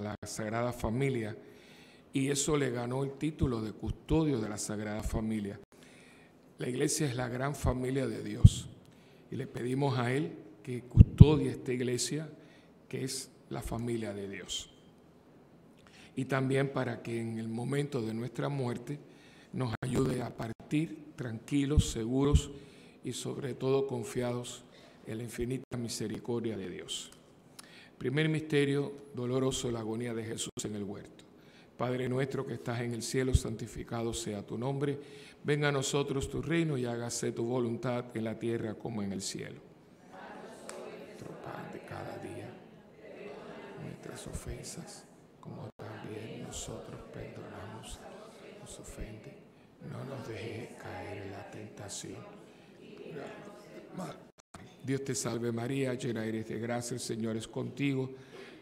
la Sagrada Familia, y eso le ganó el título de custodio de la Sagrada Familia. La iglesia es la gran familia de Dios y le pedimos a Él que custodie esta iglesia, que es la familia de Dios. Y también para que en el momento de nuestra muerte nos ayude a partir tranquilos, seguros y sobre todo confiados en la infinita misericordia de Dios. Primer misterio doloroso, la agonía de Jesús en el huerto. Padre nuestro que estás en el cielo, santificado sea tu nombre. Venga a nosotros tu reino y hágase tu voluntad en la tierra como en el cielo. Nuestro pan de cada día, nuestras ofensas, como también nosotros perdonamos a los que nos ofenden. No nos dejes caer en la tentación. Dios te salve María, llena eres de gracia, el Señor es contigo.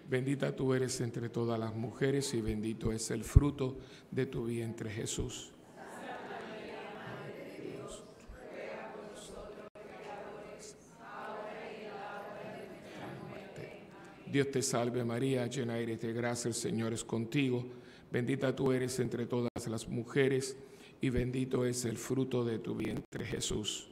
Bendita tú eres entre todas las mujeres y bendito es el fruto de tu vientre, Jesús. Madre de Dios, ruega por nosotros pecadores, ahora y en la hora de nuestra muerte. Dios te salve María, llena eres de gracia, el Señor es contigo. Bendita tú eres entre todas las mujeres y bendito es el fruto de tu vientre, Jesús.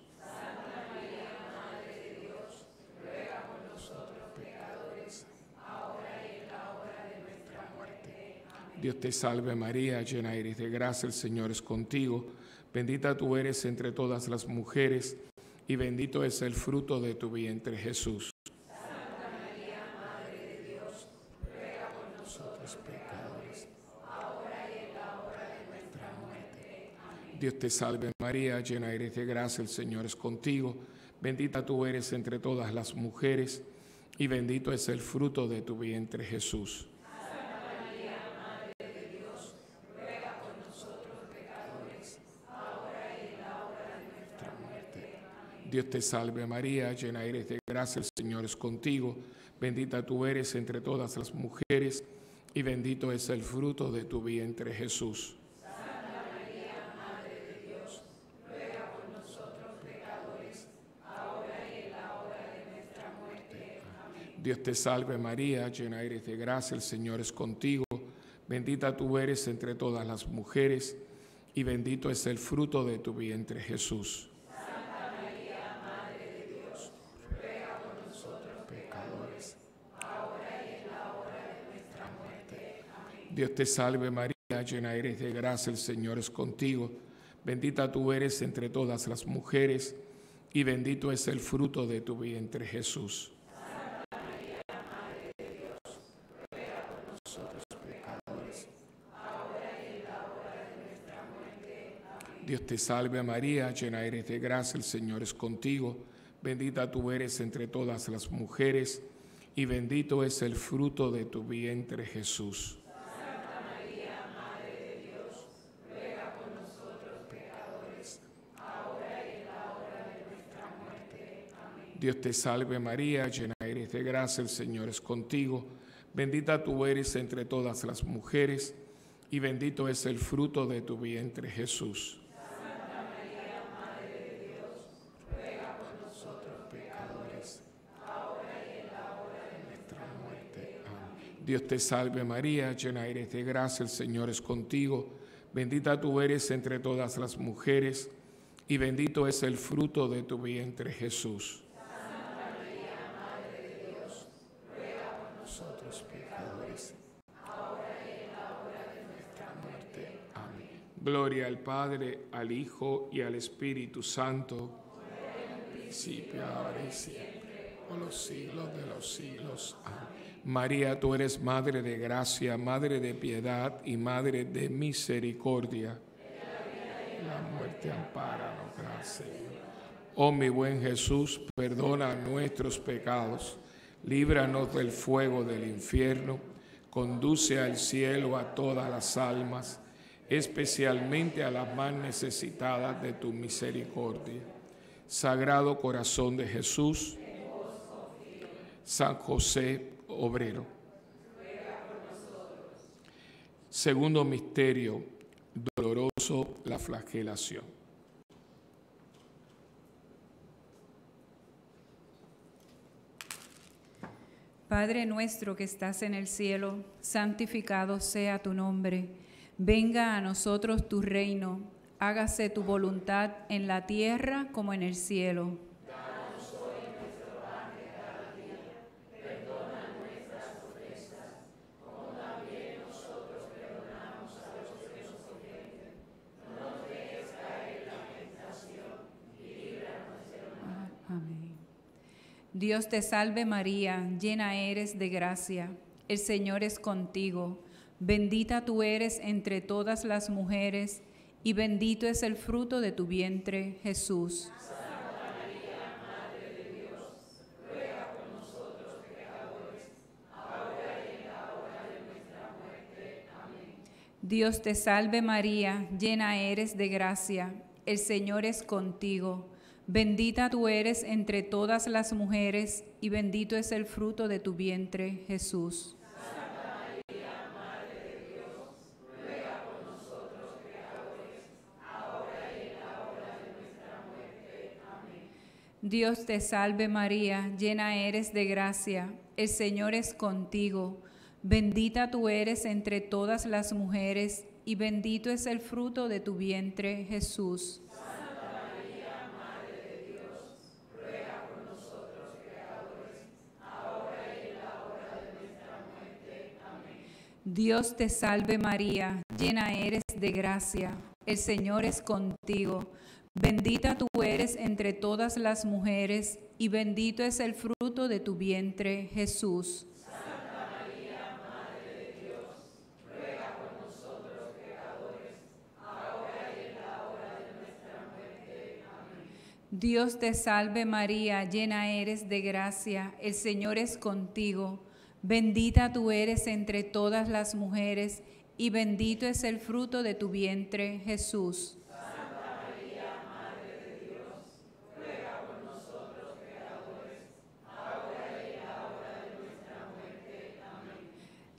Dios te salve María, llena eres de gracia, el Señor es contigo. Bendita tú eres entre todas las mujeres y bendito es el fruto de tu vientre, Jesús. Santa María, Madre de Dios, ruega por nosotros pecadores, ahora y en la hora de nuestra muerte. Amén. Dios te salve María, llena eres de gracia, el Señor es contigo. Bendita tú eres entre todas las mujeres y bendito es el fruto de tu vientre, Jesús. Dios te salve María, llena eres de gracia, el Señor es contigo. Bendita tú eres entre todas las mujeres y bendito es el fruto de tu vientre, Jesús. Santa María, Madre de Dios, ruega por nosotros pecadores, ahora y en la hora de nuestra muerte. Amén. Dios te salve María, llena eres de gracia, el Señor es contigo. Bendita tú eres entre todas las mujeres y bendito es el fruto de tu vientre, Jesús. Dios te salve María, llena eres de gracia, el Señor es contigo. Bendita tú eres entre todas las mujeres y bendito es el fruto de tu vientre, Jesús. Santa María, Madre de Dios, ruega por nosotros pecadores, ahora y en la hora de nuestra muerte. Amén. Dios te salve María, llena eres de gracia, el Señor es contigo. Bendita tú eres entre todas las mujeres y bendito es el fruto de tu vientre, Jesús. Dios te salve María, llena eres de gracia, el Señor es contigo. Bendita tú eres entre todas las mujeres y bendito es el fruto de tu vientre, Jesús. Santa María, Madre de Dios, ruega por nosotros pecadores, ahora y en la hora de nuestra muerte. Amén. Dios te salve María, llena eres de gracia, el Señor es contigo. Bendita tú eres entre todas las mujeres y bendito es el fruto de tu vientre, Jesús. Gloria al Padre, al Hijo y al Espíritu Santo, como era en el principio, ahora y siempre, por los siglos de los siglos. Amén. María, tú eres Madre de gracia, Madre de piedad y Madre de misericordia. En la muerte ampáranos, gran Señor. Oh mi buen Jesús, perdona nuestros pecados, líbranos del fuego del infierno, conduce al cielo a todas las almas, especialmente a las más necesitadas de tu misericordia. Sagrado Corazón de Jesús, San José Obrero. Segundo misterio doloroso, la flagelación. Padre nuestro que estás en el cielo, santificado sea tu nombre. Venga a nosotros tu reino. Hágase tu voluntad en la tierra como en el cielo. Danos hoy nuestro pan de cada día. Perdona nuestras ofensas, como también nosotros perdonamos a los que nos ofenden. No nos dejes caer en la tentación y líbranos del mal. Amén. Dios te salve María, llena eres de gracia. El Señor es contigo. Bendita tú eres entre todas las mujeres, y bendito es el fruto de tu vientre, Jesús. Santa María, Madre de Dios, ruega por nosotros pecadores, ahora y en la hora de nuestra muerte. Amén. Dios te salve María, llena eres de gracia. El Señor es contigo. Bendita tú eres entre todas las mujeres, y bendito es el fruto de tu vientre, Jesús. Dios te salve María, llena eres de gracia, el Señor es contigo. Bendita tú eres entre todas las mujeres, y bendito es el fruto de tu vientre, Jesús. Santa María, Madre de Dios, ruega por nosotros pecadores, ahora y en la hora de nuestra muerte. Amén. Dios te salve María, llena eres de gracia, el Señor es contigo. Bendita tú eres entre todas las mujeres, y bendito es el fruto de tu vientre, Jesús. Santa María, Madre de Dios, ruega por nosotros pecadores, ahora y en la hora de nuestra muerte. Amén. Dios te salve María, llena eres de gracia, el Señor es contigo. Bendita tú eres entre todas las mujeres, y bendito es el fruto de tu vientre, Jesús.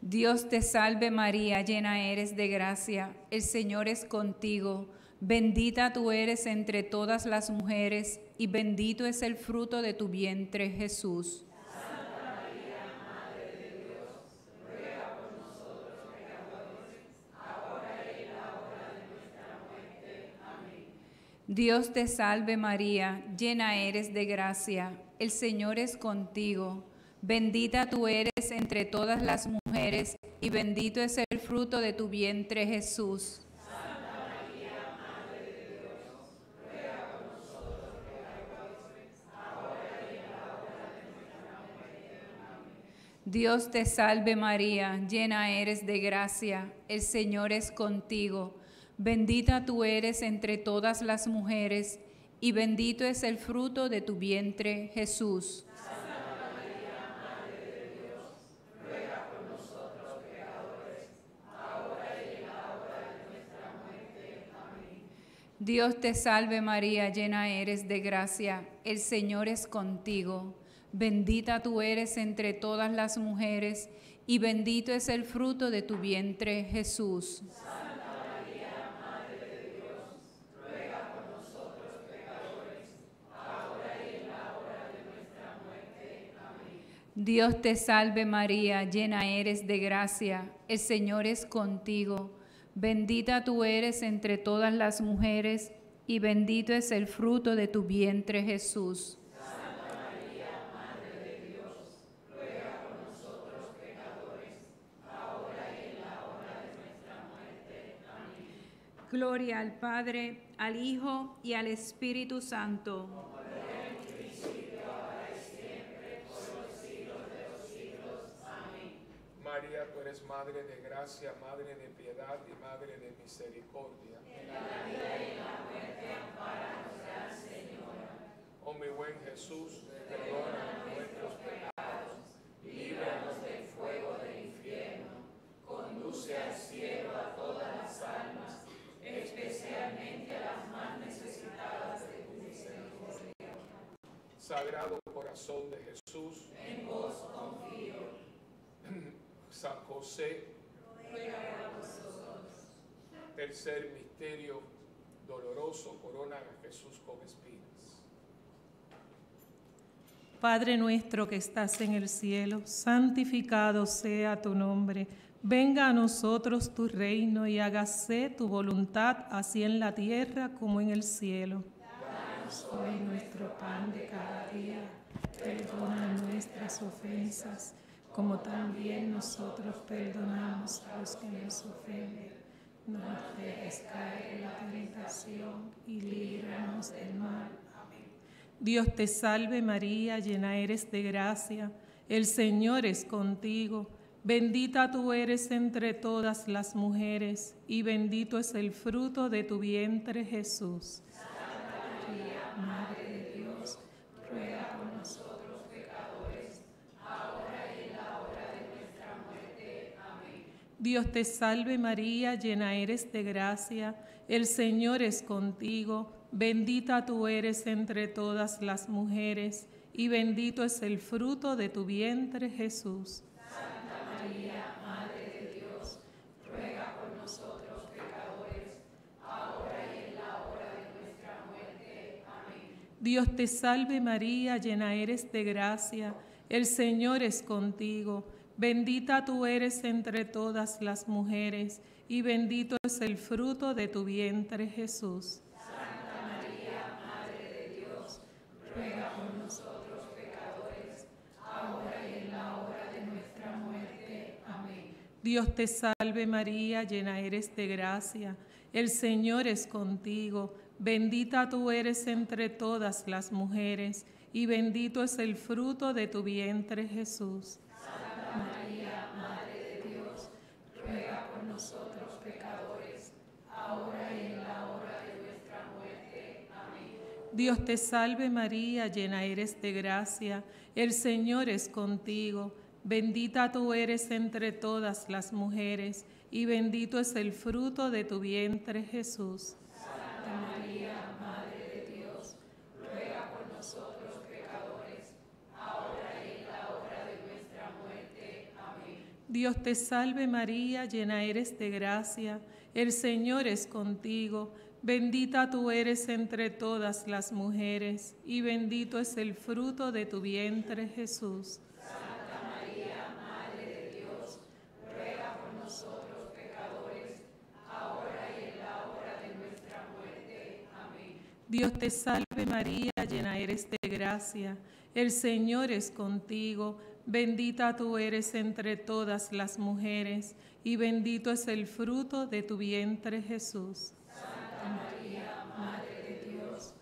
Dios te salve María, llena eres de gracia, el Señor es contigo. Bendita tú eres entre todas las mujeres, y bendito es el fruto de tu vientre, Jesús. Santa María, Madre de Dios, ruega por nosotros pecadores, ahora y en la hora de nuestra muerte. Amén. Dios te salve María, llena eres de gracia, el Señor es contigo. Bendita tú eres entre todas las mujeres, y bendito es el fruto de tu vientre, Jesús. Santa María, Madre de Dios, ruega por nosotros pecadores, ahora y en la hora de nuestra muerte. Amén. Dios te salve María, llena eres de gracia, el Señor es contigo. Bendita tú eres entre todas las mujeres, y bendito es el fruto de tu vientre, Jesús. Dios te salve María, llena eres de gracia, el Señor es contigo. Bendita tú eres entre todas las mujeres, y bendito es el fruto de tu vientre, Jesús. Santa María, Madre de Dios, ruega por nosotros pecadores, ahora y en la hora de nuestra muerte. Amén. Dios te salve María, llena eres de gracia, el Señor es contigo. Bendita tú eres entre todas las mujeres, y bendito es el fruto de tu vientre, Jesús. Santa María, Madre de Dios, ruega por nosotros pecadores, ahora y en la hora de nuestra muerte. Amén. Gloria al Padre, al Hijo y al Espíritu Santo. María, tú eres Madre de gracia, Madre de piedad y Madre de misericordia. En la vida y en la muerte, ampáranos, Gran Señora. Oh mi buen Jesús, perdona nuestros pecados, Líbranos del fuego del infierno, conduce al cielo a todas las almas, especialmente a las más necesitadas de tu misericordia. Sagrado Corazón de Jesús, En vos confío. San José, Ruega por nosotros. tercer misterio doloroso, corona a Jesús con espinas. Padre nuestro que estás en el cielo, santificado sea tu nombre. Venga a nosotros tu reino y hágase tu voluntad, así en la tierra como en el cielo. Danos hoy nuestro pan de cada día. Perdona nuestras ofensas, como también nosotros perdonamos a los que nos ofenden. No nos dejes caer en la tentación y líbranos del mal. Amén. Dios te salve María, llena eres de gracia, el Señor es contigo. Bendita tú eres entre todas las mujeres, y bendito es el fruto de tu vientre, Jesús. Santa María, Madre de Dios, ruega por nosotros pecadores, ahora y en la hora de nuestra muerte. Amén. Dios te salve María, llena eres de gracia, el Señor es contigo. Bendita tú eres entre todas las mujeres, y bendito es el fruto de tu vientre, Jesús. María, Madre de Dios, ruega por nosotros pecadores, ahora y en la hora de nuestra muerte. Amén. Dios te salve María, llena eres de gracia, el Señor es contigo. Bendita tú eres entre todas las mujeres, y bendito es el fruto de tu vientre, Jesús. Santa María, Madre de Dios, ruega por nosotros pecadores, ahora y en la hora de nuestra muerte. Amén. Dios te salve María, llena eres de gracia, el Señor es contigo. Bendita tú eres entre todas las mujeres, y bendito es el fruto de tu vientre, Jesús. Santa María, Madre de Dios, ruega por nosotros pecadores, ahora y en la hora de nuestra muerte. Amén. Dios te salve María, llena eres de gracia, el Señor es contigo. Bendita tú eres entre todas las mujeres, y bendito es el fruto de tu vientre, Jesús. Santa María, Madre de Dios, ruega por nosotros pecadores, ahora y en la hora de nuestra muerte. Amén. Dios te salve María, llena eres de gracia, el Señor es contigo. Bendita tú eres entre todas las mujeres, y bendito es el fruto de tu vientre, Jesús. Santa María, Madre de Dios, ruega por nosotros pecadores, ahora y en la hora de nuestra muerte. Amén. Dios te salve María, llena eres de gracia, el Señor es contigo. Bendita tú eres entre todas las mujeres, y bendito es el fruto de tu vientre, Jesús. Santa María, Madre de Dios,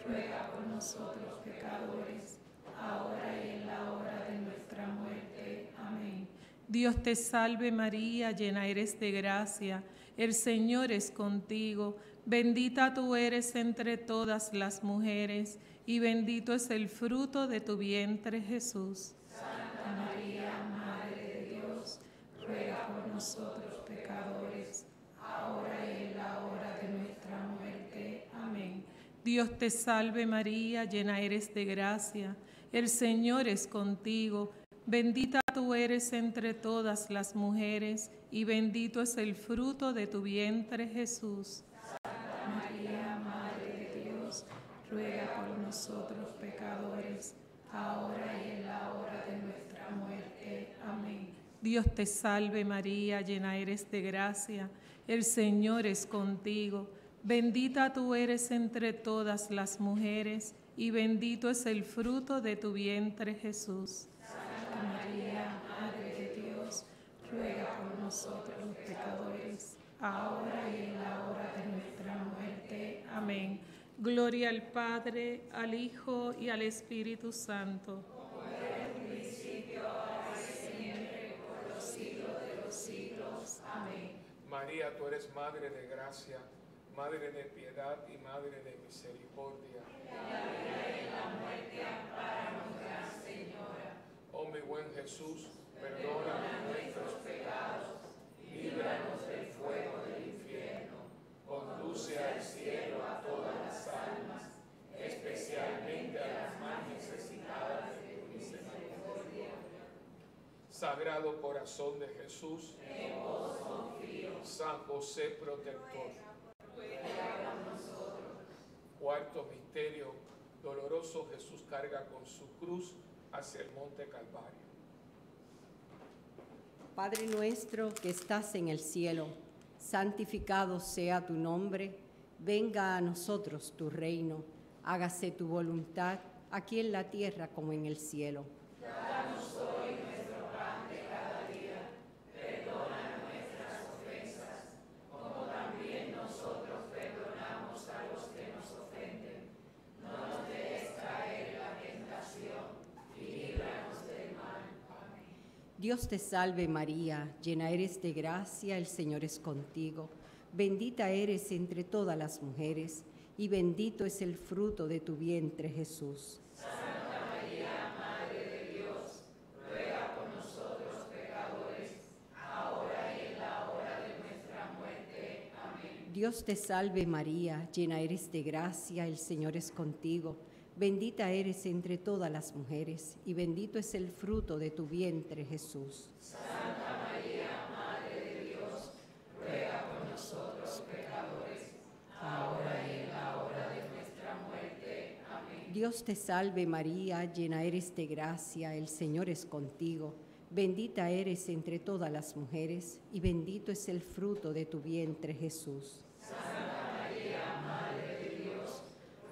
ruega por nosotros pecadores, ahora y en la hora de nuestra muerte. Amén. Dios te salve María, llena eres de gracia, el Señor es contigo. Bendita tú eres entre todas las mujeres, y bendito es el fruto de tu vientre, Jesús. Santa María, Madre de Dios, ruega por nosotros pecadores, ahora y en la hora de nuestra muerte. Amén. Dios te salve María, llena eres de gracia, el Señor es contigo. Bendita tú eres entre todas las mujeres, y bendito es el fruto de tu vientre, Jesús. Santa María, Madre de Dios, ruega por nosotros pecadores, ahora y en la hora de nuestra muerte. Amén. Dios te salve María, llena eres de gracia, el Señor es contigo. Bendita tú eres entre todas las mujeres, y bendito es el fruto de tu vientre, Jesús. Santa María, Madre de Dios, ruega por nosotros los pecadores, ahora y en la hora de nuestra muerte. Amén. Gloria al Padre, al Hijo y al Espíritu Santo. Como era en el principio, ahora y siempre, por los siglos de los siglos. Amén. María, tú eres Madre de gracia, Madre de piedad y Madre de misericordia. En la vida y en la muerte, ampáranos, Gran Señora. Oh mi buen Jesús, perdona nuestros pecados, líbranos del fuego del infierno, conduce al cielo a todas las almas, especialmente a las más necesitadas de tu misericordia. Sagrado Corazón de Jesús, en vos confío. San José protector. Ruega por nosotros. Cuarto misterio doloroso, Jesús carga con su cruz hacia el monte Calvario. Padre nuestro que estás en el cielo, santificado sea tu nombre, venga a nosotros tu reino, hágase tu voluntad, aquí en la tierra como en el cielo. Danos hoy nuestro pan de cada día, perdona nuestras ofensas, como también nosotros perdonamos a los que nos ofenden. No nos dejes caer en la tentación y líbranos del mal. Amén. Dios te salve María, llena eres de gracia, el Señor es contigo. Bendita eres entre todas las mujeres, y bendito es el fruto de tu vientre, Jesús. Santa María, Madre de Dios, ruega por nosotros pecadores, ahora y en la hora de nuestra muerte. Amén. Dios te salve María, llena eres de gracia, el Señor es contigo. Bendita eres entre todas las mujeres, y bendito es el fruto de tu vientre, Jesús. Santa María, Madre de Dios, ruega por nosotros pecadores, ahora y en la hora de nuestra muerte. Amén. Dios te salve María, llena eres de gracia, el Señor es contigo. Bendita eres entre todas las mujeres, y bendito es el fruto de tu vientre, Jesús. Santa María, Madre de Dios,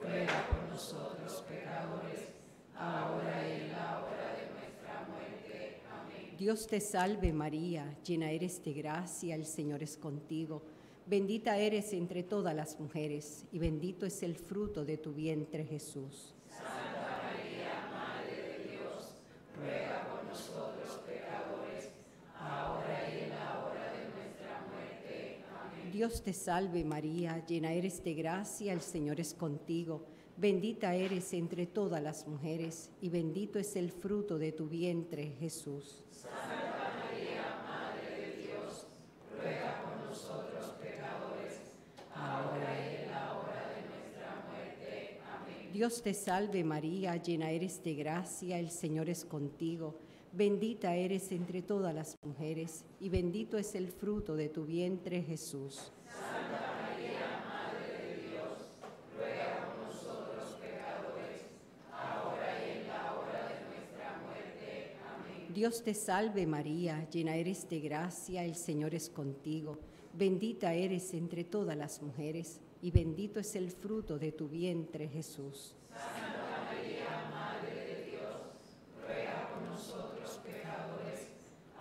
ruega por nosotros pecadores, ahora y en la hora de nuestra muerte. Amén. Dios te salve María, llena eres de gracia, el Señor es contigo. Bendita eres entre todas las mujeres, y bendito es el fruto de tu vientre, Jesús. Santa María, Madre de Dios, ruega por nosotros pecadores, ahora y en la hora de nuestra muerte. Amén. Dios te salve María, llena eres de gracia, el Señor es contigo. Bendita eres entre todas las mujeres, y bendito es el fruto de tu vientre, Jesús. Santa María, Madre de Dios, ruega por nosotros pecadores, ahora y en la hora de nuestra muerte. Amén. Dios te salve María, llena eres de gracia, el Señor es contigo. Bendita eres entre todas las mujeres, y bendito es el fruto de tu vientre, Jesús. Santa María, Madre de Dios, ruega por nosotros pecadores, ahora y en la hora de nuestra muerte. Amén. Dios te salve María, llena eres de gracia, el Señor es contigo. Bendita eres entre todas las mujeres, y bendito es el fruto de tu vientre, Jesús. Santa María, Madre de Dios, ruega por nosotros pecadores,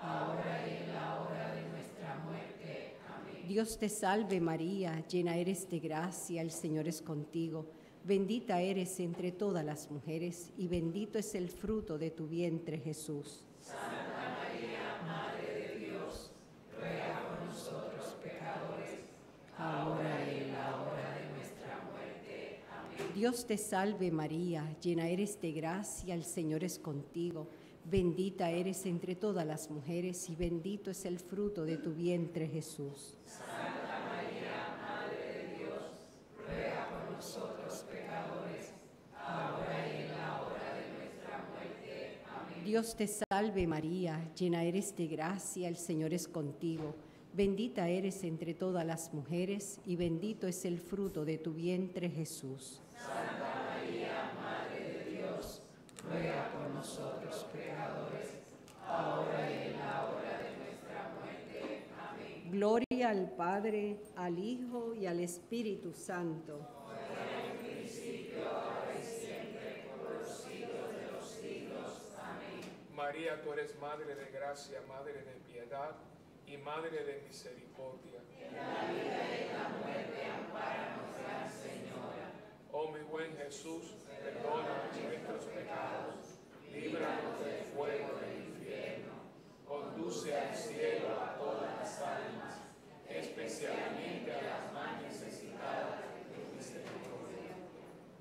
ahora y en la hora de nuestra muerte. Amén. Dios te salve María, llena eres de gracia, el Señor es contigo. Bendita eres entre todas las mujeres, y bendito es el fruto de tu vientre, Jesús. Santa María, Madre de Dios, ruega por nosotros pecadores, ahora y en la hora de nuestra muerte. Amén. Dios te salve María, llena eres de gracia, el Señor es contigo. Bendita eres entre todas las mujeres, y bendito es el fruto de tu vientre, Jesús. Santa María, Madre de Dios, ruega por nosotros pecadores, ahora y en la hora de nuestra muerte. Amén. Dios te salve María, llena eres de gracia, el Señor es contigo. Bendita eres entre todas las mujeres, y bendito es el fruto de tu vientre, Jesús. Santa María, Madre de Dios, ruega por nosotros pecadores, ahora y en la hora de nuestra muerte. Amén. Gloria al Padre, al Hijo y al Espíritu Santo. María, tú eres Madre de gracia, Madre de piedad y Madre de misericordia. En la vida y en la muerte, ampáranos, Gran Señora. Oh mi buen Jesús, perdona nuestros pecados, líbranos del fuego del infierno, conduce al cielo a todas las almas, especialmente a las más necesitadas de tu misericordia.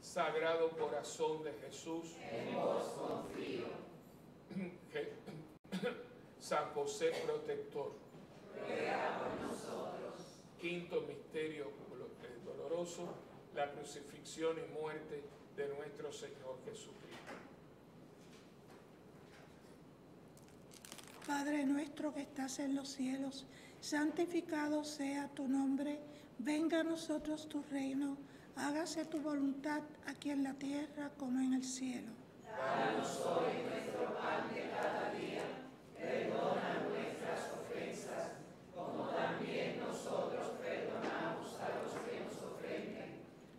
Sagrado corazón de Jesús, En vos confío. San José protector. Ruega por nosotros. Quinto misterio doloroso, la crucifixión y muerte de nuestro Señor Jesucristo. Padre nuestro que estás en los cielos, santificado sea tu nombre, venga a nosotros tu reino, hágase tu voluntad aquí en la tierra como en el cielo. Danos hoy nuestro pan de cada día. Perdona nuestras ofensas, como también nosotros perdonamos a los que nos ofenden.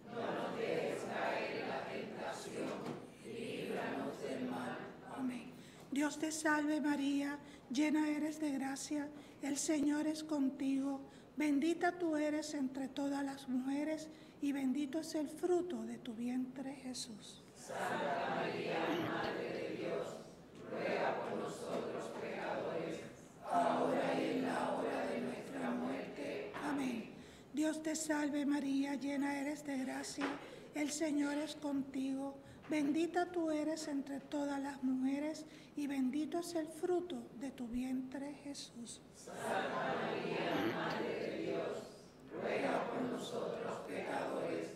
No nos dejes caer en la tentación y líbranos del mal. Amén. Dios te salve María, llena eres de gracia, el Señor es contigo. Bendita tú eres entre todas las mujeres y bendito es el fruto de tu vientre, Jesús. Santa María, Madre de Dios, ruega por nosotros pecadores, ahora y en la hora de nuestra muerte. Amén. Dios te salve María, llena eres de gracia, el Señor es contigo. Bendita tú eres entre todas las mujeres y bendito es el fruto de tu vientre, Jesús. Santa María, Madre de Dios, ruega por nosotros pecadores,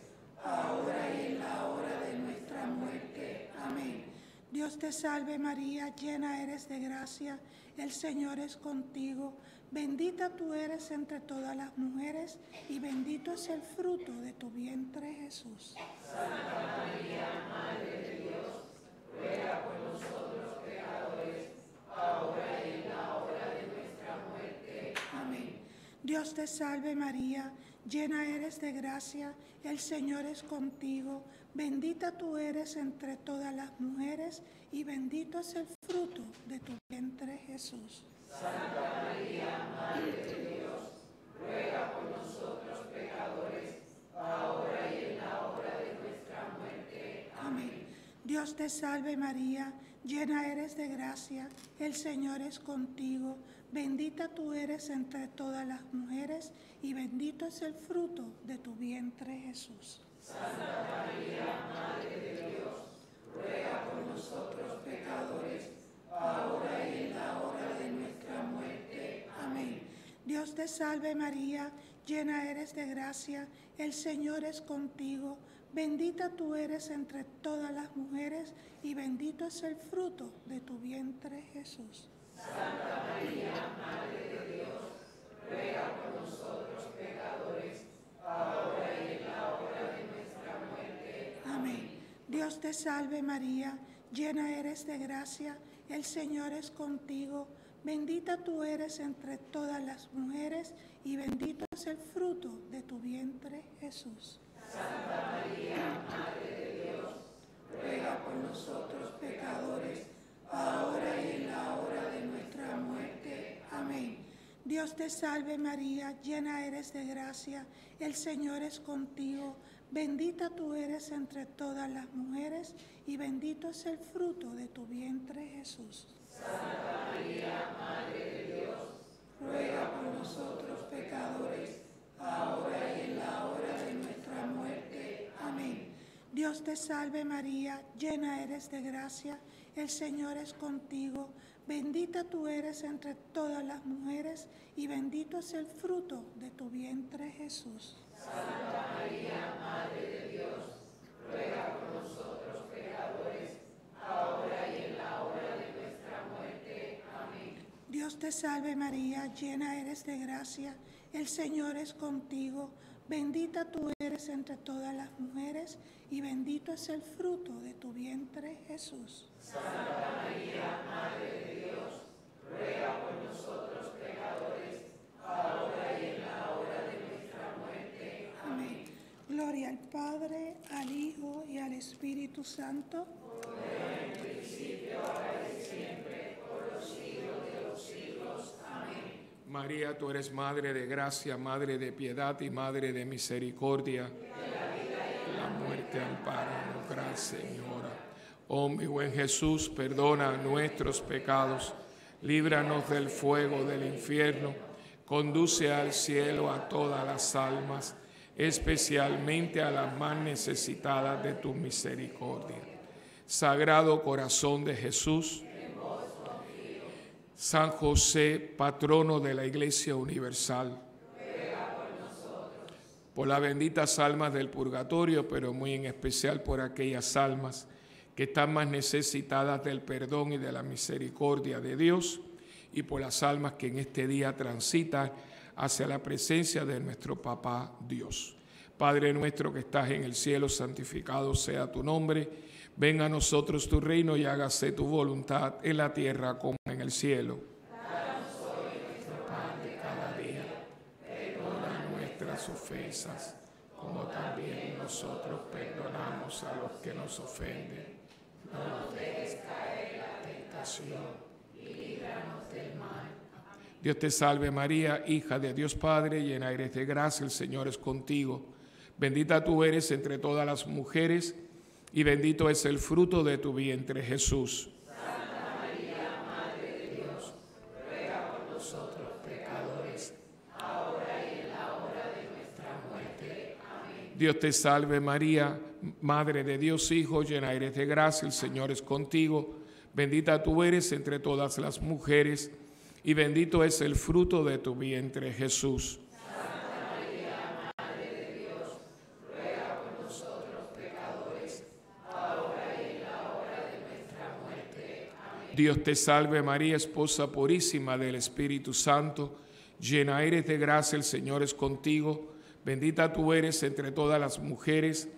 ahora y en la hora de nuestra muerte. Amén. Dios te salve María, llena eres de gracia, el Señor es contigo. Bendita tú eres entre todas las mujeres y bendito es el fruto de tu vientre, Jesús. Santa María, Madre de Dios, ruega por nosotros pecadores, ahora y en la hora de nuestra muerte. Amén. Dios te salve María, llena eres de gracia, el Señor es contigo. Bendita tú eres entre todas las mujeres y bendito es el fruto de tu vientre, Jesús. Santa María, Madre de Dios, ruega por nosotros pecadores, ahora y en la hora de nuestra muerte. Amén. Dios te salve María, llena eres de gracia, el Señor es contigo. Bendita tú eres entre todas las mujeres y bendito es el fruto de tu vientre, Jesús. Santa María, Madre de Dios, ruega por nosotros pecadores, ahora y en la hora de nuestra muerte. Amén. Dios te salve María, llena eres de gracia, el Señor es contigo. Bendita tú eres entre todas las mujeres y bendito es el fruto de tu vientre, Jesús. Santa María, Madre de Dios, ruega por nosotros pecadores, ahora y en la hora de nuestra muerte. Amén. Dios te salve María, llena eres de gracia, el Señor es contigo. Bendita tú eres entre todas las mujeres y bendito es el fruto de tu vientre, Jesús. Santa María, Madre de Dios, ruega por nosotros pecadores, ahora y en la hora de nuestra muerte. Amén. Dios te salve María, llena eres de gracia, el Señor es contigo. Bendita tú eres entre todas las mujeres y bendito es el fruto de tu vientre, Jesús. Santa María, Madre de Dios, ruega por nosotros pecadores, ahora y en la hora de nuestra muerte. Amén. Dios te salve María, llena eres de gracia, el Señor es contigo. Bendita tú eres entre todas las mujeres y bendito es el fruto de tu vientre, Jesús. Santa María, Madre de Dios, ruega por nosotros pecadores, ahora y en la hora de nuestra muerte. Amén. Dios te salve María, llena eres de gracia, el Señor es contigo. Bendita tú eres entre todas las mujeres y bendito es el fruto de tu vientre, Jesús. Santa María, Madre de Dios, ruega por nosotros pecadores, ahora y en la hora de nuestra muerte. Amén. Gloria al Padre, al Hijo y al Espíritu Santo. Como era en el principio, ahora y siempre, por los siglos de los siglos. Amén. María, tú eres Madre de gracia, Madre de piedad y Madre de misericordia. La muerte ampáranos, Gran Señora. Oh mi buen Jesús, perdona nuestros pecados, líbranos del fuego del infierno, conduce al cielo a todas las almas, especialmente a las más necesitadas de tu misericordia. Sagrado Corazón de Jesús, San José, patrono de la Iglesia Universal, por las benditas almas del purgatorio, pero muy en especial por aquellas almas que están más necesitadas del perdón y de la misericordia de Dios, y por las almas que en este día transitan hacia la presencia de nuestro Papá Dios. Padre nuestro que estás en el cielo, santificado sea tu nombre. Venga a nosotros tu reino y hágase tu voluntad en la tierra como en el cielo. Danos hoy nuestro pan de cada día. Perdona nuestras ofensas, como también nosotros perdonamos a los que nos ofenden. No nos dejes caer en la tentación y líbranos del mal. Dios te salve María, hija de Dios Padre, llena eres de gracia, el Señor es contigo. Bendita tú eres entre todas las mujeres, y bendito es el fruto de tu vientre, Jesús. Santa María, Madre de Dios, ruega por nosotros pecadores, ahora y en la hora de nuestra muerte. Amén. Dios te salve María, Madre de Dios Hijo, llena eres de gracia, el Señor es contigo. Bendita tú eres entre todas las mujeres, y bendito es el fruto de tu vientre, Jesús. Santa María, Madre de Dios, ruega por nosotros pecadores, ahora y en la hora de nuestra muerte. Amén. Dios te salve María, esposa purísima del Espíritu Santo, llena eres de gracia, el Señor es contigo. Bendita tú eres entre todas las mujeres,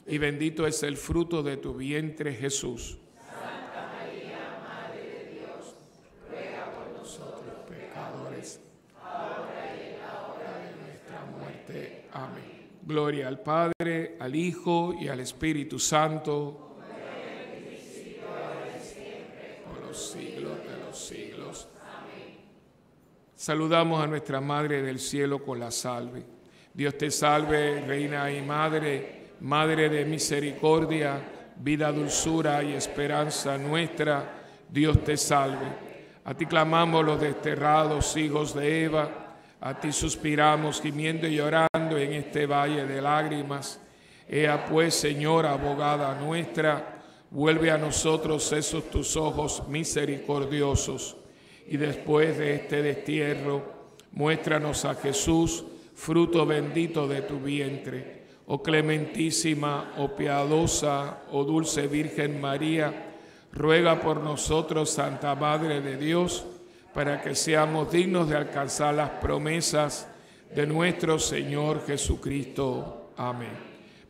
y bendito es el fruto de tu vientre, Jesús. Santa María, Madre de Dios, ruega por nosotros pecadores, ahora y en la hora de nuestra muerte. Amén. Gloria al Padre, al Hijo y al Espíritu Santo. Por los siglos de los siglos. Amén. Saludamos a nuestra Madre del Cielo con la salve. Dios te salve, Reina y Madre, Madre de misericordia, vida, dulzura y esperanza nuestra. Dios te salve. A ti clamamos los desterrados hijos de Eva, a ti suspiramos gimiendo y llorando en este valle de lágrimas. Ea pues, Señora, abogada nuestra, vuelve a nosotros esos tus ojos misericordiosos, y después de este destierro, muéstranos a Jesús, fruto bendito de tu vientre. Oh clementísima, oh piadosa, oh dulce Virgen María, ruega por nosotros, Santa Madre de Dios, para que seamos dignos de alcanzar las promesas de nuestro Señor Jesucristo. Amén.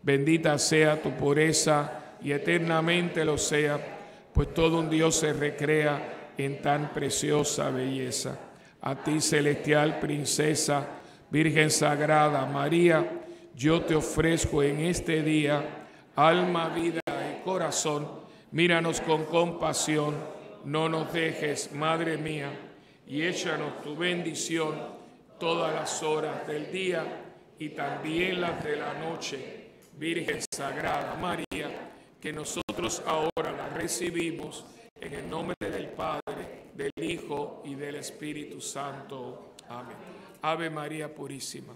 Bendita sea tu pureza y eternamente lo sea, pues todo un Dios se recrea en tan preciosa belleza. A ti, celestial princesa, Virgen Sagrada María, yo te ofrezco en este día alma, vida y corazón. Míranos con compasión, no nos dejes, Madre mía, y échanos tu bendición todas las horas del día y también las de la noche. Virgen Sagrada María, que nosotros ahora la recibimos en el nombre del Padre, del Hijo y del Espíritu Santo. Amén. Ave María Purísima.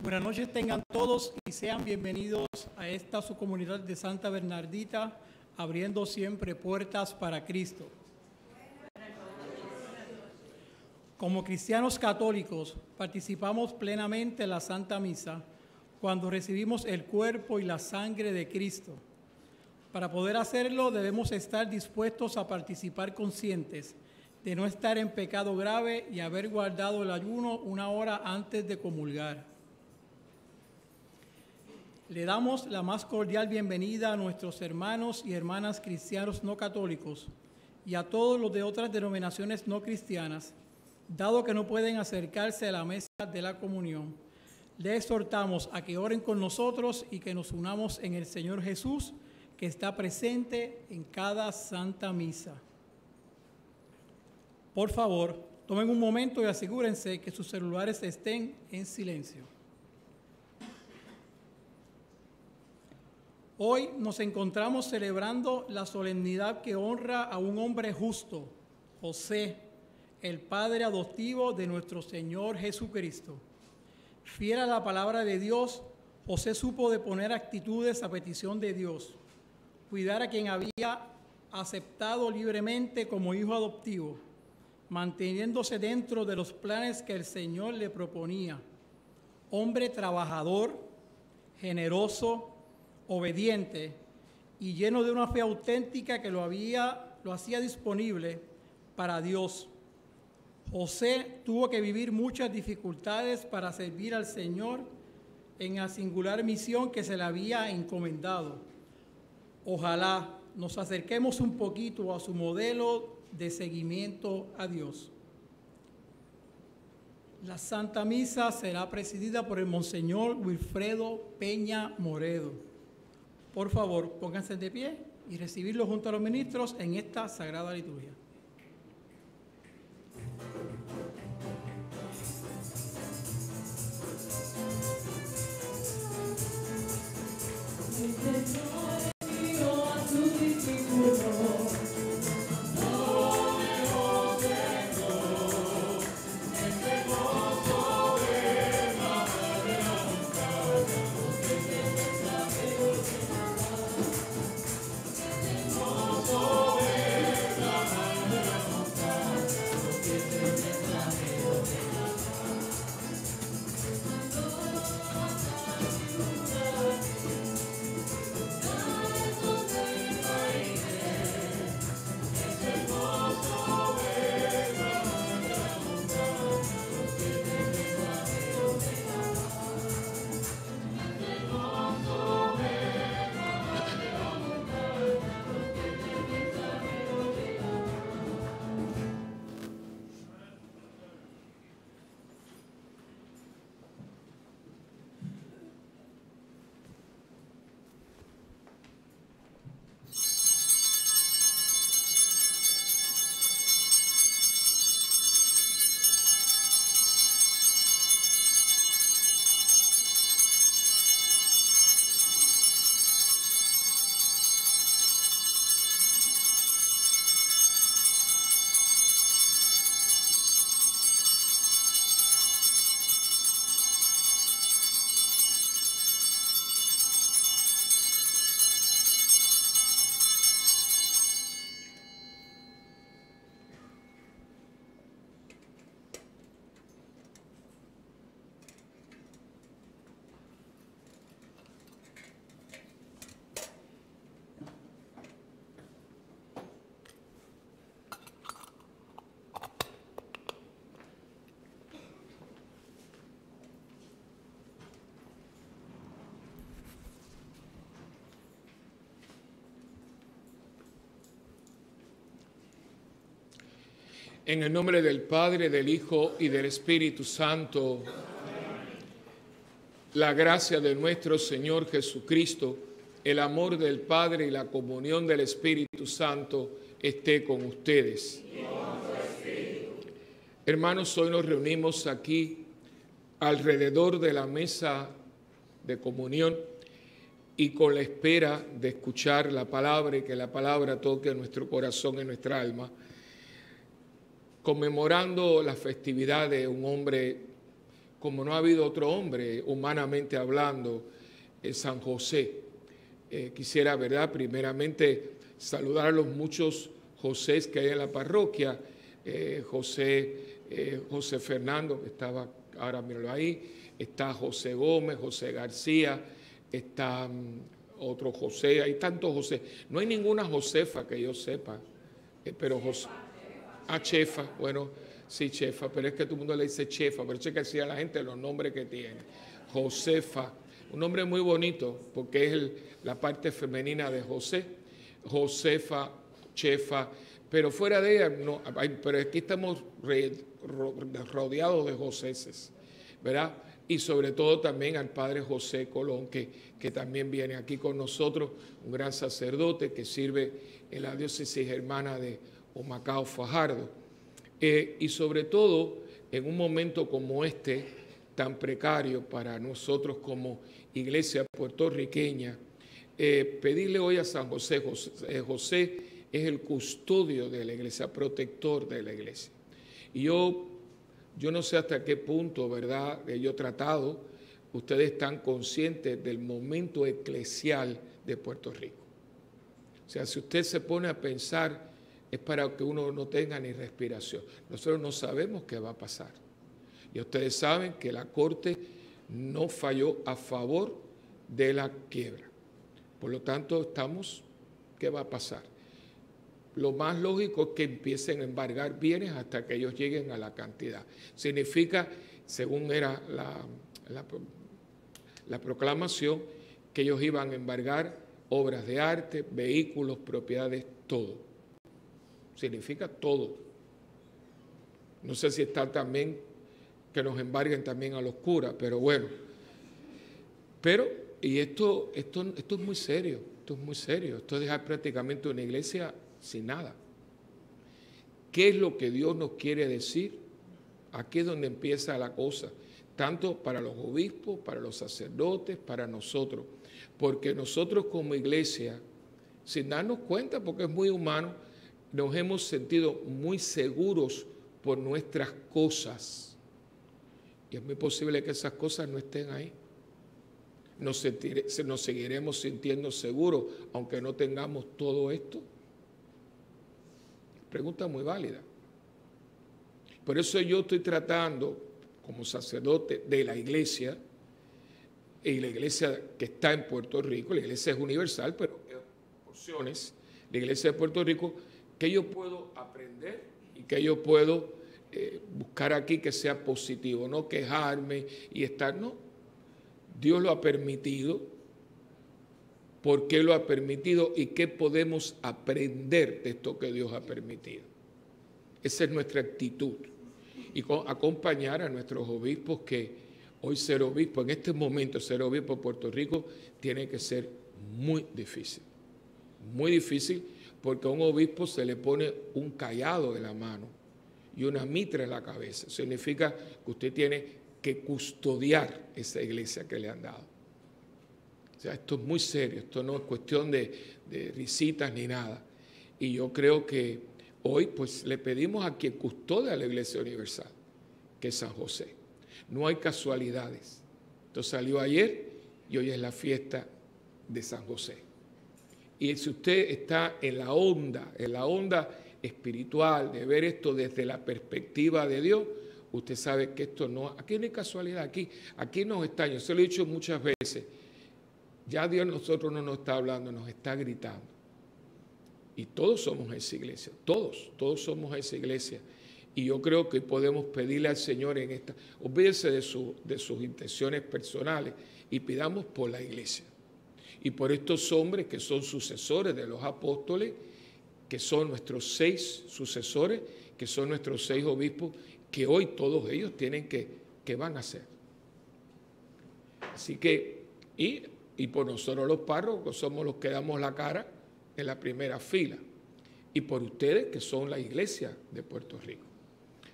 Buenas noches tengan todos y sean bienvenidos a esta su comunidad de Santa Bernardita, abriendo siempre puertas para Cristo. Como cristianos católicos, participamos plenamente en la Santa Misa cuando recibimos el cuerpo y la sangre de Cristo. Para poder hacerlo, debemos estar dispuestos a participar conscientes de no estar en pecado grave y haber guardado el ayuno 1 hora antes de comulgar. Le damos la más cordial bienvenida a nuestros hermanos y hermanas cristianos no católicos y a todos los de otras denominaciones no cristianas, dado que no pueden acercarse a la mesa de la comunión. Les exhortamos a que oren con nosotros y que nos unamos en el Señor Jesús, que está presente en cada Santa Misa. Por favor, tomen un momento y asegúrense que sus celulares estén en silencio. Hoy nos encontramos celebrando la solemnidad que honra a un hombre justo, José, el padre adoptivo de nuestro Señor Jesucristo. Fiel a la palabra de Dios, José supo de poner actitudes a petición de Dios, cuidar a quien había aceptado libremente como hijo adoptivo, manteniéndose dentro de los planes que el Señor le proponía. Hombre trabajador, generoso, obediente y lleno de una fe auténtica que lo hacía disponible para Dios. José tuvo que vivir muchas dificultades para servir al Señor en la singular misión que se le había encomendado. Ojalá nos acerquemos un poquito a su modelo de seguimiento a Dios. La Santa Misa será presidida por el Monseñor Wilfredo Peña Moredo. Por favor, pónganse de pie y recibirlo junto a los ministros en esta sagrada liturgia. En el nombre del Padre, del Hijo y del Espíritu Santo, la gracia de nuestro Señor Jesucristo, el amor del Padre y la comunión del Espíritu Santo esté con ustedes. Hermanos, hoy nos reunimos aquí alrededor de la mesa de comunión y con la espera de escuchar la palabra y que la palabra toque nuestro corazón y nuestra alma, conmemorando la festividad de un hombre como no ha habido otro hombre, humanamente hablando, San José. Quisiera, ¿verdad?, primeramente saludar a los muchos Josés que hay en la parroquia. José Fernando, que estaba, ahora míralo ahí, está José Gómez, José García, está otro José, hay tantos José. No hay ninguna Josefa que yo sepa, pero José. Chefa, bueno, sí, Chefa, pero es que todo el mundo le dice Chefa, pero es que decía la gente los nombres que tiene. Josefa, un nombre muy bonito porque es la parte femenina de José. Josefa, Chefa, pero fuera de ella, no, pero aquí estamos rodeados de Joséses, ¿verdad? Y sobre todo también al padre José Colón, que también viene aquí con nosotros, un gran sacerdote que sirve en la diócesis hermana de Humacao, Fajardo. Y sobre todo, en un momento como este, tan precario para nosotros como iglesia puertorriqueña, pedirle hoy a San José. José es el custodio de la iglesia, protector de la iglesia. Y yo no sé hasta qué punto, ¿verdad?, yo he tratado, ustedes están conscientes del momento eclesial de Puerto Rico. O sea, si usted se pone a pensar, es para que uno no tenga ni respiración. Nosotros no sabemos qué va a pasar. Y ustedes saben que la Corte no falló a favor de la quiebra. Por lo tanto, ¿qué va a pasar? Lo más lógico es que empiecen a embargar bienes hasta que ellos lleguen a la cantidad. Significa, según era la proclamación, que ellos iban a embargar obras de arte, vehículos, propiedades, todo. Significa todo. No sé si está también que nos embarguen también a los curas, pero bueno. Y esto es muy serio, esto es muy serio. Esto es dejar prácticamente una iglesia sin nada. ¿Qué es lo que Dios nos quiere decir? Aquí es donde empieza la cosa, tanto para los obispos, para los sacerdotes, para nosotros. Porque nosotros como iglesia, sin darnos cuenta, porque es muy humano, nos hemos sentido muy seguros por nuestras cosas. Y es muy posible que esas cosas no estén ahí. Nos seguiremos sintiendo seguros, aunque no tengamos todo esto. Pregunta muy válida. Por eso yo estoy tratando, como sacerdote de la iglesia, y la iglesia que está en Puerto Rico, la iglesia es universal, pero en porciones, la iglesia de Puerto Rico, que yo puedo aprender y que yo puedo buscar aquí que sea positivo, no quejarme y estar, no. Dios lo ha permitido. ¿Por qué lo ha permitido y qué podemos aprender de esto que Dios ha permitido? Esa es nuestra actitud. Y acompañar a nuestros obispos, que hoy ser obispo, en este momento ser obispo de Puerto Rico, tiene que ser muy difícil. Muy difícil, porque a un obispo se le pone un cayado en la mano y una mitra en la cabeza. Significa que usted tiene que custodiar esa iglesia que le han dado. O sea, esto es muy serio, esto no es cuestión de risitas ni nada. Y yo creo que hoy pues le pedimos a quien custodia la Iglesia Universal, que es San José. No hay casualidades. Esto salió ayer y hoy es la fiesta de San José. Y si usted está en la onda espiritual de ver esto desde la perspectiva de Dios, usted sabe que esto no, aquí no hay casualidad, aquí nos está, yo se lo he dicho muchas veces, ya Dios nosotros no nos está hablando, nos está gritando. Y todos somos esa iglesia, todos somos esa iglesia. Y yo creo que podemos pedirle al Señor en esta, olvídese de sus intenciones personales y pidamos por la iglesia. Y por estos hombres que son sucesores de los apóstoles, que son nuestros 6 sucesores, que son nuestros 6 obispos, que hoy todos ellos tienen que van a hacer. Así que, y por nosotros los párrocos somos los que damos la cara en la primera fila. Y por ustedes que son la iglesia de Puerto Rico.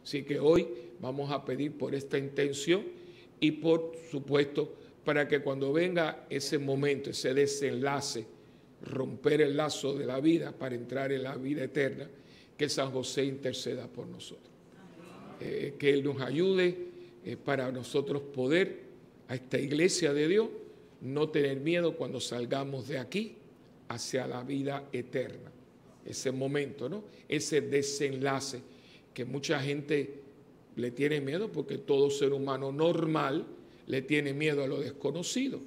Así que hoy vamos a pedir por esta intención y por supuesto para que cuando venga ese momento, ese desenlace, romper el lazo de la vida para entrar en la vida eterna, que San José interceda por nosotros. Que Él nos ayude para nosotros poder, a esta iglesia de Dios, no tener miedo cuando salgamos de aquí hacia la vida eterna. Ese momento, ¿no? Ese desenlace que mucha gente le tiene miedo, porque todo ser humano normal le tiene miedo a lo desconocido.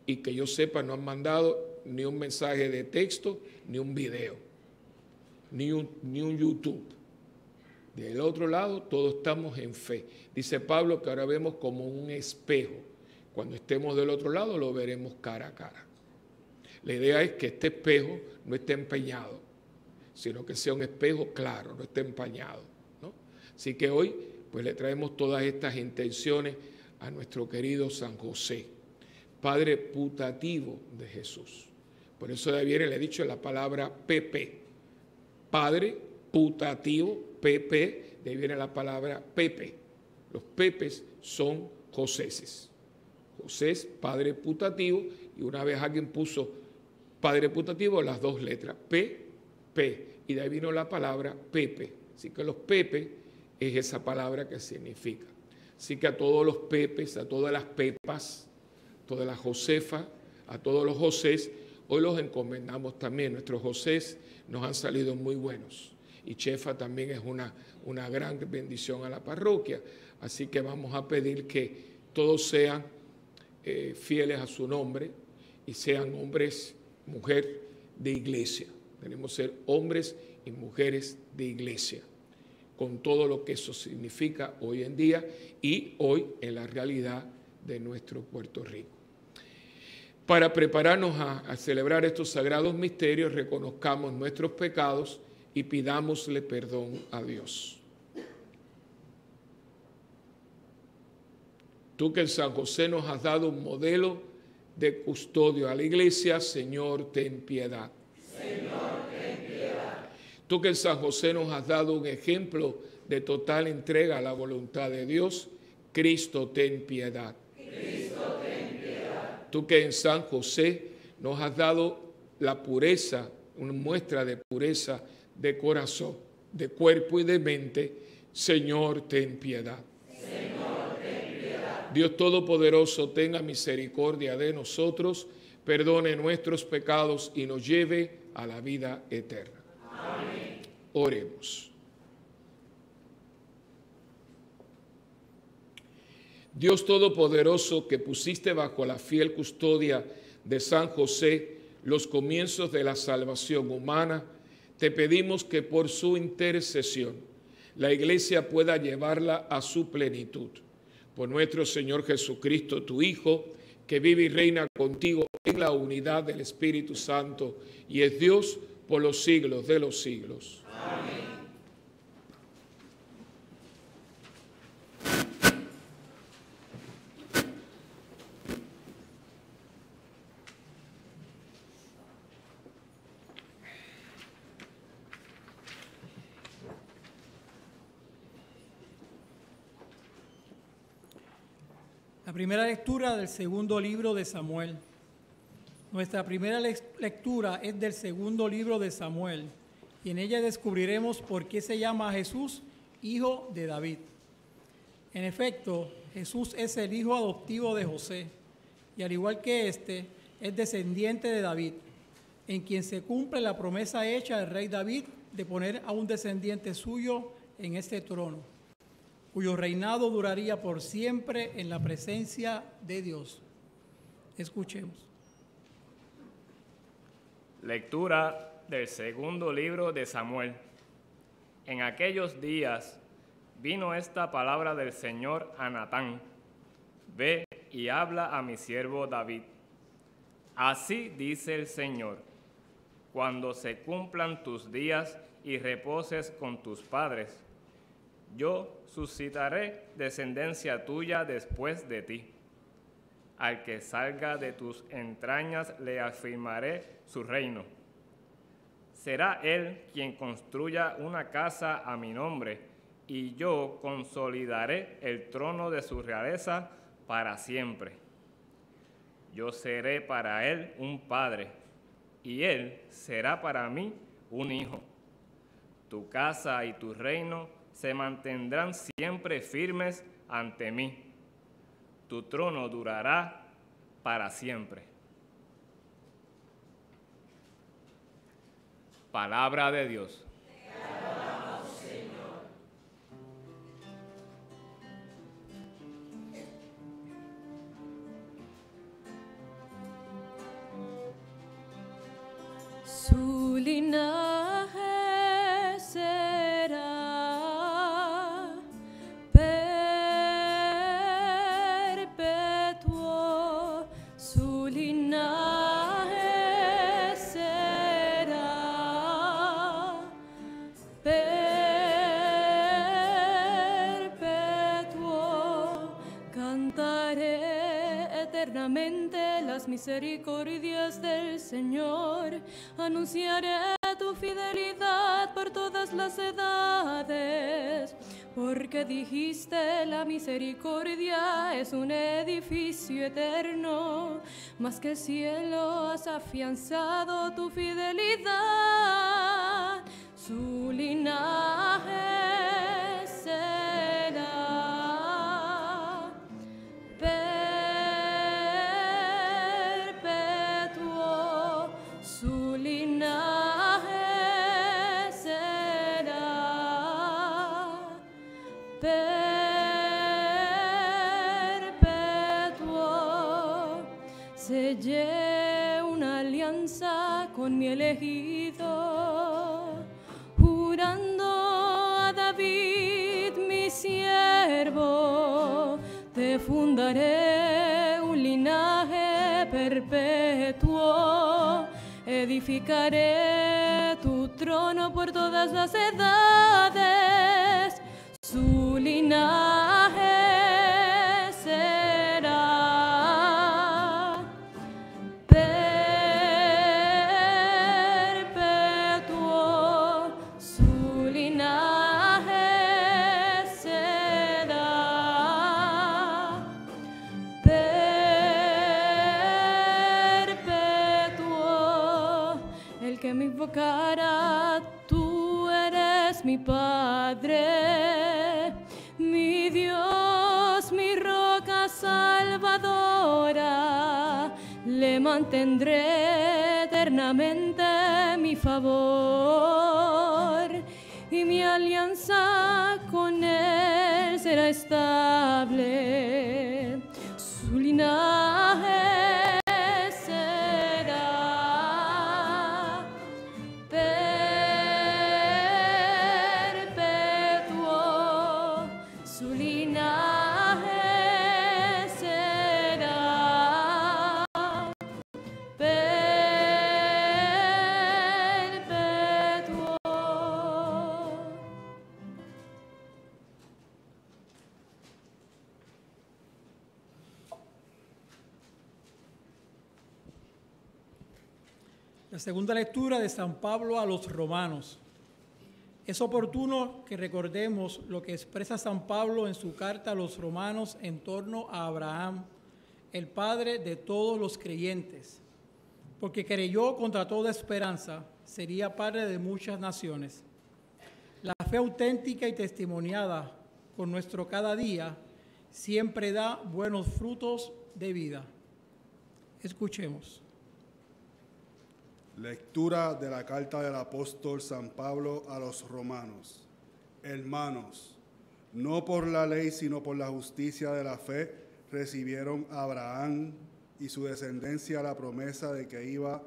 Y que yo sepa, no han mandado ni un mensaje de texto, ni un video, ni un YouTube. Del otro lado, todos estamos en fe. Dice Pablo que ahora vemos como un espejo. Cuando estemos del otro lado, lo veremos cara a cara. La idea es que este espejo no esté empeñado, sino que sea un espejo claro, no esté empañado, ¿no? Así que hoy, pues le traemos todas estas intenciones a nuestro querido San José, Padre putativo de Jesús. Por eso de ahí viene, le he dicho la palabra Pepe, Padre putativo, Pepe, de ahí viene la palabra Pepe. Los Pepes son Joséses. José es Padre putativo, y una vez alguien puso Padre putativo, las dos letras, P, P, y de ahí vino la palabra Pepe. Así que los Pepe es esa palabra que significa. Así que a todos los Pepes, a todas las Pepas, todas las Josefas, a todos los Josés, hoy los encomendamos también. Nuestros Josés nos han salido muy buenos. Y Chefa también es una gran bendición a la parroquia. Así que vamos a pedir que todos sean fieles a su nombre y sean hombres, mujer de iglesia. Tenemos que ser hombres y mujeres de iglesia, con todo lo que eso significa hoy en día y hoy en la realidad de nuestro Puerto Rico. Para prepararnos a celebrar estos sagrados misterios, reconozcamos nuestros pecados y pidámosle perdón a Dios. Tú que en San José nos has dado un modelo de custodio a la iglesia, Señor, ten piedad. Señor, ten piedad. Tú que en San José nos has dado un ejemplo de total entrega a la voluntad de Dios, Cristo, ten piedad. Cristo, ten piedad. Tú que en San José nos has dado la pureza, una muestra de pureza de corazón, de cuerpo y de mente, Señor, ten piedad. Señor, ten piedad. Dios Todopoderoso, tenga misericordia de nosotros, perdone nuestros pecados y nos lleve a la vida eterna. Amén. Oremos. Dios Todopoderoso, que pusiste bajo la fiel custodia de San José los comienzos de la salvación humana, te pedimos que por su intercesión la Iglesia pueda llevarla a su plenitud. Por nuestro Señor Jesucristo, tu Hijo, que vive y reina contigo en la unidad del Espíritu Santo y es Dios por los siglos de los siglos. Amén. La primera lectura del segundo libro de Samuel. Nuestra primera lectura es del segundo libro de Samuel, y en ella descubriremos por qué se llama a Jesús hijo de David. En efecto, Jesús es el hijo adoptivo de José, y al igual que éste, es descendiente de David, en quien se cumple la promesa hecha al rey David de poner a un descendiente suyo en este trono, cuyo reinado duraría por siempre en la presencia de Dios. Escuchemos. Lectura del segundo libro de Samuel. En aquellos días vino esta palabra del Señor a Natán: Ve y habla a mi siervo David. Así dice el Señor: cuando se cumplan tus días y reposes con tus padres, yo suscitaré descendencia tuya después de ti. Al que salga de tus entrañas le afirmaré su reino. Será él quien construya una casa a mi nombre, y yo consolidaré el trono de su realeza para siempre. Yo seré para él un padre, y él será para mí un hijo. Tu casa y tu reino se mantendrán siempre firmes ante mí. Tu trono durará para siempre. Palabra de Dios. Su linaje será perpetuo, su linaje será perpetuo. Cantaré eternamente las misericordias del Señor, anunciaré tu fidelidad por todas las edades, porque dijiste la misericordia es un edificio eterno, más que el cielo has afianzado tu fidelidad. Su linaje será perpetuo, su linaje será perpetuo. Sellé una alianza con mi elegido, jurando a David mi siervo, te fundaré un linaje perpetuo, edificaré tu trono por todas las edades, su linaje será perpetuo, su linaje será perpetuo. El que me invocara, tú eres mi Padre, mi Dios, mi roca salvadora, le mantendré eternamente mi favor, y mi alianza con él será estable. Su linaje será perpetuo, su linaje será perpetuo. La segunda lectura de San Pablo a los Romanos. Es oportuno que recordemos lo que expresa San Pablo en su carta a los Romanos en torno a Abraham, el padre de todos los creyentes, porque creyó contra toda esperanza, sería padre de muchas naciones. La fe auténtica y testimoniada con nuestro cada día siempre da buenos frutos de vida. Escuchemos. Lectura de la carta del apóstol San Pablo a los Romanos. Hermanos, no por la ley, sino por la justicia de la fe, recibieron a Abraham y su descendencia la promesa de que iba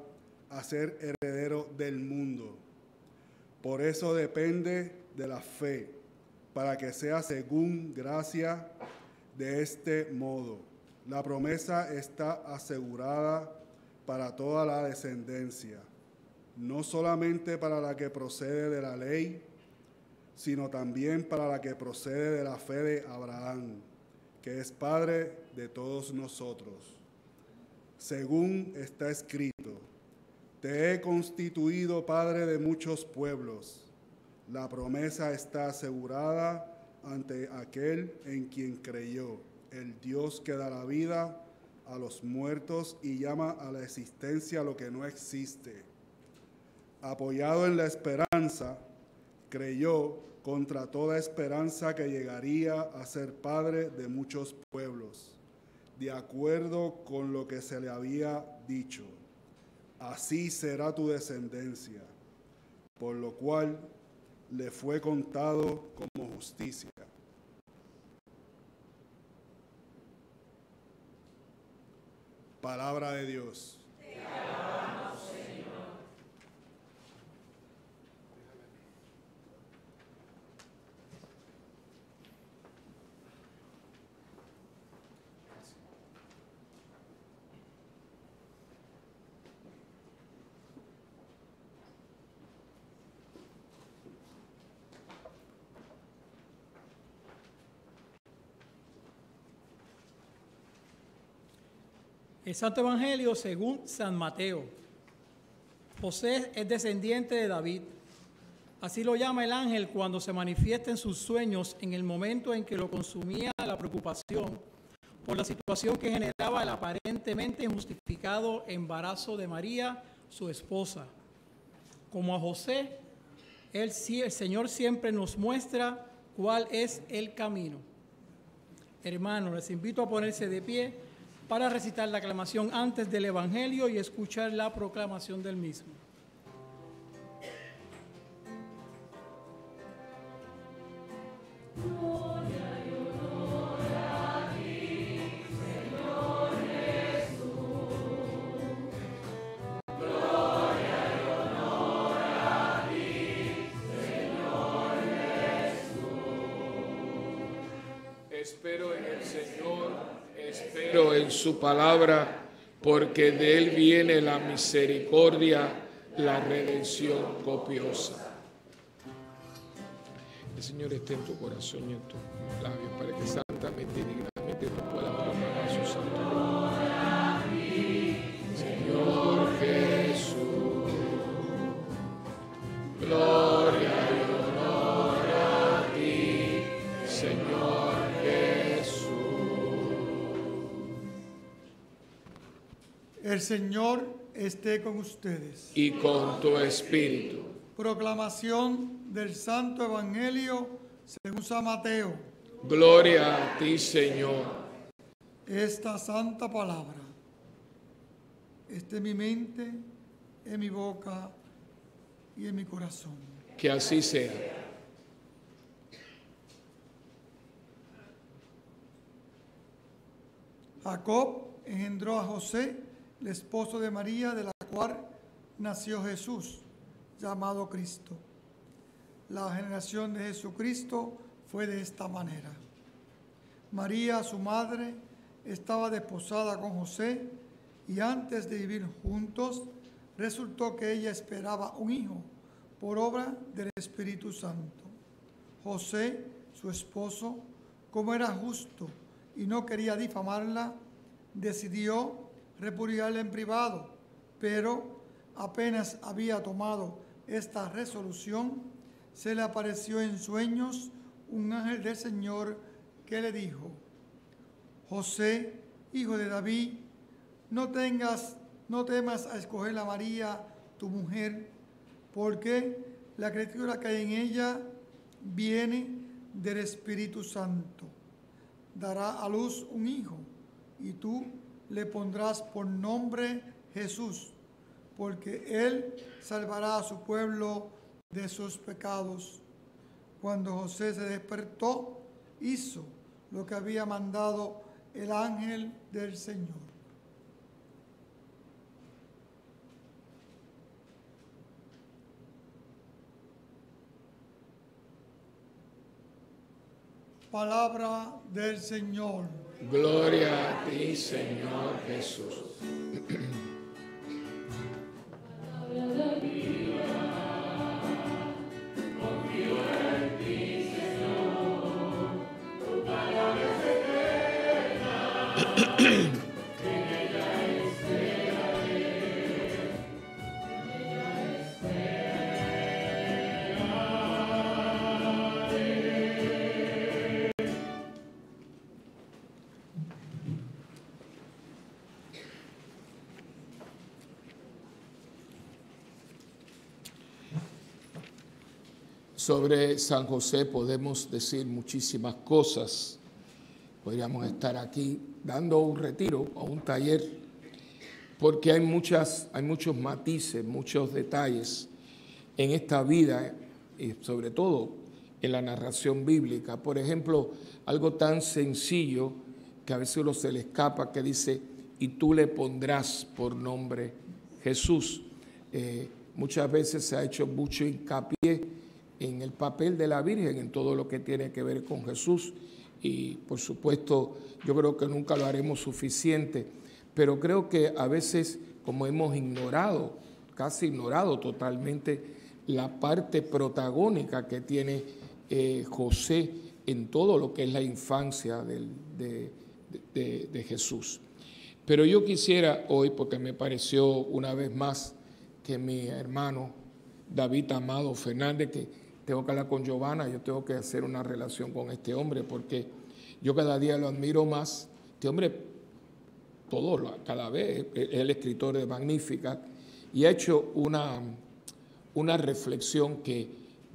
a ser heredero del mundo. Por eso depende de la fe, para que sea según gracia. De este modo, la promesa está asegurada para toda la descendencia, no solamente para la que procede de la ley, sino también para la que procede de la fe de Abraham, que es padre de todos nosotros. Según está escrito, te he constituido padre de muchos pueblos. La promesa está asegurada ante aquel en quien creyó, el Dios que da la vida a los muertos y llama a la existencia lo que no existe. Apoyado en la esperanza, creyó contra toda esperanza que llegaría a ser padre de muchos pueblos, de acuerdo con lo que se le había dicho: así será tu descendencia, por lo cual le fue contado como justicia. Palabra de Dios. Te alabamos, Señor. El Santo Evangelio según San Mateo. José es descendiente de David. Así lo llama el ángel cuando se manifiesta en sus sueños en el momento en que lo consumía la preocupación por la situación que generaba el aparentemente injustificado embarazo de María, su esposa. Como a José, el Señor siempre nos muestra cuál es el camino. Hermanos, les invito a ponerse de pie para recitar la aclamación antes del Evangelio y escuchar la proclamación del mismo. Espero en el Señor, espero en su palabra, porque de él viene la misericordia, la redención copiosa. El Señor esté en tu corazón y en tus labios, para que santamente y dignamente tú puedas proclamar su santo nombre. Señor Jesús, gloria y honor a ti, Señor Jesús. El Señor esté con ustedes. Y con tu espíritu. Proclamación del Santo Evangelio según San Mateo. Gloria a ti, Señor. Esta santa palabra esté en mi mente, en mi boca y en mi corazón. Que así sea. Jacob engendró a José, el esposo de María, de la cual nació Jesús, llamado Cristo. La generación de Jesucristo fue de esta manera. María, su madre, estaba desposada con José y antes de vivir juntos, resultó que ella esperaba un hijo por obra del Espíritu Santo. José, su esposo, como era justo y no quería difamarla, decidió repudiarla en privado, pero apenas había tomado esta resolución, se le apareció en sueños un ángel del Señor que le dijo: José, hijo de David, no temas a escoger a María, tu mujer, porque la criatura que hay en ella viene del Espíritu Santo. Dará a luz un hijo, y tú le pondrás por nombre Jesús, porque él salvará a su pueblo de sus pecados. Cuando José se despertó, hizo lo que había mandado el ángel del Señor. Palabra del Señor. Gloria a ti, Señor Jesús. Sobre San José podemos decir muchísimas cosas. Podríamos estar aquí dando un retiro o un taller, porque hay muchos matices, muchos detalles en esta vida y sobre todo en la narración bíblica. Por ejemplo, algo tan sencillo que a veces uno se le escapa, que dice, y tú le pondrás por nombre Jesús. Muchas veces se ha hecho mucho hincapié en el papel de la Virgen, en todo lo que tiene que ver con Jesús, y por supuesto yo creo que nunca lo haremos suficiente, pero creo que a veces, como hemos ignorado, casi ignorado totalmente la parte protagónica que tiene José en todo lo que es la infancia de Jesús. Pero yo quisiera hoy, porque me pareció una vez más que mi hermano David Amado Fernández, que tengo que hablar con Giovanna, yo tengo que hacer una relación con este hombre, porque yo cada día lo admiro más. Este hombre, cada vez, es el escritor de Magnificat, y ha hecho una reflexión que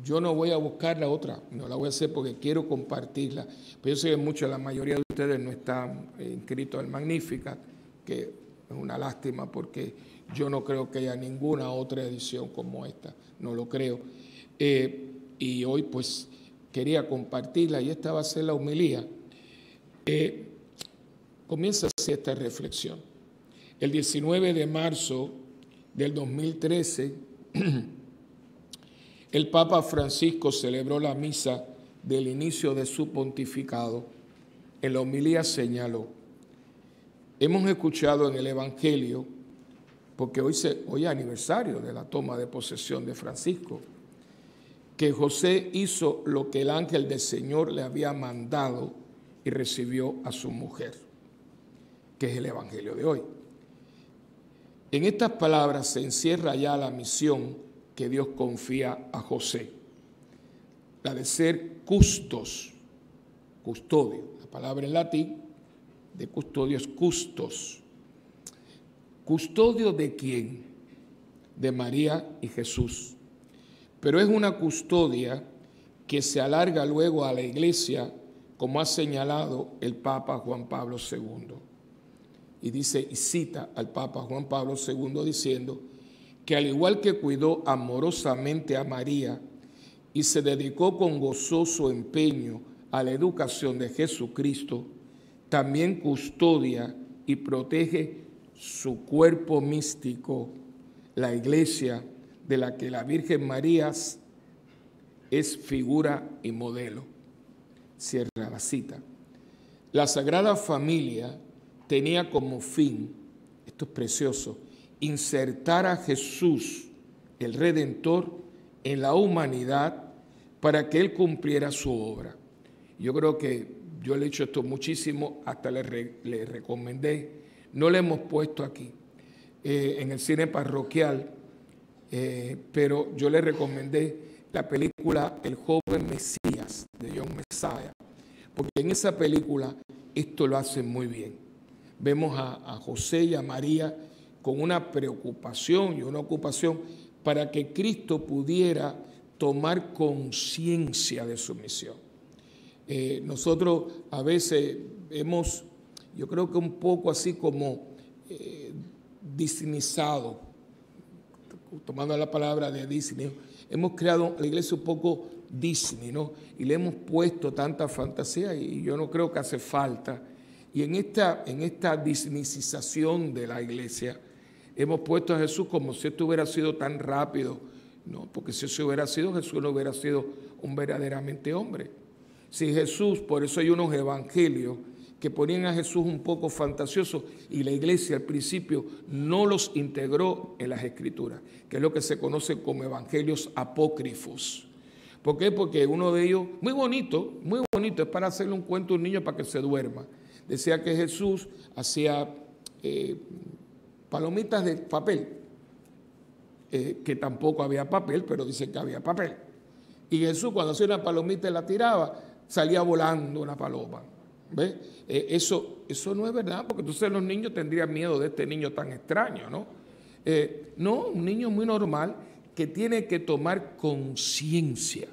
yo no voy a buscar la otra, no la voy a hacer porque quiero compartirla. Pero yo sé que la mayoría de ustedes no están inscritos en Magnificat, que es una lástima porque yo no creo que haya ninguna otra edición como esta, no lo creo. Y hoy pues quería compartirla, y esta va a ser la homilía. Comienza así esta reflexión. El 19 de marzo del 2013, el Papa Francisco celebró la misa del inicio de su pontificado. En la homilía señaló: hemos escuchado en el Evangelio, porque hoy es aniversario de la toma de posesión de Francisco, que José hizo lo que el ángel del Señor le había mandado y recibió a su mujer, que es el Evangelio de hoy. En estas palabras se encierra ya la misión que Dios confía a José, la de ser custodio. La palabra en latín de custodio es custos. ¿Custodio de quién? De María y Jesús. Pero es una custodia que se alarga luego a la Iglesia, como ha señalado el Papa Juan Pablo II. Y dice, y cita al Papa Juan Pablo II diciendo que al igual que cuidó amorosamente a María y se dedicó con gozoso empeño a la educación de Jesucristo, también custodia y protege su cuerpo místico, la Iglesia, de la que la Virgen María es figura y modelo. Cierra la cita. La Sagrada Familia tenía como fin, esto es precioso, insertar a Jesús, el Redentor, en la humanidad para que Él cumpliera su obra. Yo creo que yo le he hecho esto muchísimo, hasta le recomendé, no le hemos puesto aquí, en el cine parroquial, pero yo le recomendé la película El joven Mesías, de John Messiah, porque en esa película esto lo hacen muy bien. Vemos a José y a María con una preocupación y una ocupación para que Cristo pudiera tomar conciencia de su misión. Nosotros a veces hemos, yo creo que un poco así como disneyizado, tomando la palabra de Disney, hemos creado la iglesia un poco Disney, ¿no? Y le hemos puesto tanta fantasía y yo no creo que hace falta. Y en esta disneyización de la iglesia hemos puesto a Jesús como si esto hubiera sido tan rápido, ¿no? Porque si eso hubiera sido, Jesús no hubiera sido un verdaderamente hombre. Si Jesús, por eso hay unos evangelios que ponían a Jesús un poco fantasioso y la iglesia al principio no los integró en las escrituras, que es lo que se conoce como evangelios apócrifos. ¿Por qué? Porque uno de ellos, muy bonito, es para hacerle un cuento a un niño para que se duerma. Decía que Jesús hacía palomitas de papel, que tampoco había papel, pero dicen que había papel. Y Jesús cuando hacía una palomita y la tiraba, salía volando una paloma. ¿Ves? Eso no es verdad, porque entonces los niños tendrían miedo de este niño tan extraño, ¿no? No, un niño muy normal que tiene que tomar conciencia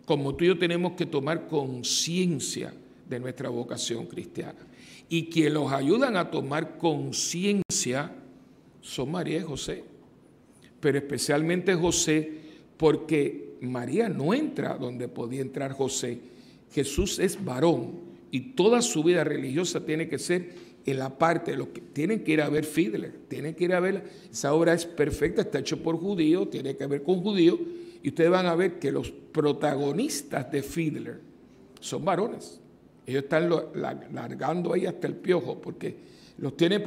como tú y yo tenemos que tomar conciencia de nuestra vocación cristiana. Y quienes los ayudan a tomar conciencia son María y José. Pero especialmente José, porque María no entra donde podía entrar José. Jesús es varón y toda su vida religiosa tiene que ser en la parte de los que tienen que ir a ver Fiedler, tienen que ir a verla. Esa obra es perfecta, está hecho por judíos, tiene que ver con judíos, y ustedes van a ver que los protagonistas de Fiedler son varones. Ellos están largando ahí hasta el piojo, porque los tienen,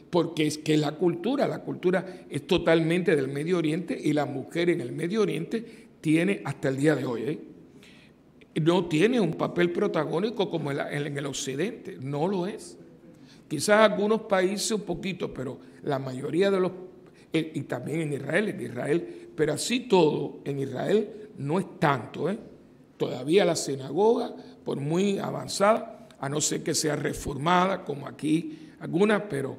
porque es que la cultura es totalmente del Medio Oriente, y la mujer en el Medio Oriente tiene hasta el día de hoy, no tiene un papel protagónico como en el Occidente, no lo es. Quizás algunos países un poquito, pero la mayoría de los, y también en Israel, pero así todo, en Israel no es tanto. Todavía la sinagoga, por muy avanzada, a no ser que sea reformada, como aquí algunas, pero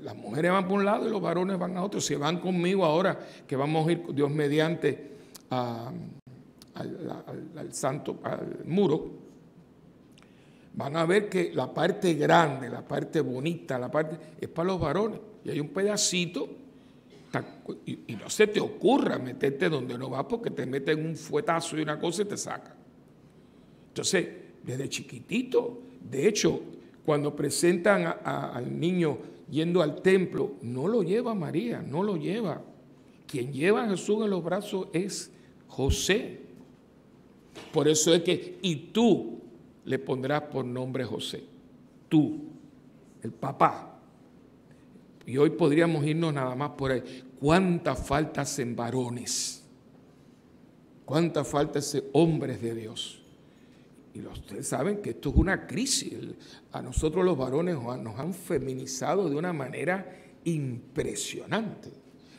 las mujeres van por un lado y los varones van a otro. Si van conmigo ahora, que vamos a ir, Dios mediante, al muro, van a ver que la parte grande, la parte bonita, la parte es para los varones. Y hay un pedacito, y no se te ocurra meterte donde no vas, porque te meten un fuetazo y una cosa y te sacan. Entonces, desde chiquitito, de hecho, cuando presentan al niño yendo al templo, no lo lleva María, no lo lleva. Quien lleva a Jesús en los brazos es José. Por eso es que, y tú le pondrás por nombre José, tú, el papá. Y hoy podríamos irnos nada más por ahí. ¿Cuántas faltas en varones? ¿Cuántas faltas en hombres de Dios? Y ustedes saben que esto es una crisis. A nosotros los varones nos han feminizado de una manera impresionante.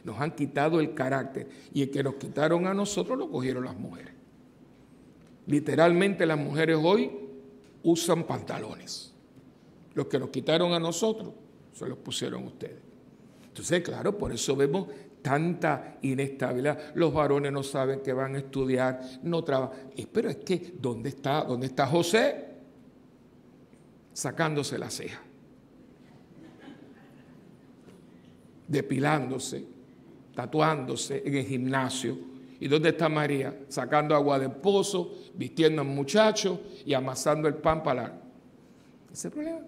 Nos han quitado el carácter. Y el que nos quitaron a nosotros lo cogieron las mujeres. Literalmente las mujeres hoy usan pantalones. Los que nos quitaron a nosotros se los pusieron ustedes. Entonces, claro, por eso vemos tanta inestabilidad. Los varones no saben que van a estudiar, no trabajan. Pero es que, ¿dónde está José? Sacándose la ceja, depilándose, tatuándose en el gimnasio. ¿Y dónde está María? Sacando agua del pozo, vistiendo a un muchacho y amasando el pan para la... Ese es el problema.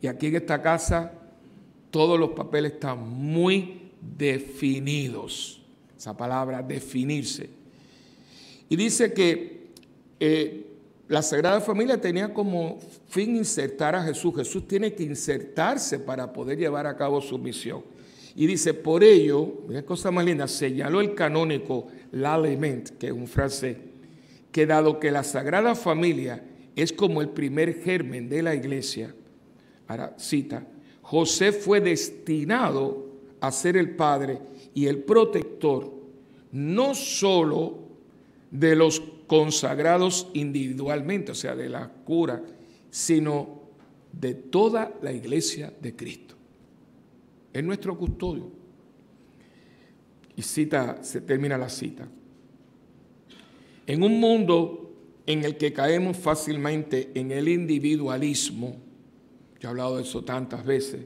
Y aquí en esta casa todos los papeles están muy definidos. Esa palabra, definirse. Y dice que la Sagrada Familia tenía como fin insertar a Jesús. Jesús tiene que insertarse para poder llevar a cabo su misión. Y dice, por ello, mira cosa más linda, señaló el canónico L'Allement, que es un francés, que dado que la Sagrada Familia es como el primer germen de la Iglesia, ahora cita, José fue destinado a ser el padre y el protector, no solo de los consagrados individualmente, o sea, de la cura, sino de toda la Iglesia de Cristo. Es nuestro custodio. Y se termina la cita. En un mundo en el que caemos fácilmente en el individualismo, yo he hablado de eso tantas veces,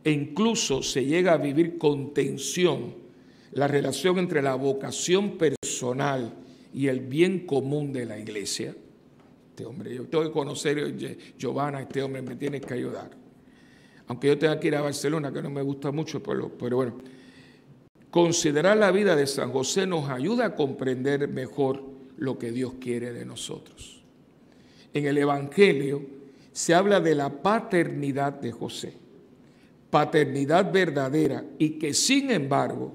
e incluso se llega a vivir con tensión la relación entre la vocación personal y el bien común de la iglesia. Este hombre, yo tengo que conocer a Giovanna, este hombre me tiene que ayudar. Aunque yo tenga que ir a Barcelona, que no me gusta mucho, pero bueno. Considerar la vida de San José nos ayuda a comprender mejor lo que Dios quiere de nosotros. En el Evangelio se habla de la paternidad de José, paternidad verdadera, y que sin embargo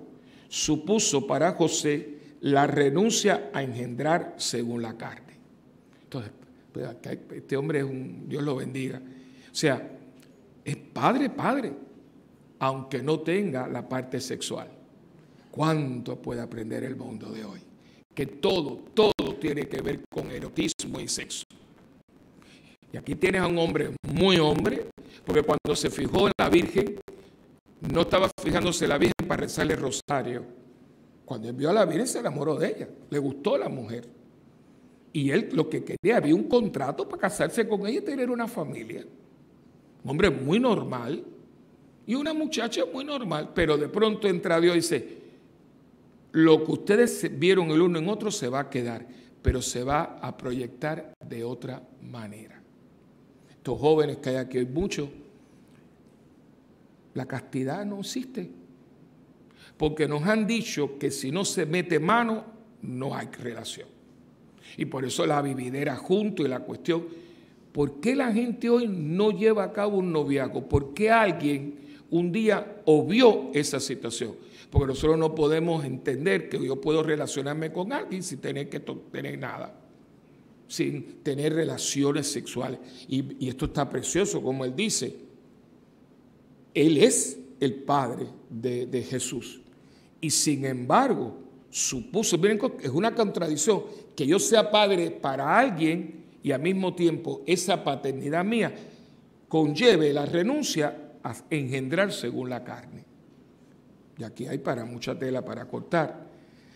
supuso para José la renuncia a engendrar según la carne. Entonces, este hombre es Dios lo bendiga. O sea, es padre, aunque no tenga la parte sexual. ¿Cuánto puede aprender el mundo de hoy? Que todo tiene que ver con erotismo y sexo. Y aquí tienes a un hombre muy hombre, porque cuando se fijó en la Virgen, no estaba fijándose en la Virgen para rezarle el rosario. Cuando él vio a la Virgen se enamoró de ella, le gustó la mujer. Y él lo que quería, había un contrato para casarse con ella y tener una familia. Un hombre muy normal y una muchacha muy normal, pero de pronto entra Dios y dice, lo que ustedes vieron el uno en otro se va a quedar, pero se va a proyectar de otra manera. Estos jóvenes que hay aquí hoy muchos, la castidad no existe, porque nos han dicho que si no se mete mano, no hay relación. Y por eso la vividera junto y la cuestión, ¿por qué la gente hoy no lleva a cabo un noviazgo? ¿Por qué alguien un día obvió esa situación? Porque nosotros no podemos entender que yo puedo relacionarme con alguien sin tener que tener nada, sin tener relaciones sexuales. Y esto está precioso, como él dice, él es el padre de Jesús. Y sin embargo, supuso, miren, es una contradicción, que yo sea padre para alguien y al mismo tiempo esa paternidad mía conlleve la renuncia a engendrar según la carne. Y aquí hay para mucha tela para cortar.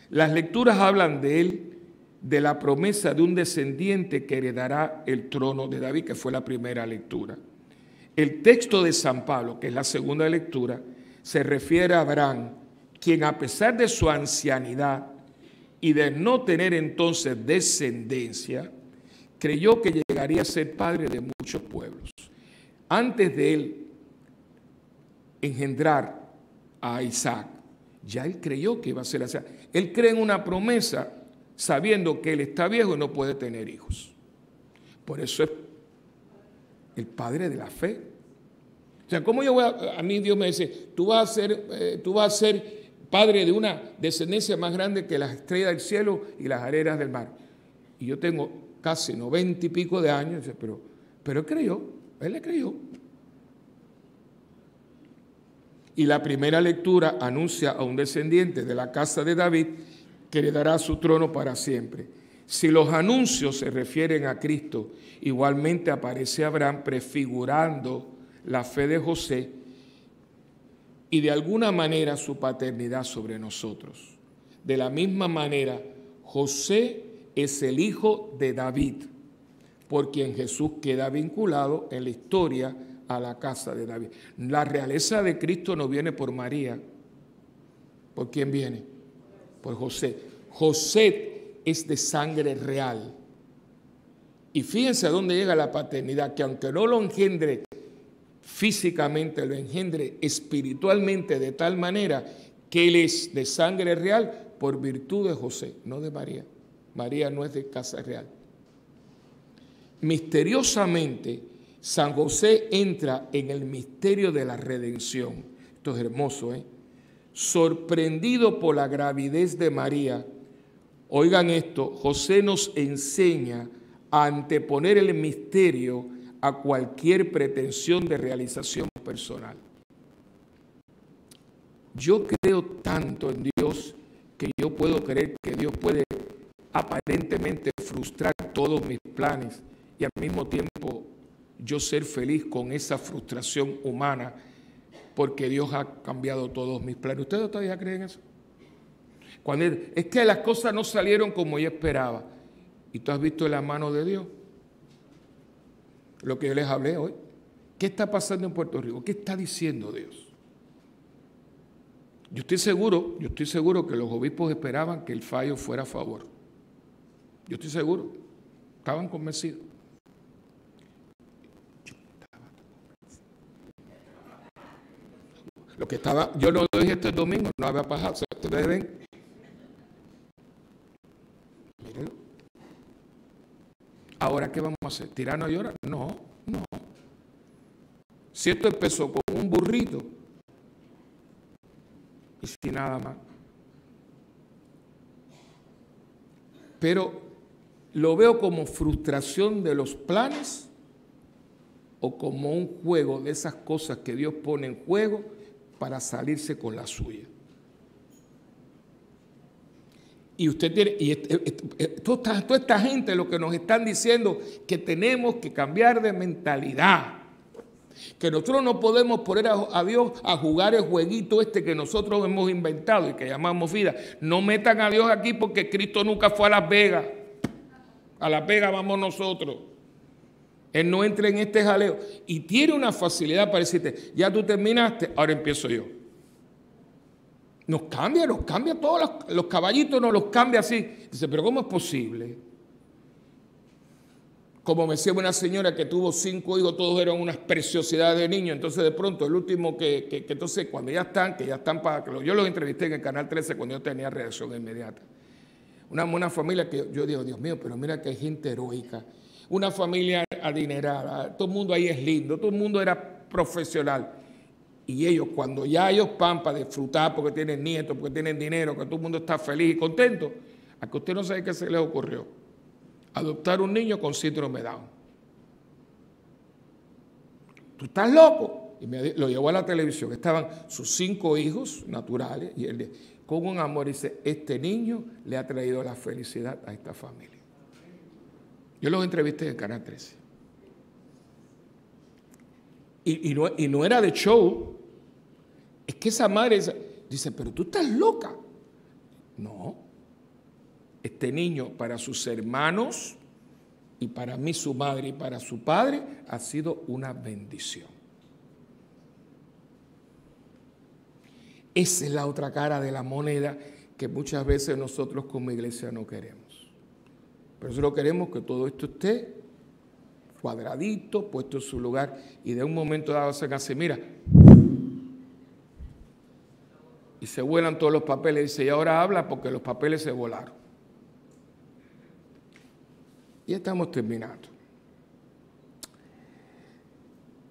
Las lecturas hablan de él, de la promesa de un descendiente que heredará el trono de David, que fue la primera lectura. El texto de San Pablo, que es la segunda lectura, se refiere a Abraham, quien a pesar de su ancianidad y de no tener entonces descendencia, creyó que llegaría a ser padre de muchos pueblos. Antes de él engendrar a Isaac, ya él creyó que iba a ser así. Él cree en una promesa sabiendo que él está viejo y no puede tener hijos. Por eso es el padre de la fe. O sea, ¿cómo yo voy a mí Dios me dice, tú vas a ser padre de una descendencia más grande que las estrellas del cielo y las arenas del mar? Y yo tengo casi 90 y pico de años, pero él creyó, él le creyó. Y la primera lectura anuncia a un descendiente de la casa de David que heredará su trono para siempre. Si los anuncios se refieren a Cristo, igualmente aparece Abraham prefigurando la fe de José y de alguna manera su paternidad sobre nosotros. De la misma manera, José es el hijo de David, por quien Jesús queda vinculado en la historia a la casa de David. La realeza de Cristo no viene por María. ¿Por quién viene? Por José. José es de sangre real. Y fíjense a dónde llega la paternidad, que aunque no lo engendre físicamente, lo engendre espiritualmente de tal manera que él es de sangre real por virtud de José, no de María. María no es de casa real. Misteriosamente, San José entra en el misterio de la redención. Esto es hermoso, ¿eh? Sorprendido por la gravidez de María, oigan esto, José nos enseña a anteponer el misterio a cualquier pretensión de realización personal. Yo creo tanto en Dios que yo puedo creer que Dios puede aparentemente frustrar todos mis planes y al mismo tiempo yo ser feliz con esa frustración humana porque Dios ha cambiado todos mis planes. ¿Ustedes todavía creen eso? Cuando es que las cosas no salieron como yo esperaba. ¿Y tú has visto la mano de Dios? Lo que yo les hablé hoy. ¿Qué está pasando en Puerto Rico? ¿Qué está diciendo Dios? Yo estoy seguro que los obispos esperaban que el fallo fuera a favor. Yo estoy seguro. Estaban convencidos. Lo que estaba, yo lo dije este domingo, no había pasado. O sea, ustedes ven. Mírenlo. Ahora, ¿qué vamos a hacer? ¿Tirarnos a llorar? No. Si esto empezó con un burrito y sin nada más. Pero lo veo como frustración de los planes o como un juego de esas cosas que Dios pone en juego para salirse con la suya. Y usted tiene, toda esta gente lo que nos están diciendo que tenemos que cambiar de mentalidad, que nosotros no podemos poner a Dios a jugar el jueguito este que nosotros hemos inventado y que llamamos vida. No metan a Dios aquí porque Cristo nunca fue a Las Vegas. A la pega vamos nosotros. Él no entra en este jaleo. Y tiene una facilidad para decirte, ya tú terminaste, ahora empiezo yo. Nos cambia todos los caballitos, nos los cambia así. Dice, pero ¿cómo es posible? Como me decía una señora que tuvo 5 hijos, todos eran unas preciosidades de niños. Entonces, de pronto, el último entonces, cuando ya están yo los entrevisté en el Canal 13 cuando yo tenía reacción inmediata. Una familia que yo digo, Dios mío, pero mira que hay gente heroica. Una familia adinerada, todo el mundo ahí es lindo, todo el mundo era profesional. Y ellos, cuando ya ellos van para disfrutar porque tienen nietos, porque tienen dinero, que todo el mundo está feliz y contento, a que usted no sabe qué se les ocurrió. Adoptar un niño con síndrome de Down. ¿Tú estás loco? Y lo llevó a la televisión. Estaban sus 5 hijos naturales y él con un amor dice, este niño le ha traído la felicidad a esta familia. Yo los entrevisté en el Canal 13. Y no era de show. Es que esa madre dice, pero tú estás loca. No. Este niño para sus hermanos y para mí su madre y para su padre ha sido una bendición. Esa es la otra cara de la moneda que muchas veces nosotros como iglesia no queremos. Pero solo queremos que todo esto esté cuadradito, puesto en su lugar y de un momento dado se hace, mira, y se vuelan todos los papeles. Dice, y ahora habla porque los papeles se volaron. Ya estamos terminando.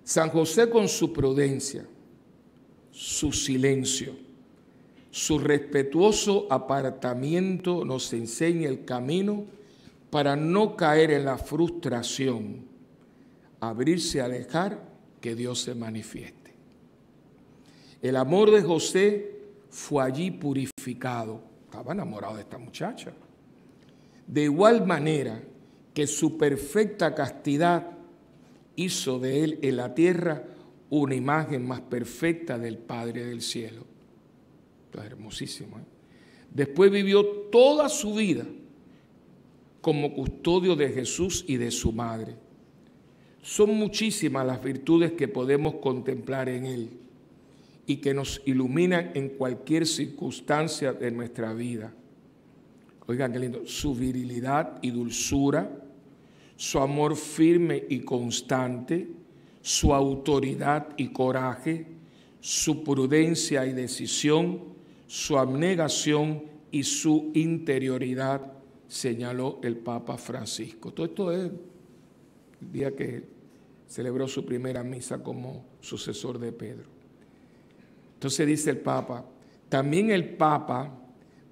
San José con su prudencia, su silencio, su respetuoso apartamiento nos enseña el camino para no caer en la frustración, abrirse a dejar que Dios se manifieste. El amor de José fue allí purificado. Estaba enamorado de esta muchacha. De igual manera que su perfecta castidad hizo de él en la tierra una imagen más perfecta del Padre del cielo. Esto es hermosísimo, ¿eh? Después vivió toda su vida como custodio de Jesús y de su madre. Son muchísimas las virtudes que podemos contemplar en él y que nos iluminan en cualquier circunstancia de nuestra vida. Oigan qué lindo, su virilidad y dulzura, su amor firme y constante, su autoridad y coraje, su prudencia y decisión, su abnegación y su interioridad, señaló el Papa Francisco. Todo esto es el día que celebró su primera misa como sucesor de Pedro. Entonces dice el Papa, también el Papa,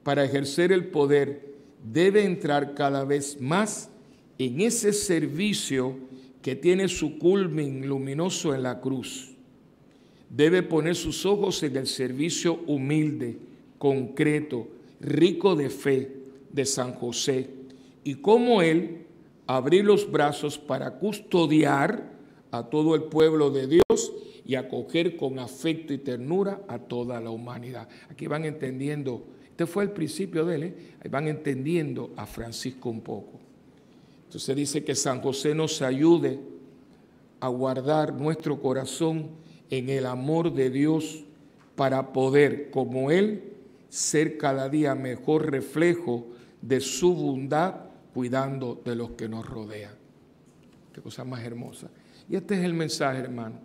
para ejercer el poder, debe entrar cada vez más en ese servicio que tiene su culmen luminoso en la cruz. Debe poner sus ojos en el servicio humilde, concreto, rico de fe de San José y como él abrir los brazos para custodiar a todo el pueblo de Dios y acoger con afecto y ternura a toda la humanidad. Aquí van entendiendo, este fue el principio de él, ahí van entendiendo a Francisco un poco. Entonces dice que San José nos ayude a guardar nuestro corazón en el amor de Dios para poder, como él, ser cada día mejor reflejo de su bondad, cuidando de los que nos rodean. Qué cosa más hermosa. Y este es el mensaje, hermano.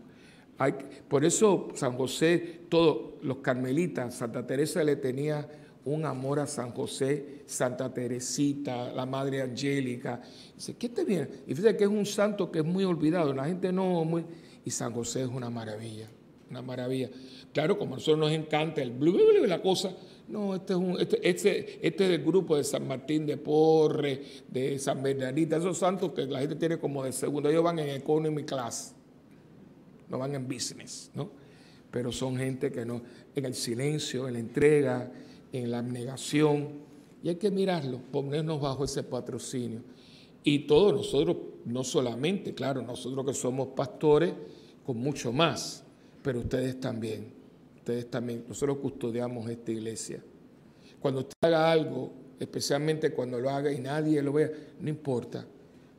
Por eso San José, todos los carmelitas, Santa Teresa le tenía un amor a San José, Santa Teresita, la Madre Angélica. Dice, ¿qué te viene? Y fíjate que es un santo que es muy olvidado, la gente no muy... Y San José es una maravilla, una maravilla. Claro, como a nosotros nos encanta el blu, blu, blu, la cosa, no, este es del grupo de San Martín de Porres, de San Bernardita, esos santos que la gente tiene como de segunda, ellos van en economy class, no van en business, ¿no? Pero son gente que no, en el silencio, en la entrega, en la abnegación, y hay que mirarlo, ponernos bajo ese patrocinio. Y todos nosotros, no solamente, claro, nosotros que somos pastores, con mucho más, pero ustedes también, nosotros custodiamos esta iglesia. Cuando usted haga algo especialmente cuando lo haga y nadie lo vea, no importa.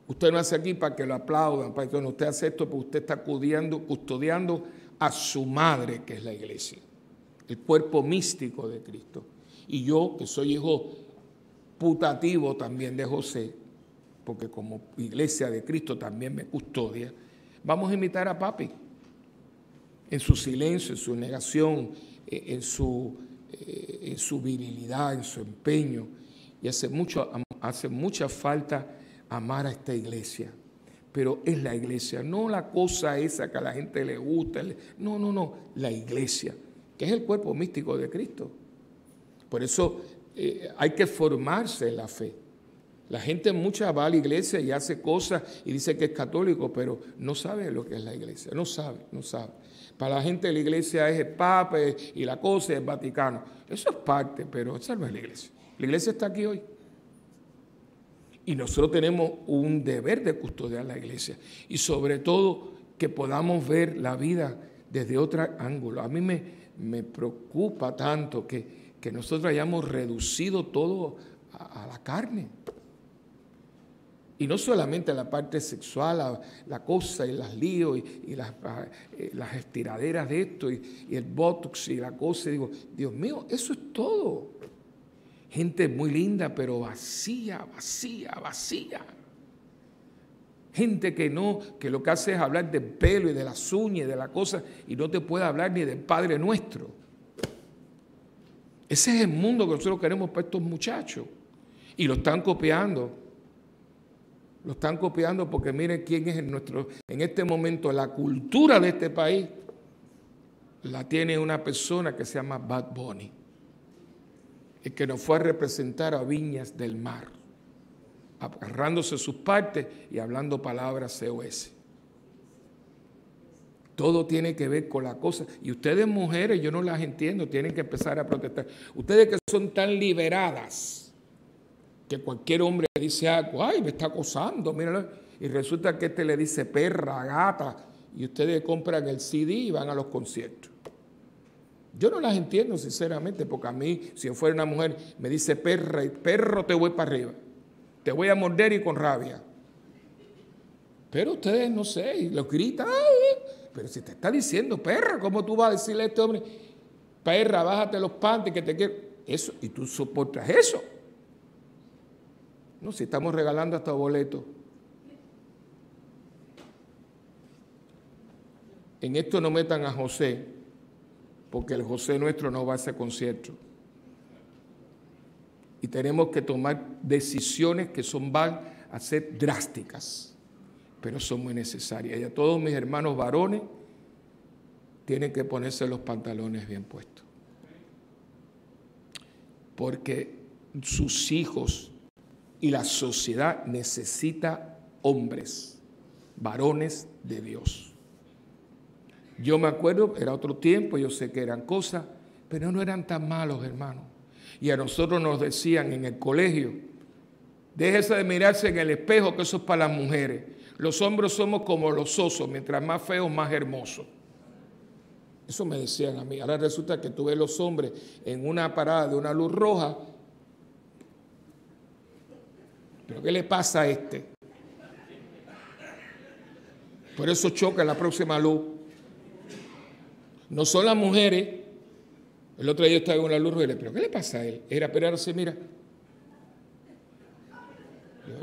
Usted no hace aquí para que lo aplaudan, para que usted hace esto porque usted está custodiando a su madre, que es la iglesia, el cuerpo místico de Cristo. Y yo, que soy hijo putativo también de José, porque como iglesia de Cristo también me custodia, vamos a imitar a papi en su silencio, en su negación, en su virilidad, en su empeño. Y hace mucha falta amar a esta iglesia. Pero es la iglesia, no la cosa esa que a la gente le gusta. No, la iglesia, que es el cuerpo místico de Cristo. Por eso hay que formarse en la fe. La gente mucha va a la iglesia y hace cosas y dice que es católico, pero no sabe lo que es la iglesia, no sabe. Para la gente la iglesia es el Papa y la cosa es el Vaticano. Eso es parte, pero esa no es la iglesia. La iglesia está aquí hoy. Y nosotros tenemos un deber de custodiar la iglesia. Y sobre todo que podamos ver la vida desde otro ángulo. A mí me preocupa tanto que nosotros hayamos reducido todo a la carne. Y no solamente la parte sexual, la cosa y las líos y las estiraderas de esto y el botox y la cosa. Y digo, Dios mío, eso es todo. Gente muy linda, pero vacía. Gente que lo que hace es hablar del pelo y de las uñas y de la cosa y no te puede hablar ni del Padre Nuestro. Ese es el mundo que nosotros queremos para estos muchachos. Y lo están copiando. Lo están copiando porque miren quién es en este momento la cultura de este país. La tiene una persona que se llama Bad Bunny. El que nos fue a representar a Viñas del Mar. Agarrándose sus partes y hablando palabras COS. Todo tiene que ver con la cosa. Y ustedes mujeres, yo no las entiendo, tienen que empezar a protestar. Ustedes que son tan liberadas, que cualquier hombre dice algo, ay, me está acosando, míralo. Y resulta que le dice perra, gata, y ustedes compran el CD y van a los conciertos. Yo no las entiendo, sinceramente, porque a mí, si yo fuera una mujer, me dice perra y perro, te voy para arriba. Te voy a morder y con rabia. Pero ustedes, no sé, y lo gritan, ay, pero si te está diciendo perra, ¿cómo tú vas a decirle a este hombre, perra, bájate los panties que te quiero? Eso, y tú soportas eso. No, si estamos regalando hasta boletos. En esto no metan a José, porque el José nuestro no va a ese concierto. Y tenemos que tomar decisiones que van a ser drásticas, pero son muy necesarias. Y a todos mis hermanos varones tienen que ponerse los pantalones bien puestos. Porque sus hijos y la sociedad necesita hombres, varones de Dios. Yo me acuerdo, era otro tiempo, yo sé que eran cosas, pero no eran tan malos, hermanos. Y a nosotros nos decían en el colegio, déjese de mirarse en el espejo, que eso es para las mujeres. Los hombres somos como los osos, mientras más feos, más hermosos. Eso me decían a mí. Ahora resulta que tú ves los hombres en una parada de una luz roja. ¿Pero qué le pasa a este? Por eso choca en la próxima luz. No son las mujeres. El otro día yo estaba en una luz roja y le dije, ¿pero qué le pasa a él? Era esperarse, mira.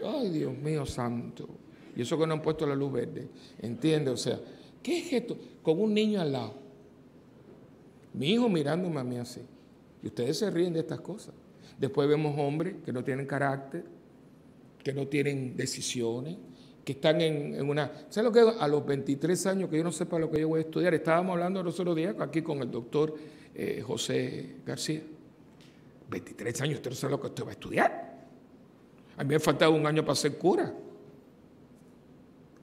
Ay, Dios mío santo. Y eso que no han puesto la luz verde. ¿Entiende? O sea, ¿qué es esto? Con un niño al lado. Mi hijo mirándome a mí así. Y ustedes se ríen de estas cosas. Después vemos hombres que no tienen carácter, que no tienen decisiones, que están en una... ¿Sabes lo que es? A los 23 años, que yo no sé para lo que yo voy a estudiar, estábamos hablando los otros días aquí con el doctor José García. 23 años, usted no sabe lo que usted va a estudiar. A mí me faltaba un año para ser cura.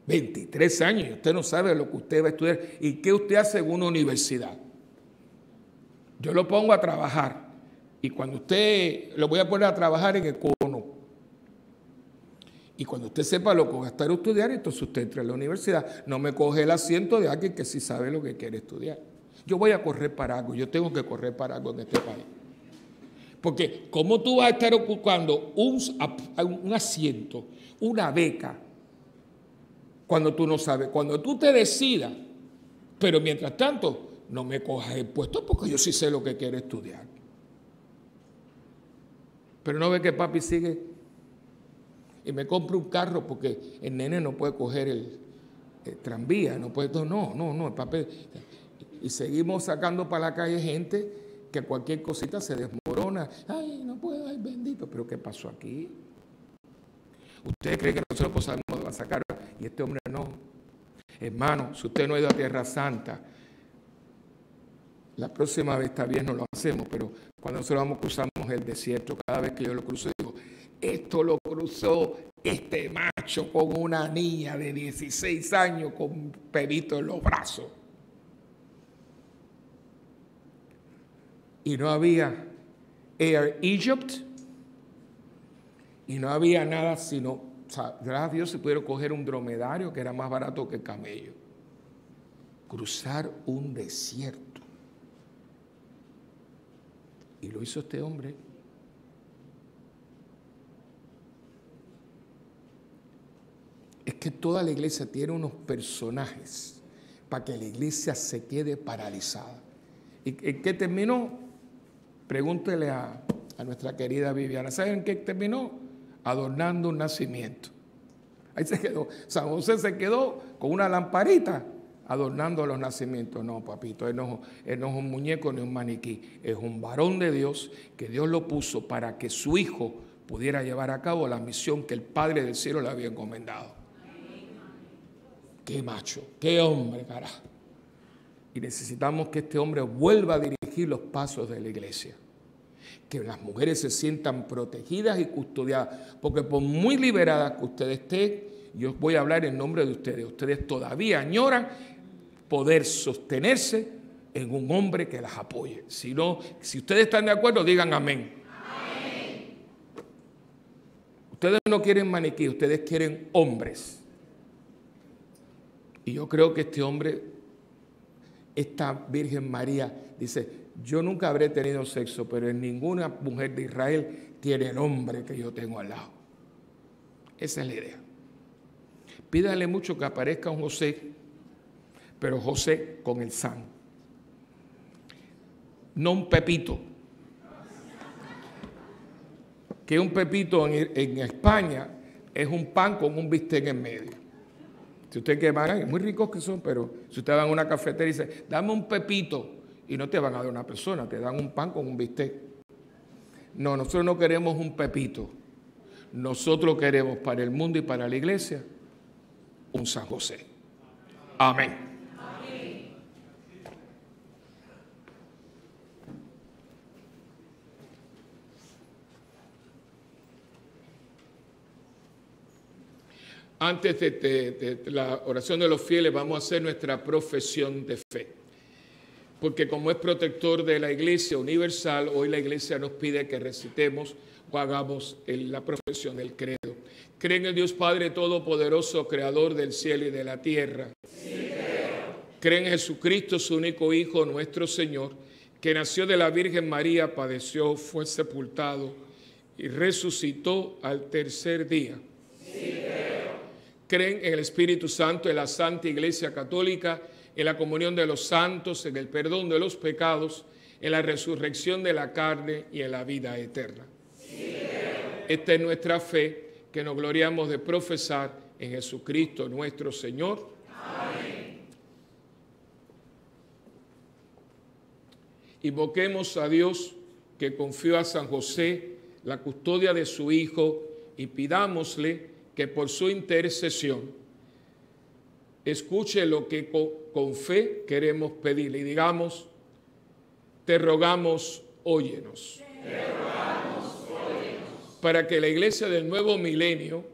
23 años y usted no sabe lo que usted va a estudiar y qué usted hace en una universidad. Yo lo pongo a trabajar y cuando usted lo voy a poner a trabajar en econo. Y cuando usted sepa lo que va a estar a estudiar, entonces usted entra a la universidad. No me coge el asiento de alguien que sí sabe lo que quiere estudiar. Yo voy a correr para algo, yo tengo que correr para algo en este país. Porque ¿cómo tú vas a estar ocupando un asiento, una beca, cuando tú no sabes? Cuando tú te decidas, pero mientras tanto, no me cojas el puesto porque yo sí sé lo que quiero estudiar. Pero no ve que papi sigue y me compra un carro porque el nene no puede coger el tranvía, no puede, no, el papi. Y seguimos sacando para la calle gente que cualquier cosita se desmorona. Ay, no puedo, ay, bendito. Pero ¿qué pasó aquí? ¿Ustedes creen que nosotros podemos sacar? Y este hombre no. Hermano, si usted no ha ido a Tierra Santa, la próxima vez está bien, no lo hacemos, pero cuando nosotros cruzamos el desierto, cada vez que yo lo cruzo, digo, esto lo cruzó este macho con una niña de 16 años con un pedito en los brazos. Y no había Air Egypt, y no había nada sino, o sea, gracias a Dios se pudieron coger un dromedario que era más barato que el camello. Cruzar un desierto. Y lo hizo este hombre. Es que toda la iglesia tiene unos personajes para que la iglesia se quede paralizada. ¿Y en qué terminó? Pregúntele a nuestra querida Viviana. ¿Saben en qué terminó? Adornando un nacimiento. Ahí se quedó. San José se quedó con una lamparita adornando los nacimientos. No, papito, él no es un muñeco ni un maniquí. Es un varón de Dios que Dios lo puso para que su hijo pudiera llevar a cabo la misión que el Padre del cielo le había encomendado. Qué macho, qué hombre, carajo. Y necesitamos que este hombre vuelva a dirigir los pasos de la iglesia. Que las mujeres se sientan protegidas y custodiadas. Porque por muy liberadas que ustedes estén, yo voy a hablar en nombre de ustedes. Ustedes todavía añoran poder sostenerse en un hombre que las apoye. Si no, si ustedes están de acuerdo, digan amén. Amén. Ustedes no quieren maniquí, ustedes quieren hombres. Y yo creo que este hombre, esta Virgen María, dice, yo nunca habré tenido sexo, pero en ninguna mujer de Israel tiene el hombre que yo tengo al lado. Esa es la idea. Pídale mucho que aparezca un José, pero José con el san. No un Pepito. Que un Pepito en España es un pan con un bistec en medio. Si ustedes que van, muy ricos que son, pero si ustedes van a una cafetería y dicen, dame un Pepito, y no te van a dar una persona, te dan un pan con un bistec. No, nosotros no queremos un Pepito. Nosotros queremos para el mundo y para la iglesia un San José. Amén. Amén. Antes de la oración de los fieles, vamos a hacer nuestra profesión de fe. Porque como es protector de la Iglesia Universal, hoy la Iglesia nos pide que recitemos o hagamos la profesión del credo. ¿Cree en el Dios Padre Todopoderoso, Creador del cielo y de la tierra? Sí, creo. ¿Cree en Jesucristo, su único Hijo, nuestro Señor, que nació de la Virgen María, padeció, fue sepultado y resucitó al tercer día? Sí, creo. ¿Creen en el Espíritu Santo, en la Santa Iglesia Católica, en la comunión de los santos, en el perdón de los pecados, en la resurrección de la carne y en la vida eterna? Sí, esta es nuestra fe, que nos gloriamos de profesar en Jesucristo nuestro Señor. Amén. Invoquemos a Dios, que confió a San José la custodia de su Hijo, y pidámosle que por su intercesión escuche lo que con fe queremos pedirle, y digamos, te rogamos, óyenos. Te rogamos, óyenos. Para que la iglesia del nuevo milenio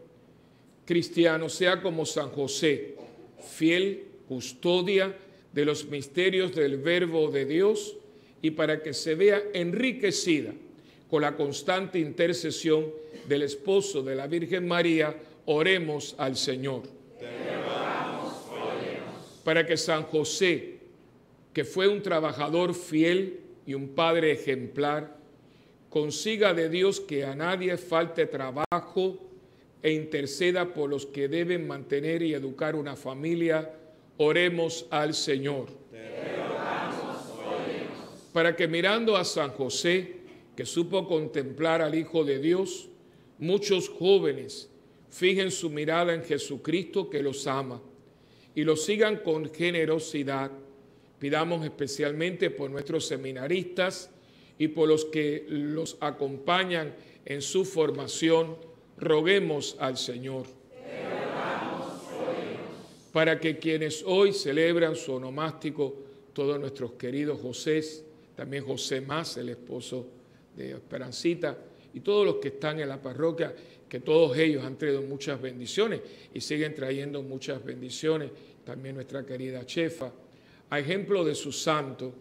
cristiano sea como San José, fiel custodia de los misterios del Verbo de Dios, y para que se vea enriquecida con la constante intercesión del esposo de la Virgen María, oremos al Señor. Para que San José, que fue un trabajador fiel y un padre ejemplar, consiga de Dios que a nadie falte trabajo e interceda por los que deben mantener y educar una familia. Oremos al Señor. Para que mirando a San José, que supo contemplar al Hijo de Dios, muchos jóvenes fijen su mirada en Jesucristo que los ama y los sigan con generosidad. Pidamos especialmente por nuestros seminaristas y por los que los acompañan en su formación. Roguemos al Señor. Para que quienes hoy celebran su onomástico, todos nuestros queridos Josés, también José Más, el esposo de Esperancita, y todos los que están en la parroquia, que todos ellos han traído muchas bendiciones y siguen trayendo muchas bendiciones, también nuestra querida Chefa, a ejemplo de sus santos,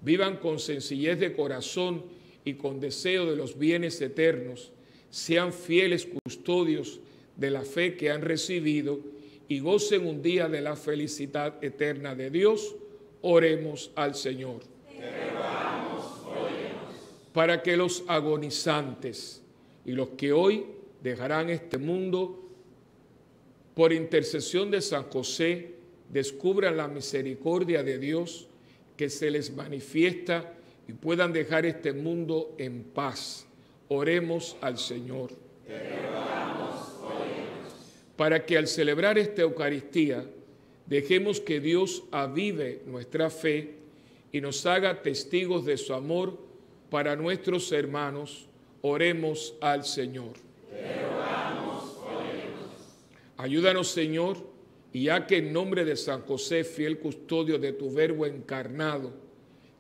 vivan con sencillez de corazón y con deseo de los bienes eternos, sean fieles custodios de la fe que han recibido y gocen un día de la felicidad eterna de Dios. Oremos al Señor. Para que los agonizantes y los que hoy dejarán este mundo, por intercesión de San José, descubran la misericordia de Dios que se les manifiesta y puedan dejar este mundo en paz. Oremos al Señor. Para que al celebrar esta Eucaristía dejemos que Dios avive nuestra fe y nos haga testigos de su amor para nuestros hermanos. Oremos al Señor. Ayúdanos, Señor, y ya que en nombre de San José, fiel custodio de tu Verbo encarnado,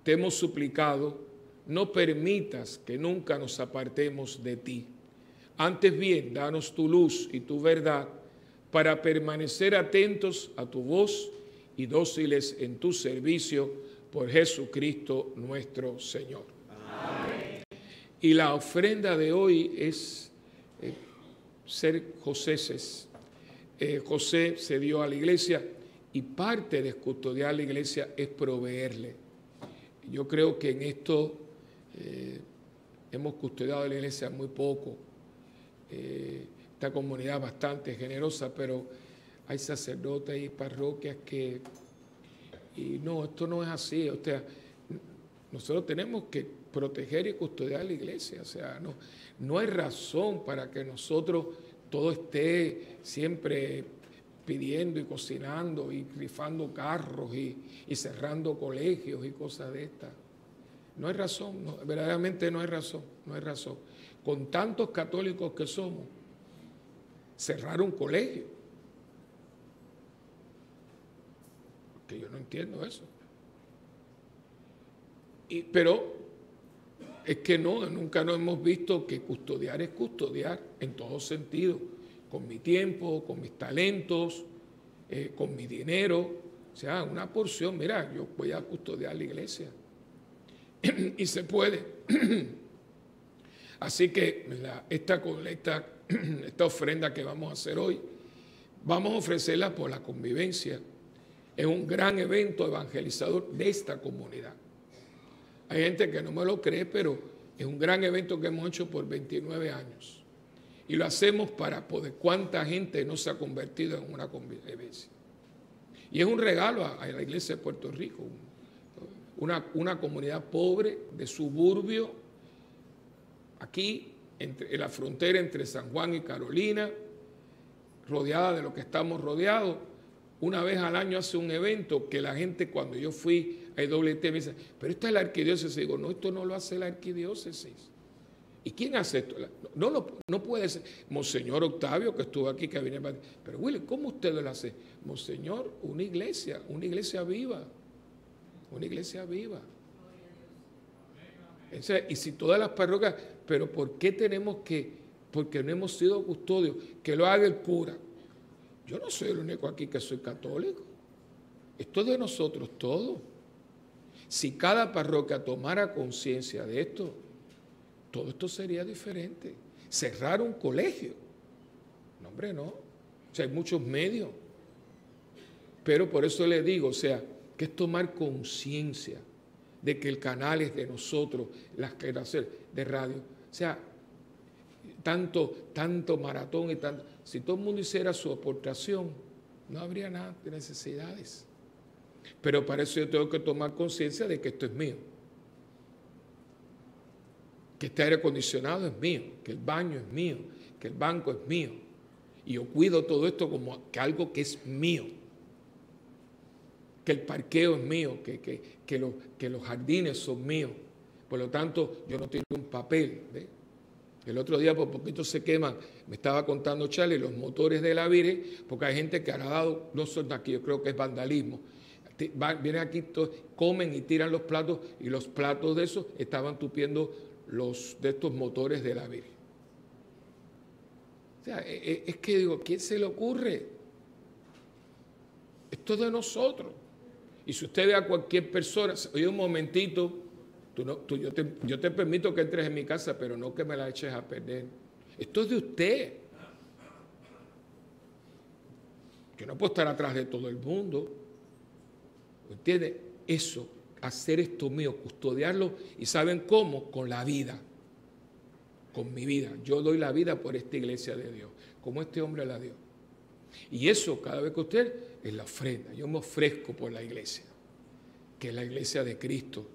te hemos suplicado, no permitas que nunca nos apartemos de ti. Antes bien, danos tu luz y tu verdad para permanecer atentos a tu voz y dóciles en tu servicio por Jesucristo nuestro Señor. Amén. Y la ofrenda de hoy es ser joséses. José se dio a la iglesia y parte de custodiar la iglesia es proveerle. Yo creo que en esto hemos custodiado la iglesia muy poco. Esta comunidad bastante generosa, pero hay sacerdotes y parroquias que... Y no, esto no es así. O sea, nosotros tenemos que proteger y custodiar la iglesia. O sea, no hay razón para que nosotros todo esté siempre pidiendo y cocinando y rifando carros y cerrando colegios y cosas de estas. No hay razón, verdaderamente no hay razón, no hay razón. Con tantos católicos que somos, cerrar un colegio. Que yo no entiendo eso. Pero es que nunca nos hemos visto que custodiar es custodiar en todo sentido, con mi tiempo, con mis talentos, con mi dinero, o sea, una porción. Mira, yo voy a custodiar la iglesia y se puede. Así que esta ofrenda que vamos a hacer hoy, vamos a ofrecerla por la convivencia. Es un gran evento evangelizador de esta comunidad. Hay gente que no me lo cree, pero es un gran evento que hemos hecho por 29 años. Y lo hacemos para poder, cuánta gente no se ha convertido en una convivencia. Y es un regalo a la iglesia de Puerto Rico, una comunidad pobre, de suburbio, aquí en la frontera entre San Juan y Carolina, rodeada de lo que estamos rodeados. Una vez al año hace un evento que la gente, cuando yo fui a IWT, me dice, pero esta es la arquidiócesis. Y digo, no, esto no lo hace la arquidiócesis. ¿Y quién hace esto? No puede ser. Monseñor Octavio, que estuvo aquí, que viene. Pero Willy, ¿cómo usted lo hace? Monseñor, una iglesia viva. Una iglesia viva. Y si todas las parroquias, pero ¿por qué tenemos que? Porque no hemos sido custodios, que lo haga el cura. Yo no soy el único aquí que soy católico. Esto es de nosotros todos. Si cada parroquia tomara conciencia de esto, todo esto sería diferente. Cerrar un colegio. No, hombre, no. O sea, hay muchos medios. Pero por eso le digo, o sea, que es tomar conciencia de que el canal es de nosotros, las generaciones de radio. O sea, tanto maratón y tanto. Si todo el mundo hiciera su aportación, no habría nada de necesidades. Pero para eso yo tengo que tomar conciencia de que esto es mío. Que este aire acondicionado es mío, que el baño es mío, que el banco es mío. Y yo cuido todo esto como que algo que es mío. Que el parqueo es mío, que los jardines son míos. Por lo tanto, yo no tengo un papel. ¿Ve? El otro día por poquito se queman, me estaba contando Charlie, los motores de la Vire, porque hay gente que ha dado, no son de aquí, yo creo que es vandalismo. Vienen aquí, comen y tiran los platos, y los platos de esos estaban tupiendo de estos motores de la Vire. O sea, es que digo, ¿quién se le ocurre? Esto es de nosotros. Y si usted ve a cualquier persona, oye un momentito, yo te permito que entres en mi casa, pero no que me la eches a perder. Esto es de usted. Yo no puedo estar atrás de todo el mundo. ¿Entiende? Eso, hacer esto mío, custodiarlo. ¿Y saben cómo? Con la vida. Con mi vida. Yo doy la vida por esta iglesia de Dios, como este hombre la dio. Y eso, cada vez que usted, es la ofrenda. Yo me ofrezco por la iglesia, que es la iglesia de Cristo.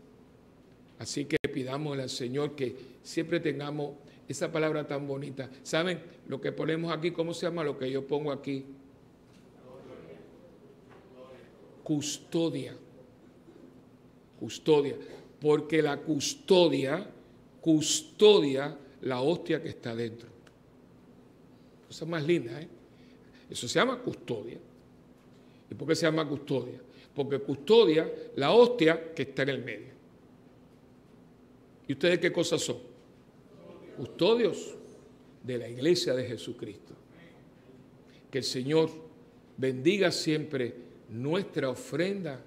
Así que pidámosle al Señor que siempre tengamos esa palabra tan bonita. ¿Saben lo que ponemos aquí? ¿Cómo se llama lo que yo pongo aquí? Custodia. Custodia. Porque la custodia la hostia que está dentro. Cosa más linda, ¿eh? Eso se llama custodia. ¿Y por qué se llama custodia? Porque custodia la hostia que está en el medio. ¿Y ustedes qué cosas son? Custodios de la iglesia de Jesucristo. Que el Señor bendiga siempre nuestra ofrenda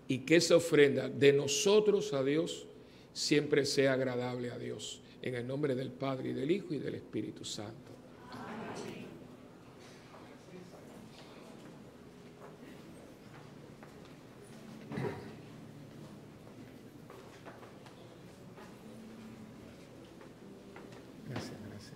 y que esa ofrenda de nosotros a Dios siempre sea agradable a Dios. En el nombre del Padre, y del Hijo, y del Espíritu Santo. Gracias, gracias.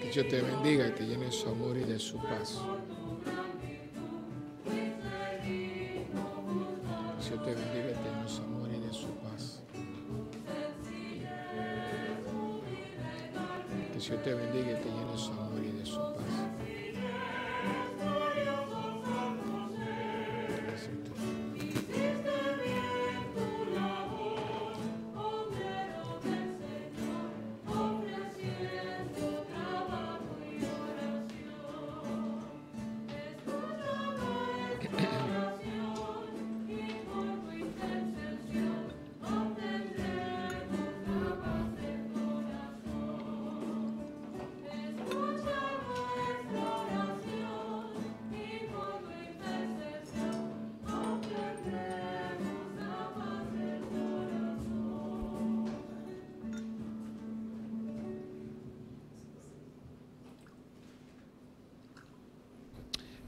Que Dios te bendiga y te llene de su amor y de su paz. Que Dios te bendiga y te llene de su amor y de su paz. Que Dios te bendiga y te llene de su amor y de su paz.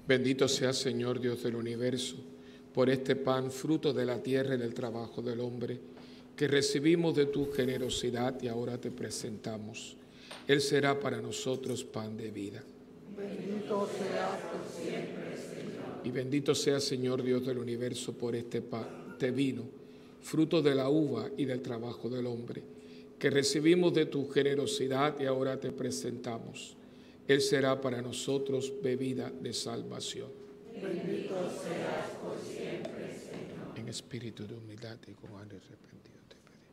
Bendito sea, Señor Dios del universo, por este pan, fruto de la tierra y del trabajo del hombre, que recibimos de tu generosidad y ahora te presentamos. Él será para nosotros pan de vida. Bendito seas por siempre, Señor. Y bendito sea, Señor Dios del universo, por este pan, este vino, fruto de la uva y del trabajo del hombre, que recibimos de tu generosidad y ahora te presentamos. Él será para nosotros bebida de salvación. Bendito seas por siempre, Señor. En espíritu de humildad y con alma arrepentido te pedimos.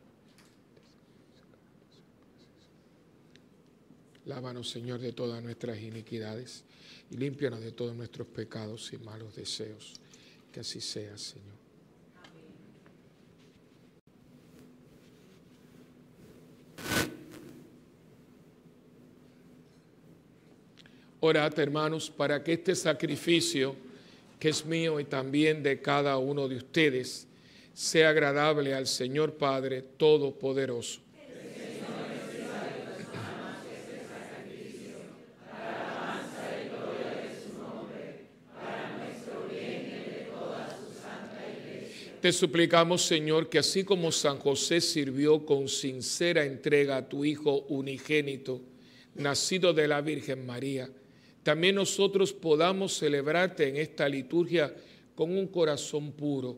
Lávanos, Señor, de todas nuestras iniquidades y límpianos de todos nuestros pecados y malos deseos. Que así sea, Señor. Orad, hermanos, para que este sacrificio, que es mío y también de cada uno de ustedes, sea agradable al Señor Padre Todopoderoso. Te suplicamos, Señor, que así como San José sirvió con sincera entrega a tu Hijo unigénito, nacido de la Virgen María, también nosotros podamos celebrarte en esta liturgia con un corazón puro,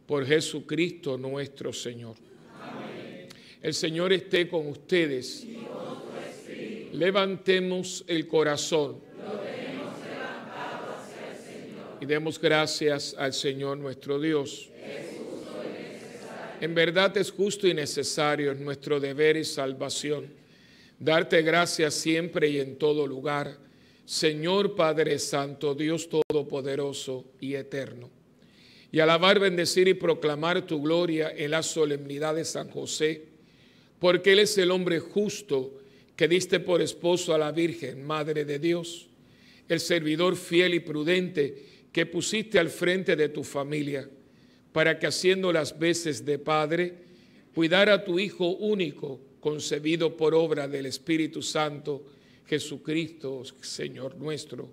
por Jesucristo nuestro Señor. Amén. El Señor esté con ustedes. Y con tu espíritu. Levantemos el corazón. Lo tenemos levantado hacia el Señor. Y demos gracias al Señor nuestro Dios. Es justo y necesario. En verdad es justo y necesario, es nuestro deber y salvación, darte gracias siempre y en todo lugar, Señor Padre Santo, Dios Todopoderoso y Eterno, y alabar, bendecir y proclamar tu gloria en la solemnidad de San José, porque Él es el hombre justo que diste por esposo a la Virgen, Madre de Dios, el servidor fiel y prudente que pusiste al frente de tu familia, para que haciendo las veces de Padre, cuidara a tu Hijo único, concebido por obra del Espíritu Santo, Jesucristo, Señor nuestro.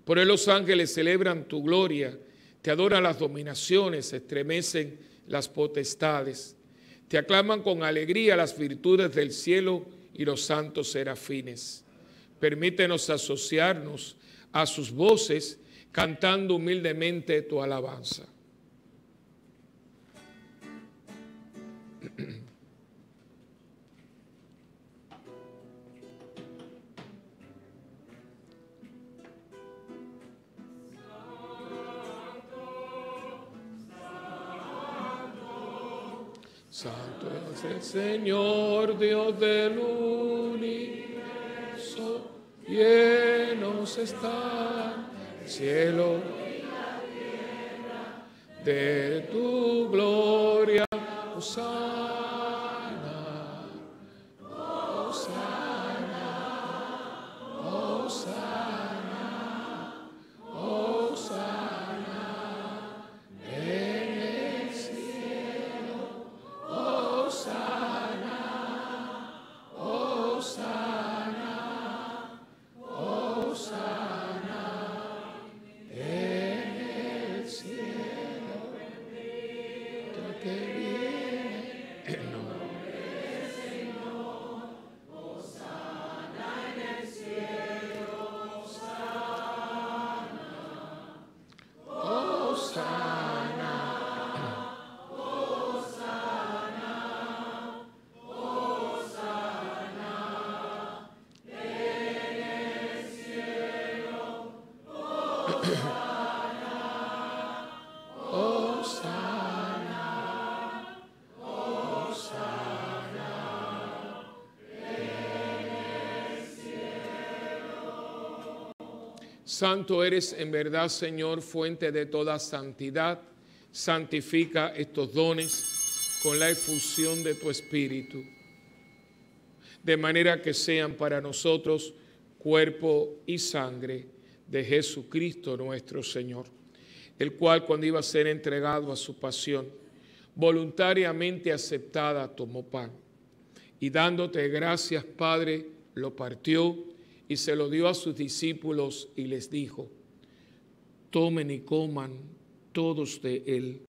Por él los ángeles celebran tu gloria, te adoran las dominaciones, se estremecen las potestades, te aclaman con alegría las virtudes del cielo y los santos serafines. Permítenos asociarnos a sus voces, cantando humildemente tu alabanza. Santo es el Señor, Dios del universo, llenos está el cielo y la tierra de tu gloria, Hosana, Hosana, Hosana, Hosana, en el cielo, Hosana, Hosana, Hosana, en el cielo, que viene Santo eres en verdad, Señor, fuente de toda santidad. Santifica estos dones con la efusión de tu Espíritu, de manera que sean para nosotros cuerpo y sangre de Jesucristo nuestro Señor, el cual, cuando iba a ser entregado a su pasión, voluntariamente aceptada, tomó pan y, dándote gracias, Padre, lo partió y se lo dio a sus discípulos y les dijo: tomen y coman todos de él,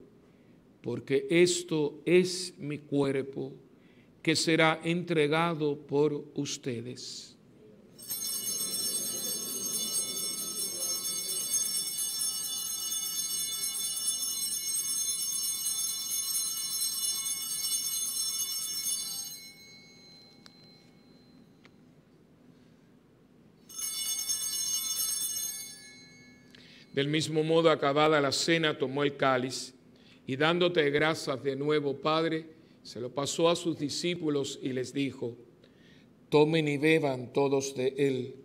porque esto es mi cuerpo que será entregado por ustedes. Del mismo modo, acabada la cena, tomó el cáliz y, dándote gracias de nuevo, Padre, se lo pasó a sus discípulos y les dijo: tomen y beban todos de él,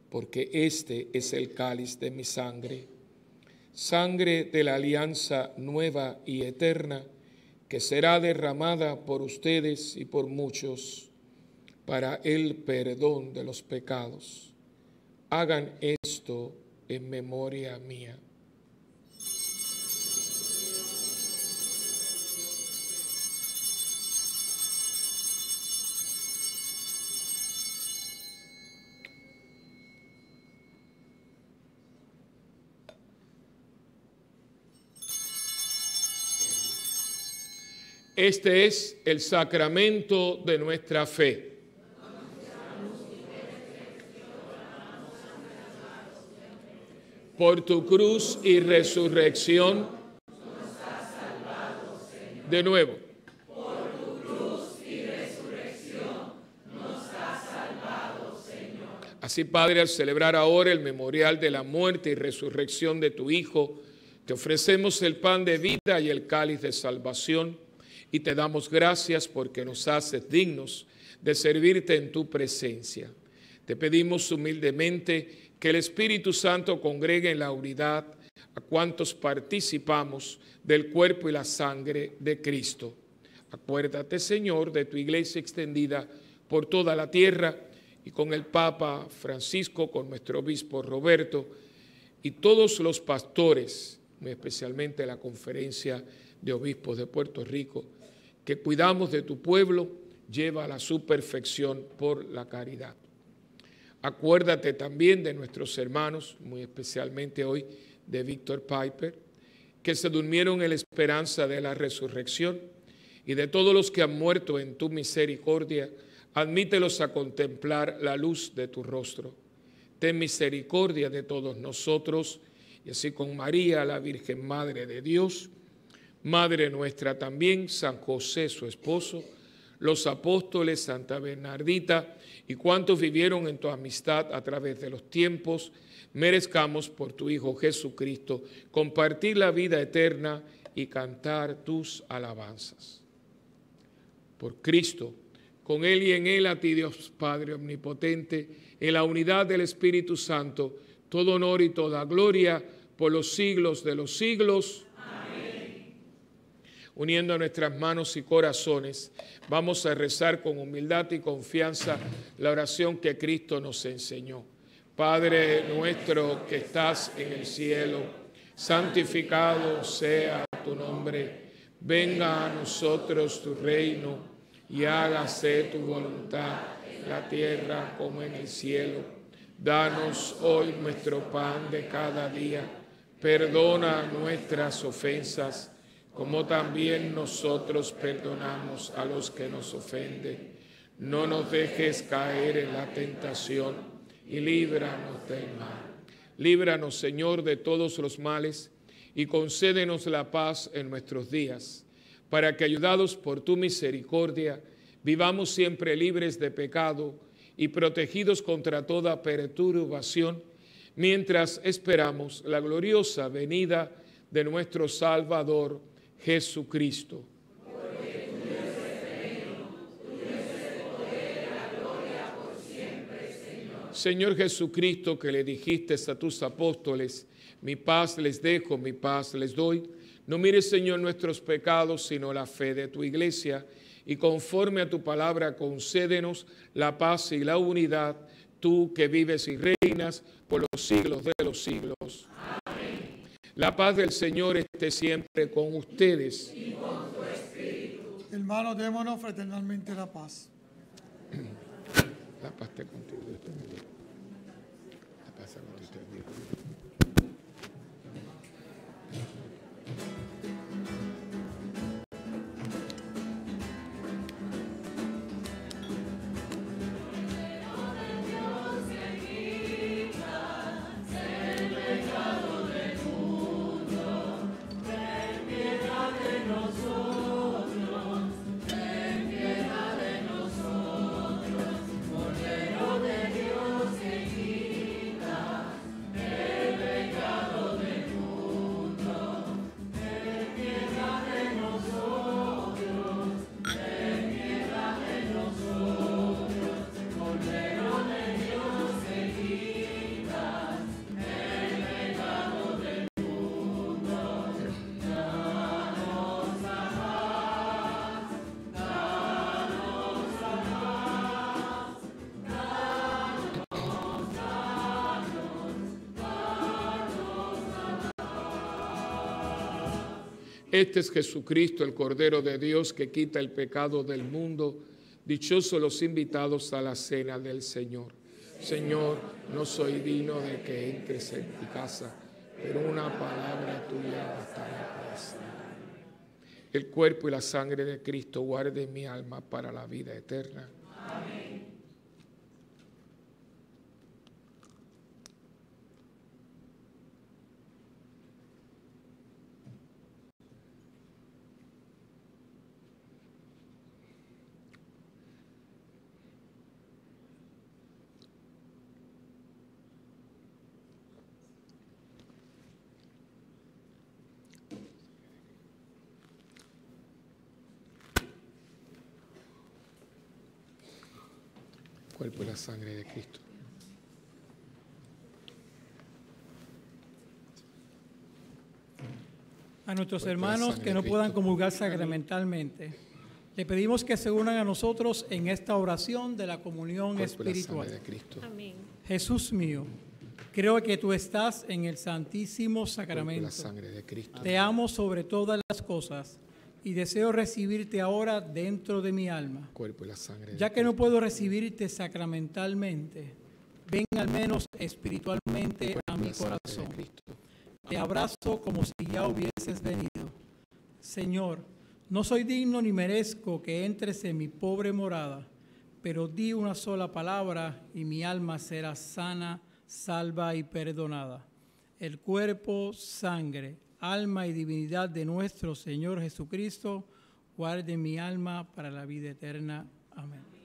porque este es el cáliz de mi sangre, sangre de la alianza nueva y eterna, que será derramada por ustedes y por muchos para el perdón de los pecados. Hagan esto en memoria mía. Este es el sacramento de nuestra fe. Por tu cruz y resurrección, nos has salvado, Señor. De nuevo. Por tu cruz y resurrección, nos has salvado, Señor. Así, Padre, al celebrar ahora el memorial de la muerte y resurrección de tu Hijo, te ofrecemos el pan de vida y el cáliz de salvación, y te damos gracias porque nos haces dignos de servirte en tu presencia. Te pedimos humildemente que el Espíritu Santo congregue en la unidad a cuantos participamos del cuerpo y la sangre de Cristo. Acuérdate, Señor, de tu iglesia extendida por toda la tierra y con el Papa Francisco, con nuestro obispo Roberto y todos los pastores, muy especialmente la Conferencia de Obispos de Puerto Rico, que cuidamos de tu pueblo, lleva a su perfección por la caridad. Acuérdate también de nuestros hermanos, muy especialmente hoy de Víctor Piper, que se durmieron en la esperanza de la resurrección, y de todos los que han muerto en tu misericordia, admítelos a contemplar la luz de tu rostro. Ten misericordia de todos nosotros, y así con María, la Virgen Madre de Dios, Madre nuestra también, San José, su esposo, los apóstoles, Santa Bernardita y cuantos vivieron en tu amistad a través de los tiempos, merezcamos por tu Hijo Jesucristo compartir la vida eterna y cantar tus alabanzas. Por Cristo, con Él y en Él, a ti Dios Padre Omnipotente, en la unidad del Espíritu Santo, todo honor y toda gloria por los siglos de los siglos. Uniendo nuestras manos y corazones, vamos a rezar con humildad y confianza la oración que Cristo nos enseñó. Padre nuestro que estás en el cielo, santificado sea tu nombre. Venga a nosotros tu reino y hágase tu voluntad en la tierra como en el cielo. Danos hoy nuestro pan de cada día. Perdona nuestras ofensas, como también nosotros perdonamos a los que nos ofenden. No nos dejes caer en la tentación y líbranos del mal. Líbranos, Señor, de todos los males y concédenos la paz en nuestros días, para que, ayudados por tu misericordia, vivamos siempre libres de pecado y protegidos contra toda perturbación, mientras esperamos la gloriosa venida de nuestro Salvador Jesucristo. Señor Jesucristo, que le dijiste a tus apóstoles, mi paz les dejo, mi paz les doy. No mires, Señor, nuestros pecados, sino la fe de tu iglesia. Y conforme a tu palabra, concédenos la paz y la unidad, tú que vives y reinas por los siglos de los siglos. Amén. La paz del Señor esté siempre con ustedes. Y con tu espíritu. Hermanos, démonos fraternalmente la paz. La paz esté contigo. Dios te bendiga. La paz esté contigo. Este es Jesucristo, el Cordero de Dios, que quita el pecado del mundo. Dichosos los invitados a la cena del Señor. Señor, no soy digno de que entres en mi casa, pero una palabra tuya bastará para sanarme. El cuerpo y la sangre de Cristo guarden mi alma para la vida eterna. Amén. Cuerpo y la sangre de Cristo. A nuestros hermanos que no puedan comulgar sacramentalmente, le pedimos que se unan a nosotros en esta oración de la comunión espiritual. Amén. Jesús mío, creo que tú estás en el Santísimo Sacramento. Te amo sobre todas las cosas y deseo recibirte ahora dentro de mi alma. Cuerpo y la sangre ya que no puedo recibirte sacramentalmente, ven al menos espiritualmente a mi corazón. Te abrazo como si ya hubieses venido. Señor, no soy digno ni merezco que entres en mi pobre morada, pero di una sola palabra y mi alma será sana, salva y perdonada. El cuerpo, sangre, alma y divinidad de nuestro Señor Jesucristo, guarde mi alma para la vida eterna. Amén.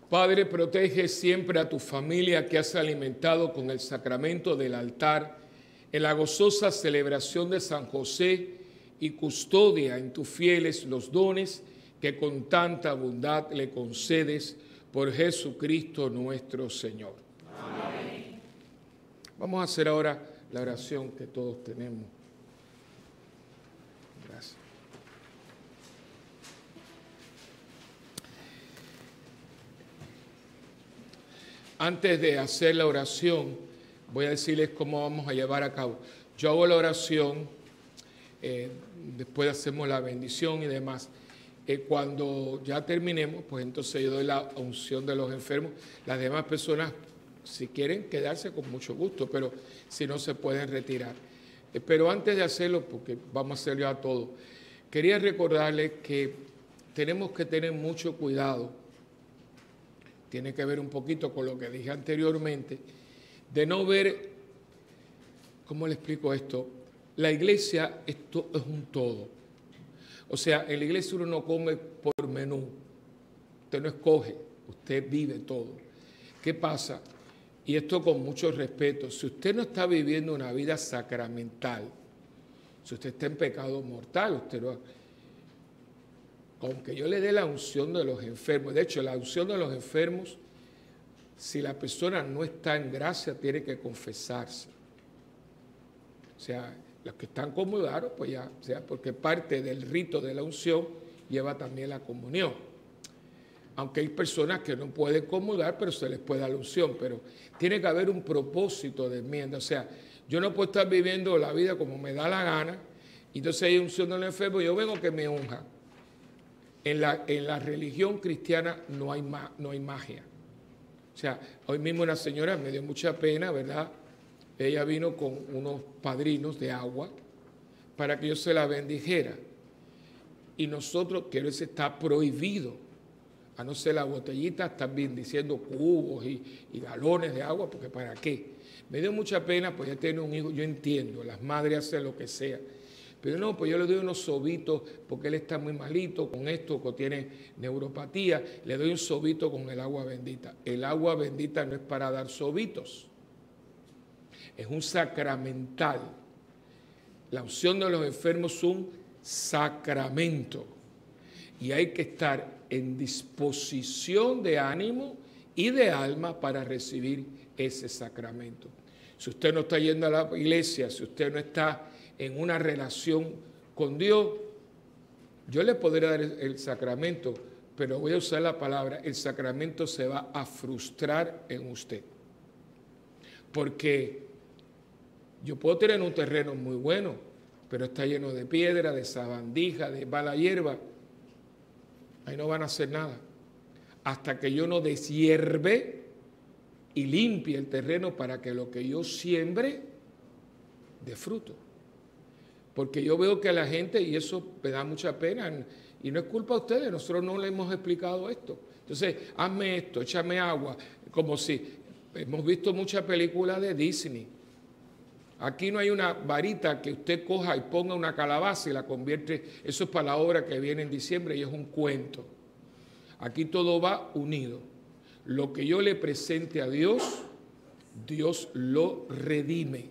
Padre, protege siempre a tu familia que has alimentado con el sacramento del altar en la gozosa celebración de San José y custodia en tus fieles los dones que con tanta bondad le concedes por Jesucristo nuestro Señor. Amén. Vamos a hacer ahora la oración que todos tenemos. Gracias. Antes de hacer la oración, voy a decirles cómo vamos a llevar a cabo. Yo hago la oración, después hacemos la bendición y demás. Cuando ya terminemos, pues entonces yo doy la unción de los enfermos. Las demás personas, si quieren quedarse, con mucho gusto, pero si no, se pueden retirar. Pero antes de hacerlo, porque vamos a hacer ya todo, quería recordarles que tenemos que tener mucho cuidado. Tiene que ver un poquito con lo que dije anteriormente, de no ver, ¿cómo le explico esto? La iglesia esto es un todo. O sea, en la iglesia uno no come por menú, usted no escoge, usted vive todo. ¿Qué pasa? Y esto con mucho respeto, si usted no está viviendo una vida sacramental, si usted está en pecado mortal, usted no... Aunque yo le dé la unción de los enfermos, de hecho, la unción de los enfermos, si la persona no está en gracia, tiene que confesarse. O sea, los que están comulgados, pues ya, o sea, porque parte del rito de la unción lleva también la comunión. Aunque hay personas que no pueden comulgar, pero se les puede dar la unción, pero tiene que haber un propósito de enmienda. O sea, yo no puedo estar viviendo la vida como me da la gana, y entonces hay unción de los enfermos, yo vengo que me unja. En la religión cristiana no hay magia. O sea, hoy mismo una señora me dio mucha pena, ¿verdad? Ella vino con unos padrinos de agua para que yo se la bendijera. Y nosotros, quiero decir, está prohibido, a no ser la botellita, estar bendiciendo cubos y galones de agua, porque ¿para qué? Me dio mucha pena, pues ella tiene un hijo, yo entiendo, las madres hacen lo que sea. Pero no, pues yo le doy unos sobitos porque él está muy malito con esto, que tiene neuropatía, le doy un sobito con el agua bendita. El agua bendita no es para dar sobitos, es un sacramental. La unción de los enfermos es un sacramento y hay que estar en disposición de ánimo y de alma para recibir ese sacramento. Si usted no está yendo a la iglesia, si usted no está en una relación con Dios, yo le podré dar el sacramento, pero voy a usar la palabra, el sacramento se va a frustrar en usted. Porque yo puedo tener un terreno muy bueno, pero está lleno de piedra, de sabandija, de mala hierba. Ahí no van a hacer nada. Hasta que yo no deshierve y limpie el terreno para que lo que yo siembre dé fruto. Porque yo veo que a la gente, y eso me da mucha pena, y no es culpa de ustedes, nosotros no le hemos explicado esto. Entonces, hazme esto, échame agua, como si hemos visto muchas películas de Disney. Aquí no hay una varita que usted coja y ponga una calabaza y la convierte, eso es para la obra que viene en diciembre y es un cuento. Aquí todo va unido. Lo que yo le presente a Dios, Dios lo redime,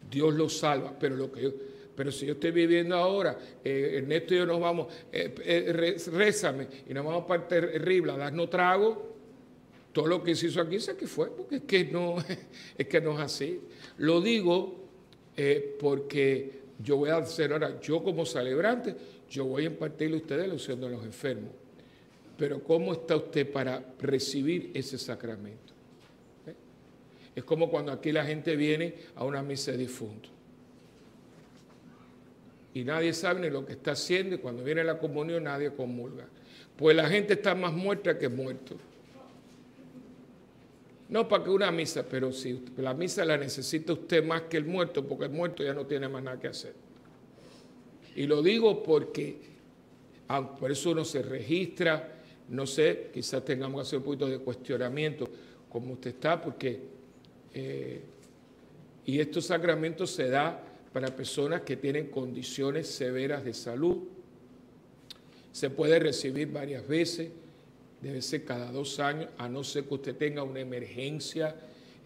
Dios lo salva, pero si yo estoy viviendo ahora, Ernesto y yo nos vamos, rézame, y nos vamos para el terrible a darnos trago, todo lo que se hizo aquí se que fue, porque es que no es así. Lo digo porque yo voy a hacer ahora, yo como celebrante, yo voy a impartirle a ustedes la unción de los enfermos. Pero ¿cómo está usted para recibir ese sacramento? Es como cuando aquí la gente viene a una misa de difuntos. Y nadie sabe ni lo que está haciendo, y cuando viene la comunión nadie comulga. Pues la gente está más muerta que muerto. No para que una misa, pero si la misa la necesita usted más que el muerto, porque el muerto ya no tiene más nada que hacer. Y lo digo porque, por eso uno se registra, no sé, quizás tengamos que hacer un poquito de cuestionamiento, como usted está, porque, y estos sacramentos se da para personas que tienen condiciones severas de salud, Se puede recibir varias veces, debe ser cada 2 años, a no ser que usted tenga una emergencia,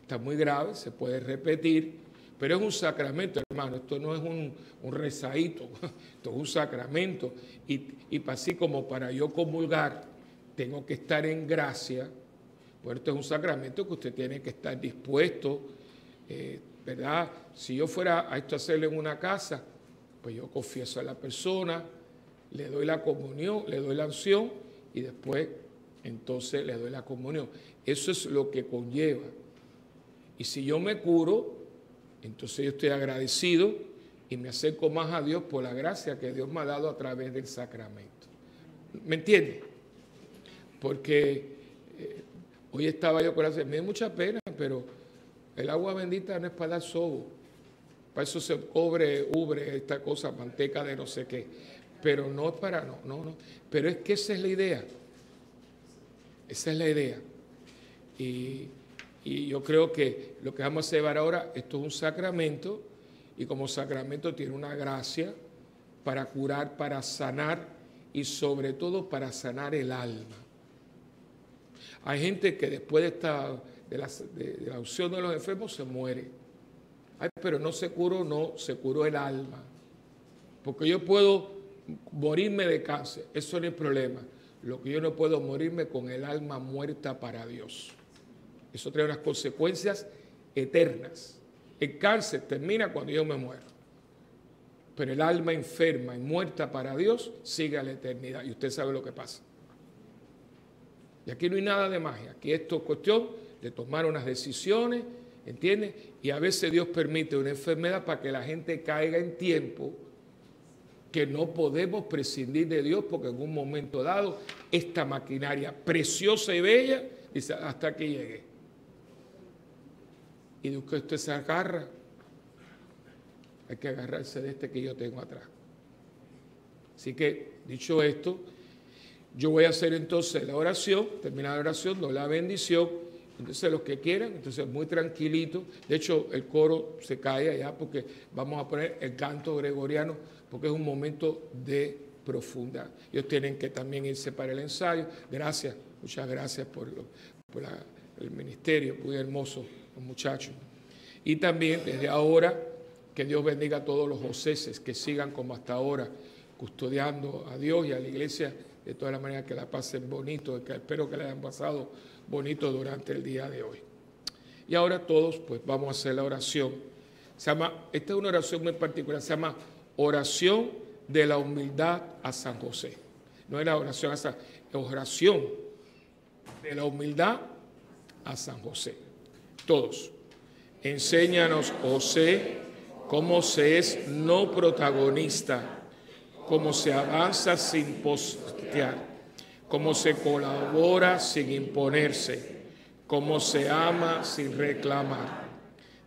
está muy grave, se puede repetir, pero es un sacramento, hermano, esto no es un rezadito, esto es un sacramento, y así como para yo comulgar, tengo que estar en gracia, pues esto es un sacramento que usted tiene que estar dispuesto, ¿verdad? Si yo fuera a esto hacerlo en una casa, pues yo confieso a la persona, le doy la comunión, le doy la unción y después entonces le doy la comunión. Eso es lo que conlleva. Y si yo me curo, entonces yo estoy agradecido y me acerco más a Dios por la gracia que Dios me ha dado a través del sacramento. ¿Me entiende? Porque hoy estaba yo con la... Me da mucha pena, pero el agua bendita no es para dar sobo. Para eso se cobre, ubre, esta cosa, manteca de no sé qué. Pero no es para... No. Pero es que esa es la idea. Esa es la idea. Y yo creo que lo que vamos a llevar ahora, esto es un sacramento, y como sacramento tiene una gracia para curar, para sanar, y sobre todo para sanar el alma. Hay gente que después de la unción de los enfermos se muere. Ay, pero no se curó el alma. Porque yo puedo morirme de cáncer, eso no es problema. Lo que yo no puedo morirme con el alma muerta para Dios. Eso trae unas consecuencias eternas. El cáncer termina cuando yo me muero. Pero el alma enferma y muerta para Dios sigue a la eternidad. Y usted sabe lo que pasa. Y aquí no hay nada de magia. Aquí esto es cuestión de tomar unas decisiones, ¿entiende? Y a veces Dios permite una enfermedad para que la gente caiga en tiempo que no podemos prescindir de Dios, porque en un momento dado esta maquinaria preciosa y bella dice, hasta aquí llegué. Y de que usted se agarra, hay que agarrarse de este que yo tengo atrás. Así que, dicho esto, yo voy a hacer entonces la oración, terminar la oración, doy la bendición. Entonces los que quieran, entonces muy tranquilito. De hecho, el coro se cae allá porque vamos a poner el canto gregoriano, porque es un momento de profundidad. Ellos tienen que también irse para el ensayo. Gracias, muchas gracias por el ministerio, muy hermoso los muchachos. Y también desde ahora, que Dios bendiga a todos los joseses que sigan como hasta ahora, custodiando a Dios y a la iglesia, de todas las maneras que la pasen bonito, que espero que la hayan pasado bonito durante el día de hoy. Y ahora todos pues vamos a hacer la oración. Esta es una oración muy particular, se llama oración de la humildad a San José. No es la oración es oración de la humildad a San José. Todos. Enséñanos, José, cómo se es no protagonista, cómo se avanza sin postear, cómo se colabora sin imponerse, cómo se ama sin reclamar.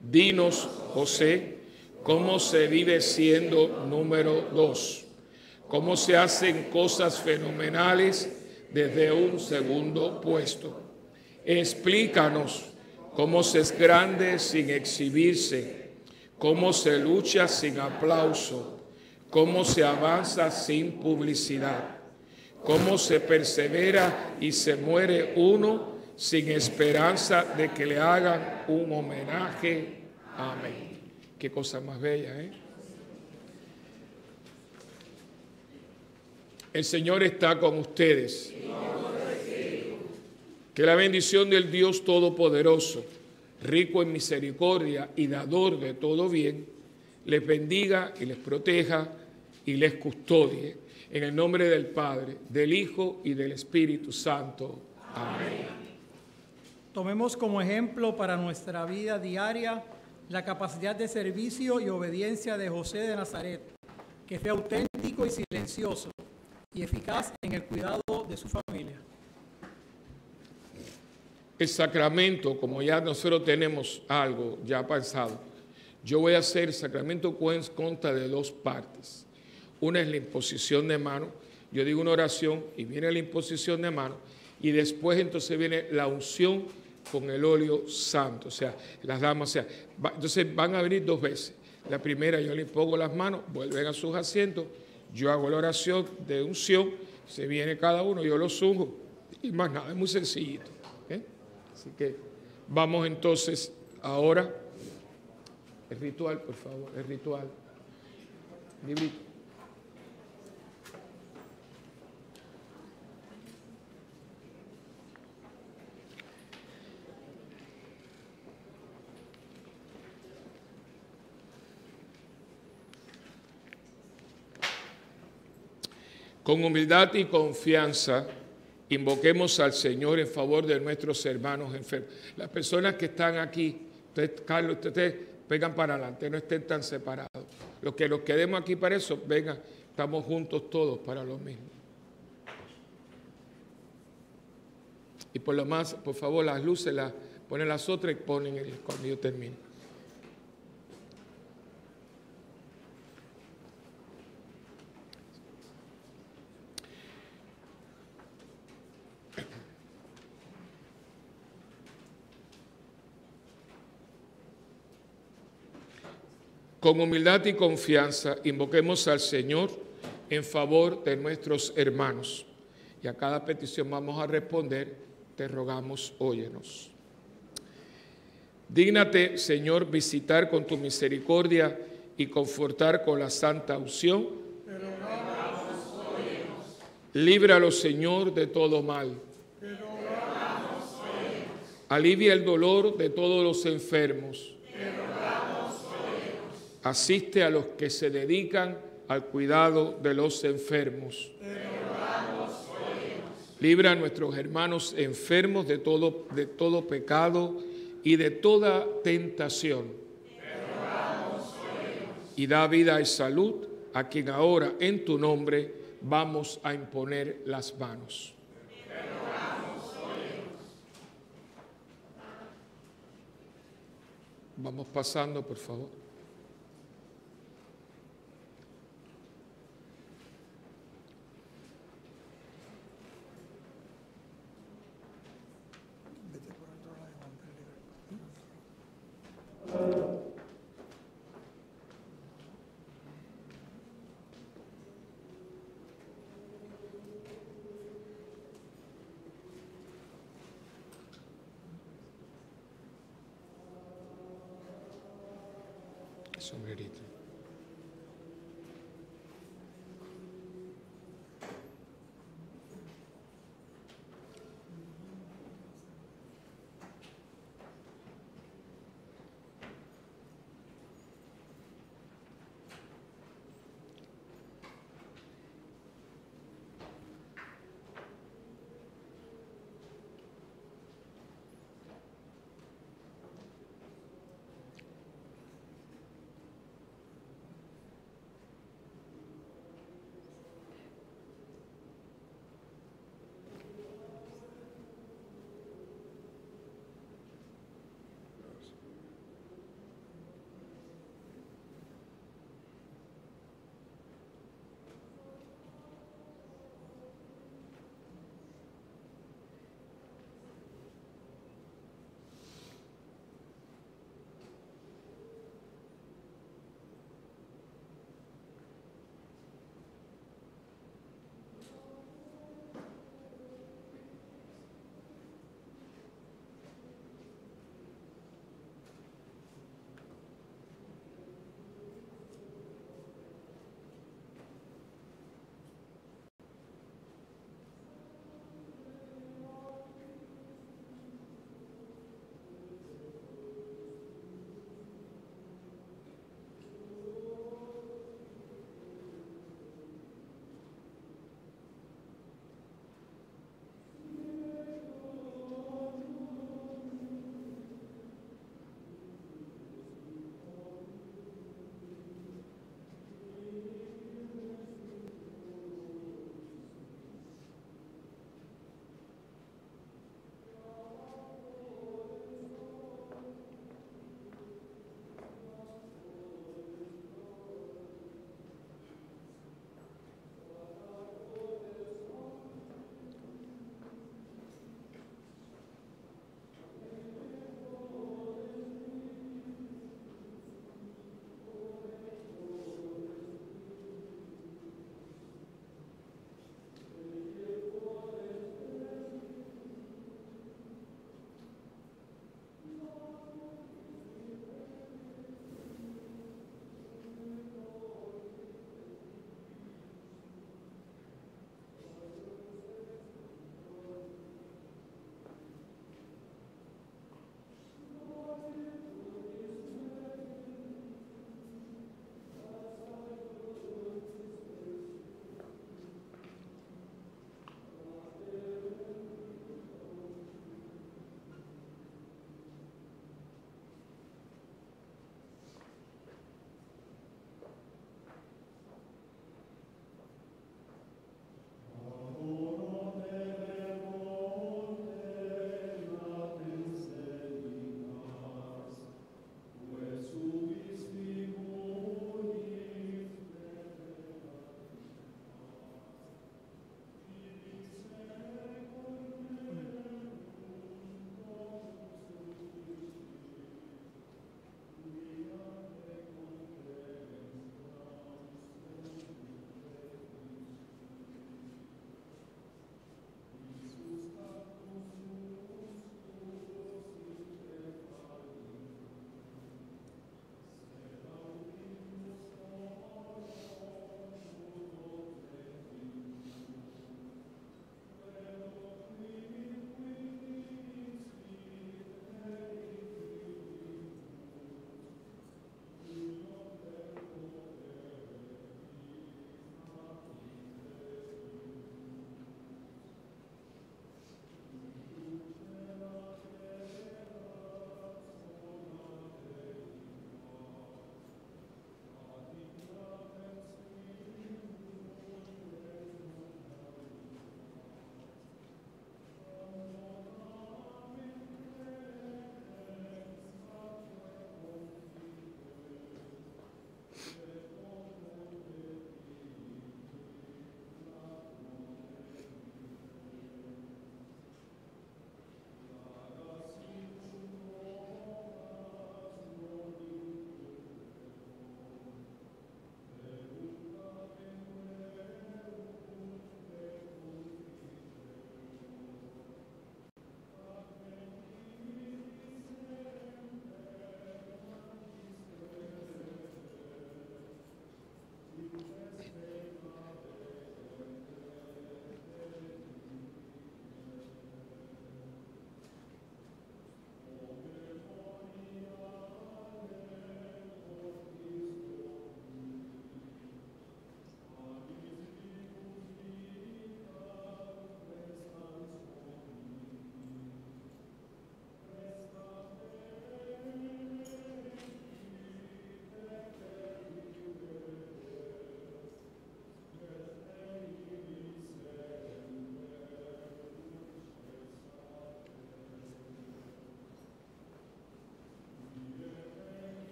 Dinos, José, cómo se vive siendo número 2, cómo se hacen cosas fenomenales desde un segundo puesto. Explícanos cómo se es grande sin exhibirse, cómo se lucha sin aplauso, cómo se avanza sin publicidad, cómo se persevera y se muere uno sin esperanza de que le hagan un homenaje. Amén. Qué cosa más bella, ¿eh? El Señor está con ustedes. Que la bendición del Dios Todopoderoso, rico en misericordia y dador de todo bien, les bendiga y les proteja y les custodie. En el nombre del Padre, del Hijo y del Espíritu Santo. Amén. Tomemos como ejemplo para nuestra vida diaria la capacidad de servicio y obediencia de José de Nazaret, que fue auténtico y silencioso y eficaz en el cuidado de su familia. El sacramento, como ya nosotros tenemos algo ya pensado, yo voy a hacer el sacramento consta de 2 partes. Una es la imposición de mano. Yo digo una oración y viene la imposición de mano y después entonces viene la unción con el óleo santo. O sea, las damas, entonces van a venir 2 veces. La primera yo le pongo las manos, vuelven a sus asientos, yo hago la oración de unción Se viene cada uno, yo lo subo y más nada, es muy sencillito. ¿Okay? Así que vamos entonces ahora. El ritual, por favor, el ritual. Librito. Con humildad y confianza, invoquemos al Señor en favor de nuestros hermanos enfermos. Las personas que están aquí, Carlos, ustedes vengan para adelante, no estén tan separados. Los que nos quedemos aquí para eso, vengan, estamos juntos todos para lo mismo. Y por lo más, por favor, las luces, ponen las otras y ponen cuando yo termine. Con humildad y confianza invoquemos al Señor en favor de nuestros hermanos. Y a cada petición vamos a responder, te rogamos, óyenos. Dígnate, Señor, visitar con tu misericordia y confortar con la santa unción. Te rogamos, óyenos. Líbralos, Señor, de todo mal. Te rogamos, óyenos. Alivia el dolor de todos los enfermos. Asiste a los que se dedican al cuidado de los enfermos. Libra a nuestros hermanos enfermos de todo pecado y de toda tentación. Y da vida y salud a quien ahora en tu nombre vamos a imponer las manos. Vamos pasando, por favor. Sombrerito.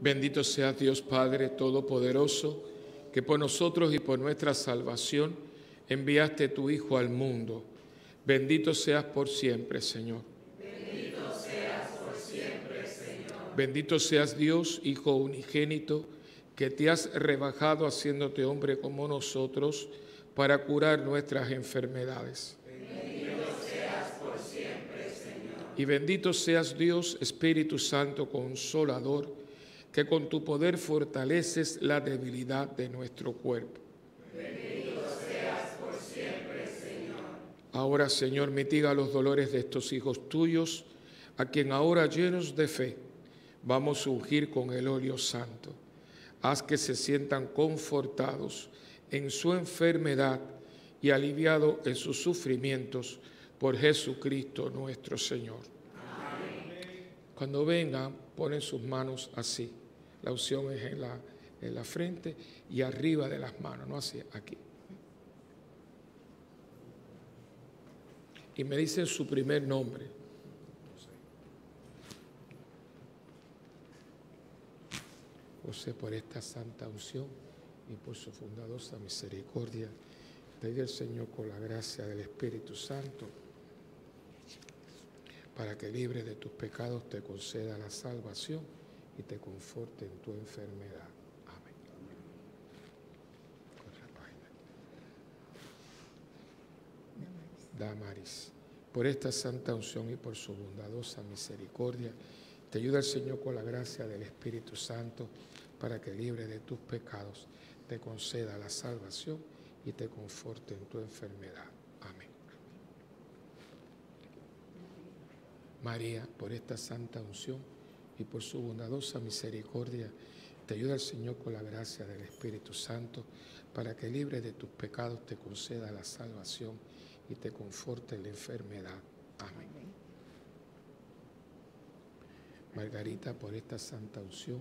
Bendito seas Dios Padre Todopoderoso, que por nosotros y por nuestra salvación enviaste tu Hijo al mundo. Bendito seas por siempre, Señor. Bendito seas por siempre, Señor. Bendito seas Dios, Hijo unigénito, que te has rebajado haciéndote hombre como nosotros para curar nuestras enfermedades. Bendito seas por siempre, Señor. Y bendito seas Dios, Espíritu Santo Consolador, que con tu poder fortaleces la debilidad de nuestro cuerpo. Bendito seas por siempre, Señor. Ahora, Señor, mitiga los dolores de estos hijos tuyos, a quien ahora, llenos de fe, vamos a ungir con el óleo santo. Haz que se sientan confortados en su enfermedad y aliviados en sus sufrimientos por Jesucristo nuestro Señor. Amén. Cuando vengan, ponen sus manos así. La unción es en la frente y arriba de las manos, no así, aquí. Y me dicen su primer nombre. José, por esta santa unción y por su bondadosa misericordia, pedí al Señor con la gracia del Espíritu Santo, para que libre de tus pecados te conceda la salvación y te conforte en tu enfermedad. Amén. Damaris, por esta santa unción y por su bondadosa misericordia, te ayuda el Señor con la gracia del Espíritu Santo, para que libre de tus pecados te conceda la salvación y te conforte en tu enfermedad. Amén. María, por esta santa unción y por su bondadosa misericordia, te ayuda el Señor con la gracia del Espíritu Santo, para que libre de tus pecados te conceda la salvación y te conforte en la enfermedad. Amén. Margarita, por esta santa unción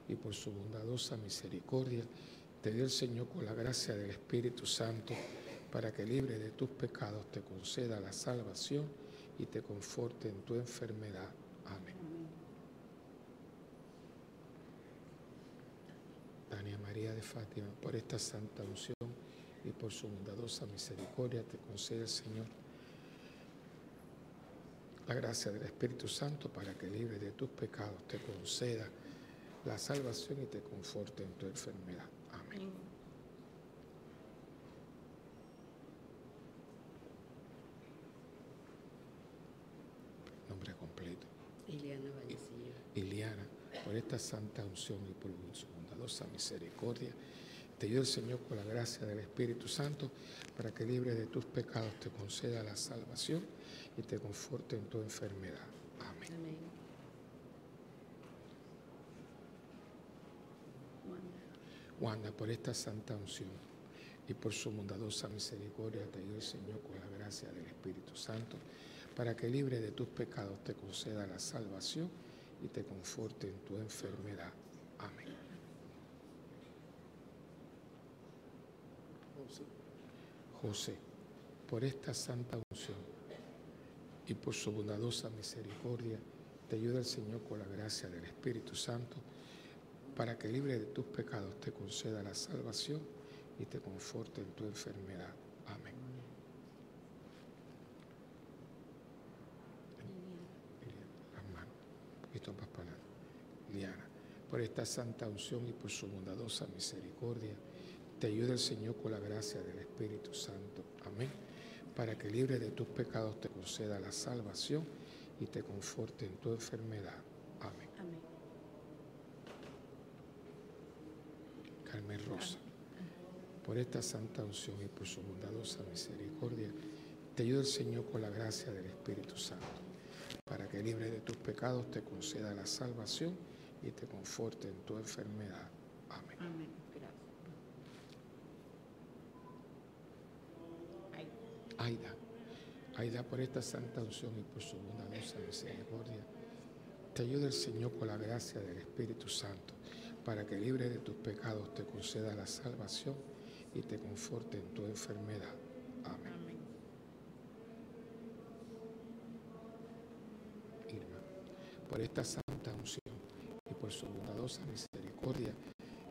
y por su bondadosa misericordia, te ayuda el Señor con la gracia del Espíritu Santo, para que libre de tus pecados te conceda la salvación y te conforte en tu enfermedad. Amén. Dania María de Fátima, por esta santa unción y por su bondadosa misericordia, te concede el Señor la gracia del Espíritu Santo, para que libre de tus pecados te conceda la salvación y te conforte en tu enfermedad. Amén. Nombre completo. Iliana Vallecillo. Iliana, por esta santa unción y por su bondadosa misericordia, te ayuda el Señor con la gracia del Espíritu Santo, para que libre de tus pecados te conceda la salvación y te conforte en tu enfermedad. Amén. Amén. Wanda, por esta santa unción y por su bondadosa misericordia, te ayuda el Señor con la gracia del Espíritu Santo, para que libre de tus pecados te conceda la salvación y te conforte en tu enfermedad. Amén. José, por esta santa unción y por su bondadosa misericordia, te ayuda el Señor con la gracia del Espíritu Santo, para que libre de tus pecados te conceda la salvación y te conforte en tu enfermedad. Amén. Las manos, un poquito más para adelante. Liana, por esta santa unción y por su bondadosa misericordia, te ayuda el Señor con la gracia del Espíritu Santo. Amén. Para que libre de tus pecados te conceda la salvación y te conforte en tu enfermedad. Amén. Amén. Carmen Rosa, por esta santa unción y por su bondadosa misericordia, te ayuda el Señor con la gracia del Espíritu Santo, para que libre de tus pecados te conceda la salvación y te conforte en tu enfermedad. Amén. Amén. Gracias. Aida, por esta santa unción y por su bondadosa misericordia, te ayuda el Señor con la gracia del Espíritu Santo, para que libre de tus pecados te conceda la salvación y te conforte en tu enfermedad. Amén. Amén. Irma, por esta santa unción y por por su bondadosa misericordia,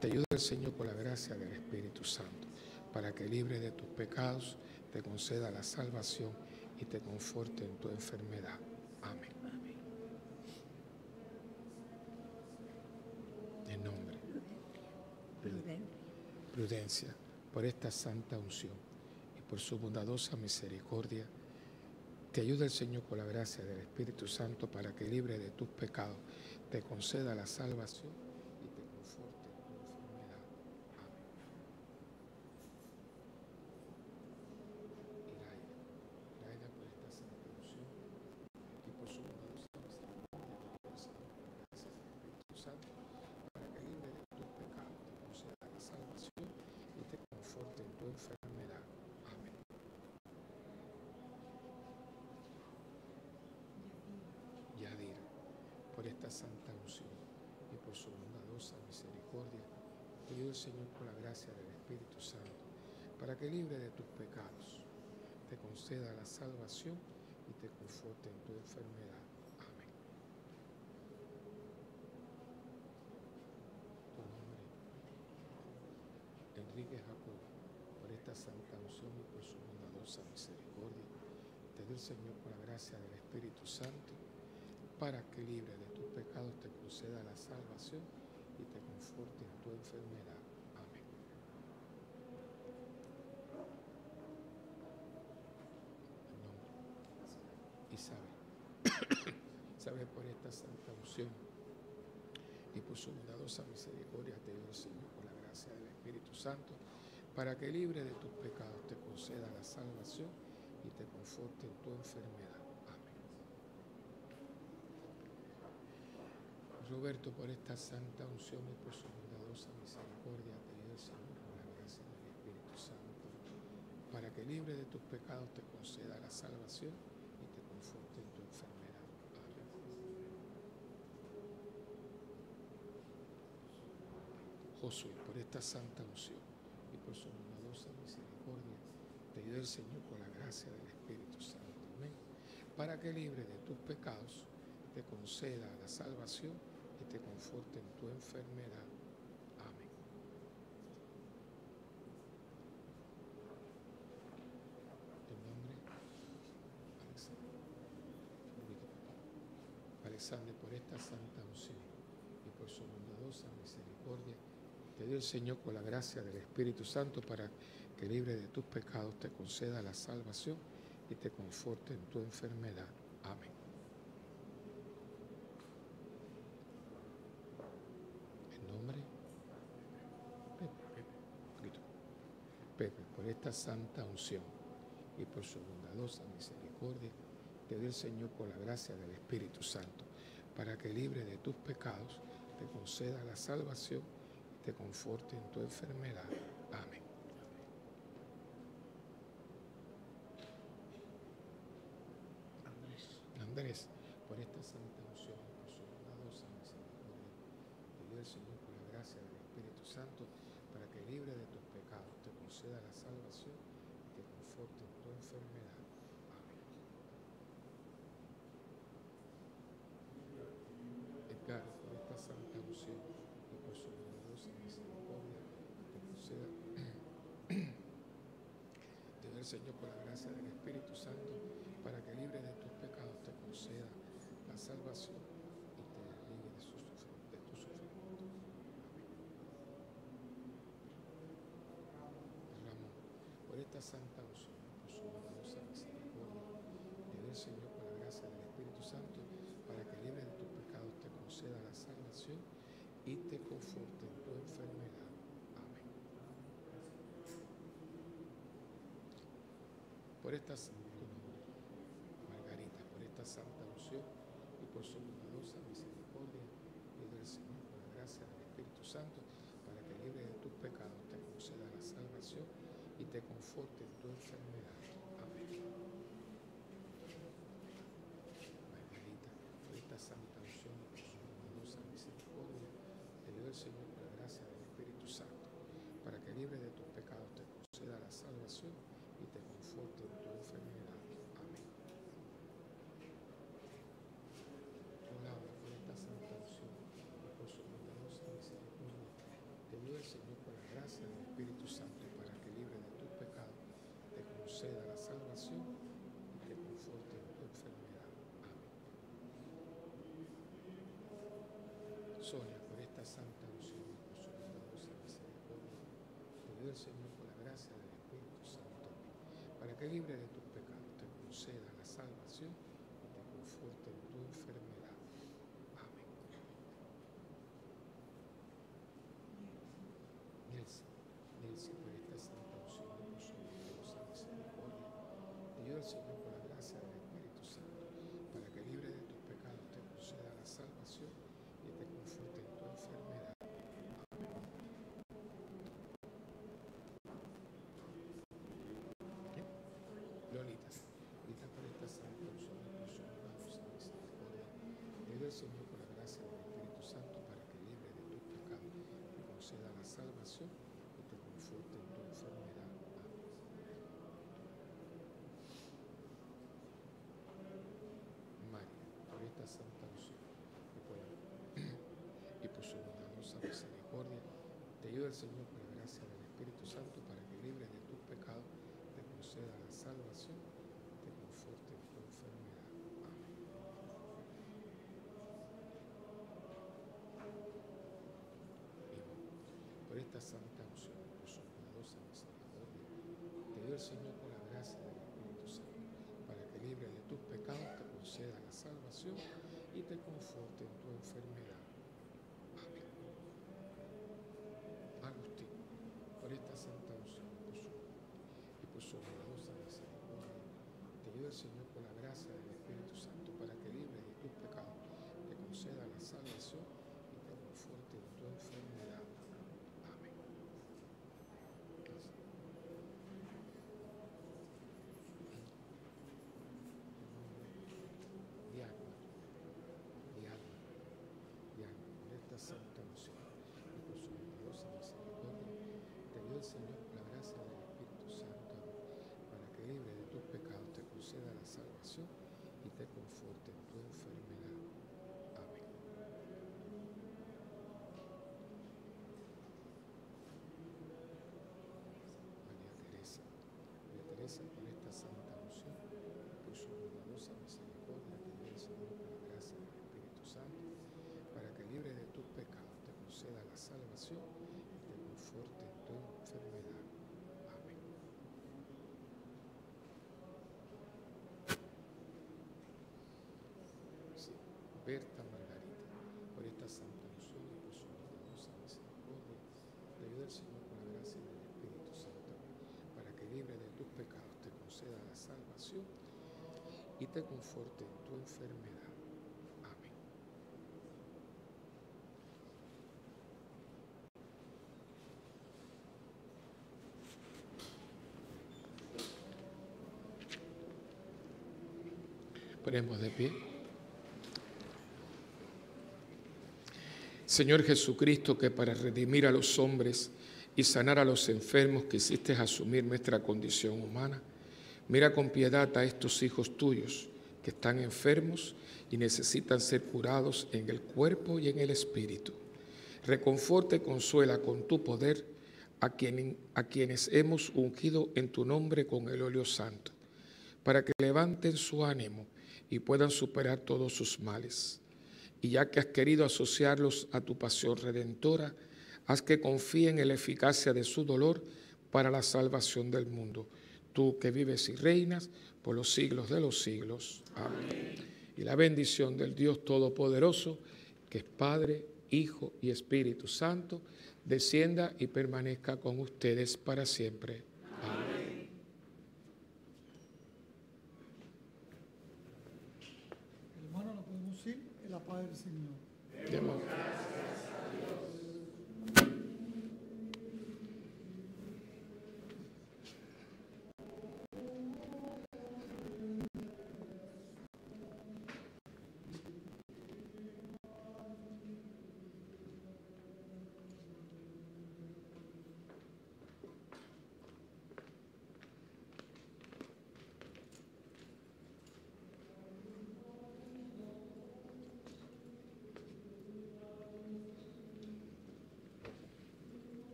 te ayude el Señor por la gracia del Espíritu Santo, para que libre de tus pecados, te conceda la salvación y te conforte en tu enfermedad. Amén. En nombre de Prudencia, por esta santa unción y por su bondadosa misericordia, te ayuda el Señor por la gracia del Espíritu Santo para que libre de tus pecados te conceda la salvación y te conforte en tu enfermedad. Amén. Iraida por esta santa unción y por su bondadosa misericordia te ayuda el Señor por la gracia del Espíritu Santo para que libre de tus pecados te conceda la salvación y te conforte en tu enfermedad. Amén. Yadira, por esta santa unción y por su bondadosa misericordia, te ayuda el Señor por la gracia del Espíritu Santo, para que libre de tus pecados, te conceda la salvación y te conforte en tu enfermedad. Amén. Tu nombre, Enrique Jacob, por esta santa unción y por su bondadosa misericordia, te doy el Señor por la gracia del Espíritu Santo, para que libre de tus pecados te conceda la salvación y te conforte en tu enfermedad. Amén. En nombre Isabel. Isabel, por esta santa unción y por su bondadosa misericordia te doy el Señor por la gracia del Espíritu Santo, para que libre de tus pecados te conceda la salvación y te conforte en tu enfermedad. Roberto, por esta santa unción y por su bondadosa misericordia, te ayuda el Señor por la gracia del Espíritu Santo, para que libre de tus pecados te conceda la salvación y te conforte en tu enfermedad. Amén. Josué, por esta santa unción y por su bondadosa misericordia, te ayuda el Señor por la gracia del Espíritu Santo. Amén. Para que libre de tus pecados te conceda la salvación y te conforte en tu enfermedad. Amén. En nombre Alexander, por esta santa unción y por su bondadosa misericordia, te doy el Señor por la gracia del Espíritu Santo para que libre de tus pecados te conceda la salvación y te conforte en tu enfermedad. Amén. Pepe, por esta santa unción y por su bondadosa misericordia, te doy el Señor por la gracia del Espíritu Santo, para que libre de tus pecados te conceda la salvación y te conforte en tu enfermedad. Amén. Andrés, por esta santa unción y por su bondadosa misericordia, te doy el Señor por la gracia del Espíritu Santo, para que libre de tus pecados te conceda la salvación y te conforte en tu enfermedad. Amén. Edgar, por esta santa unción y por su bondadosa misericordia, te conceda, te doy el Señor por la gracia del Espíritu Santo, para que libre de tus pecados te conceda la salvación y te libre de tu sufrimiento. Ramón, por esta santa unción, por su bondadosa misericordia, te doy el Señor por la gracia del Espíritu Santo, para que libre de tus pecados te conceda la salvación y te conforte en tu enfermedad. Amén. Por esta Margarita, por esta santa unción y por su bondadosa misericordia, te doy el Señor por la gracia del Espíritu Santo, para que libre de tus pecados te conceda la salvación y te conforte en tu enfermedad. Amén. Margarita, por esta santa unción y por su bondadosa misericordia, te doy el Señor por la gracia del Espíritu Santo, para que libre de tus pecados te conceda la salvación y te conforte en tu enfermedad. Amén. Laura, por esta santa unción y por su Sonia, por esta santa unción y por su bondadosa misericordia, te pido el Señor por la gracia del Espíritu Santo, para que libre de tus pecados te conceda la salvación y te conforte en tu enfermedad. Amén. Nelson, por esta santa unción y por su bondadosa misericordia, te pido el Señor por la gracia del Espíritu Santo, para que libre de tus pecados te conceda la salvación y te conforte en tu enfermedad. Lolita, por esta santa unción y por su bondadosa misericordia, te pido al Señor por la gracia del Espíritu Santo, para que libre de tus pecados te conceda la salvación y te conforte en tu enfermedad. María, por esta santa unción y por su bondadosa misericordia, te ayuda el Señor por la gracia del Espíritu Santo, para que libre de tus pecados te conceda la salvación y te conforte en tu enfermedad. Amén. Por esta santa unción y por su bondadosa misericordia, te ayuda el Señor por la gracia del Espíritu Santo, para que libre de tus pecados te conceda la salvación y te conforte en tu enfermedad. Amén. Agustín, por esta santa unción y por su bondadosa misericordia, te ayuda el Señor por la gracia del Espíritu Santo, para que libre de tus pecados te conceda la salvación y te conforte en tu enfermedad. Amén. Diana, por esta santa unción y por su bondadosa misericordia, te ayuda el Señor por la gracia del Espíritu Santo, para que libre de tus pecados te conceda la salvación y te conforte en tu enfermedad. Amén. María Teresa, por esta santa unción y por su bondadosa misericordia, te ayuda el Señor por la gracia del Espíritu Santo, para que libre de tus pecados te conceda la salvación y te conforte en tu enfermedad. Amén. Sí. Berta Margarita, por esta santa unción y por su bondadosa misericordia, te ayuda el Señor por la gracia del Espíritu Santo, para que libre de tus pecados te conceda la salvación y te conforte en tu enfermedad. Amén. Ponemos de pie. Señor Jesucristo, que para redimir a los hombres y sanar a los enfermos quisiste asumir nuestra condición humana, mira con piedad a estos hijos tuyos que están enfermos y necesitan ser curados en el cuerpo y en el espíritu. Reconforta y consuela con tu poder a quienes hemos ungido en tu nombre con el óleo santo, para que levanten su ánimo y puedan superar todos sus males. Y ya que has querido asociarlos a tu pasión redentora, haz que confíen en la eficacia de su dolor para la salvación del mundo. Tú que vives y reinas por los siglos de los siglos. Amén. Y la bendición del Dios Todopoderoso, que es Padre, Hijo y Espíritu Santo, descienda y permanezca con ustedes para siempre. Amén. Hermano, ¿lo podemos ir? En la paz del Señor. Demos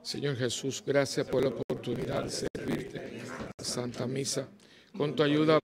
Señor Jesús, gracias por la oportunidad de servirte en esta Santa Misa. Con tu ayuda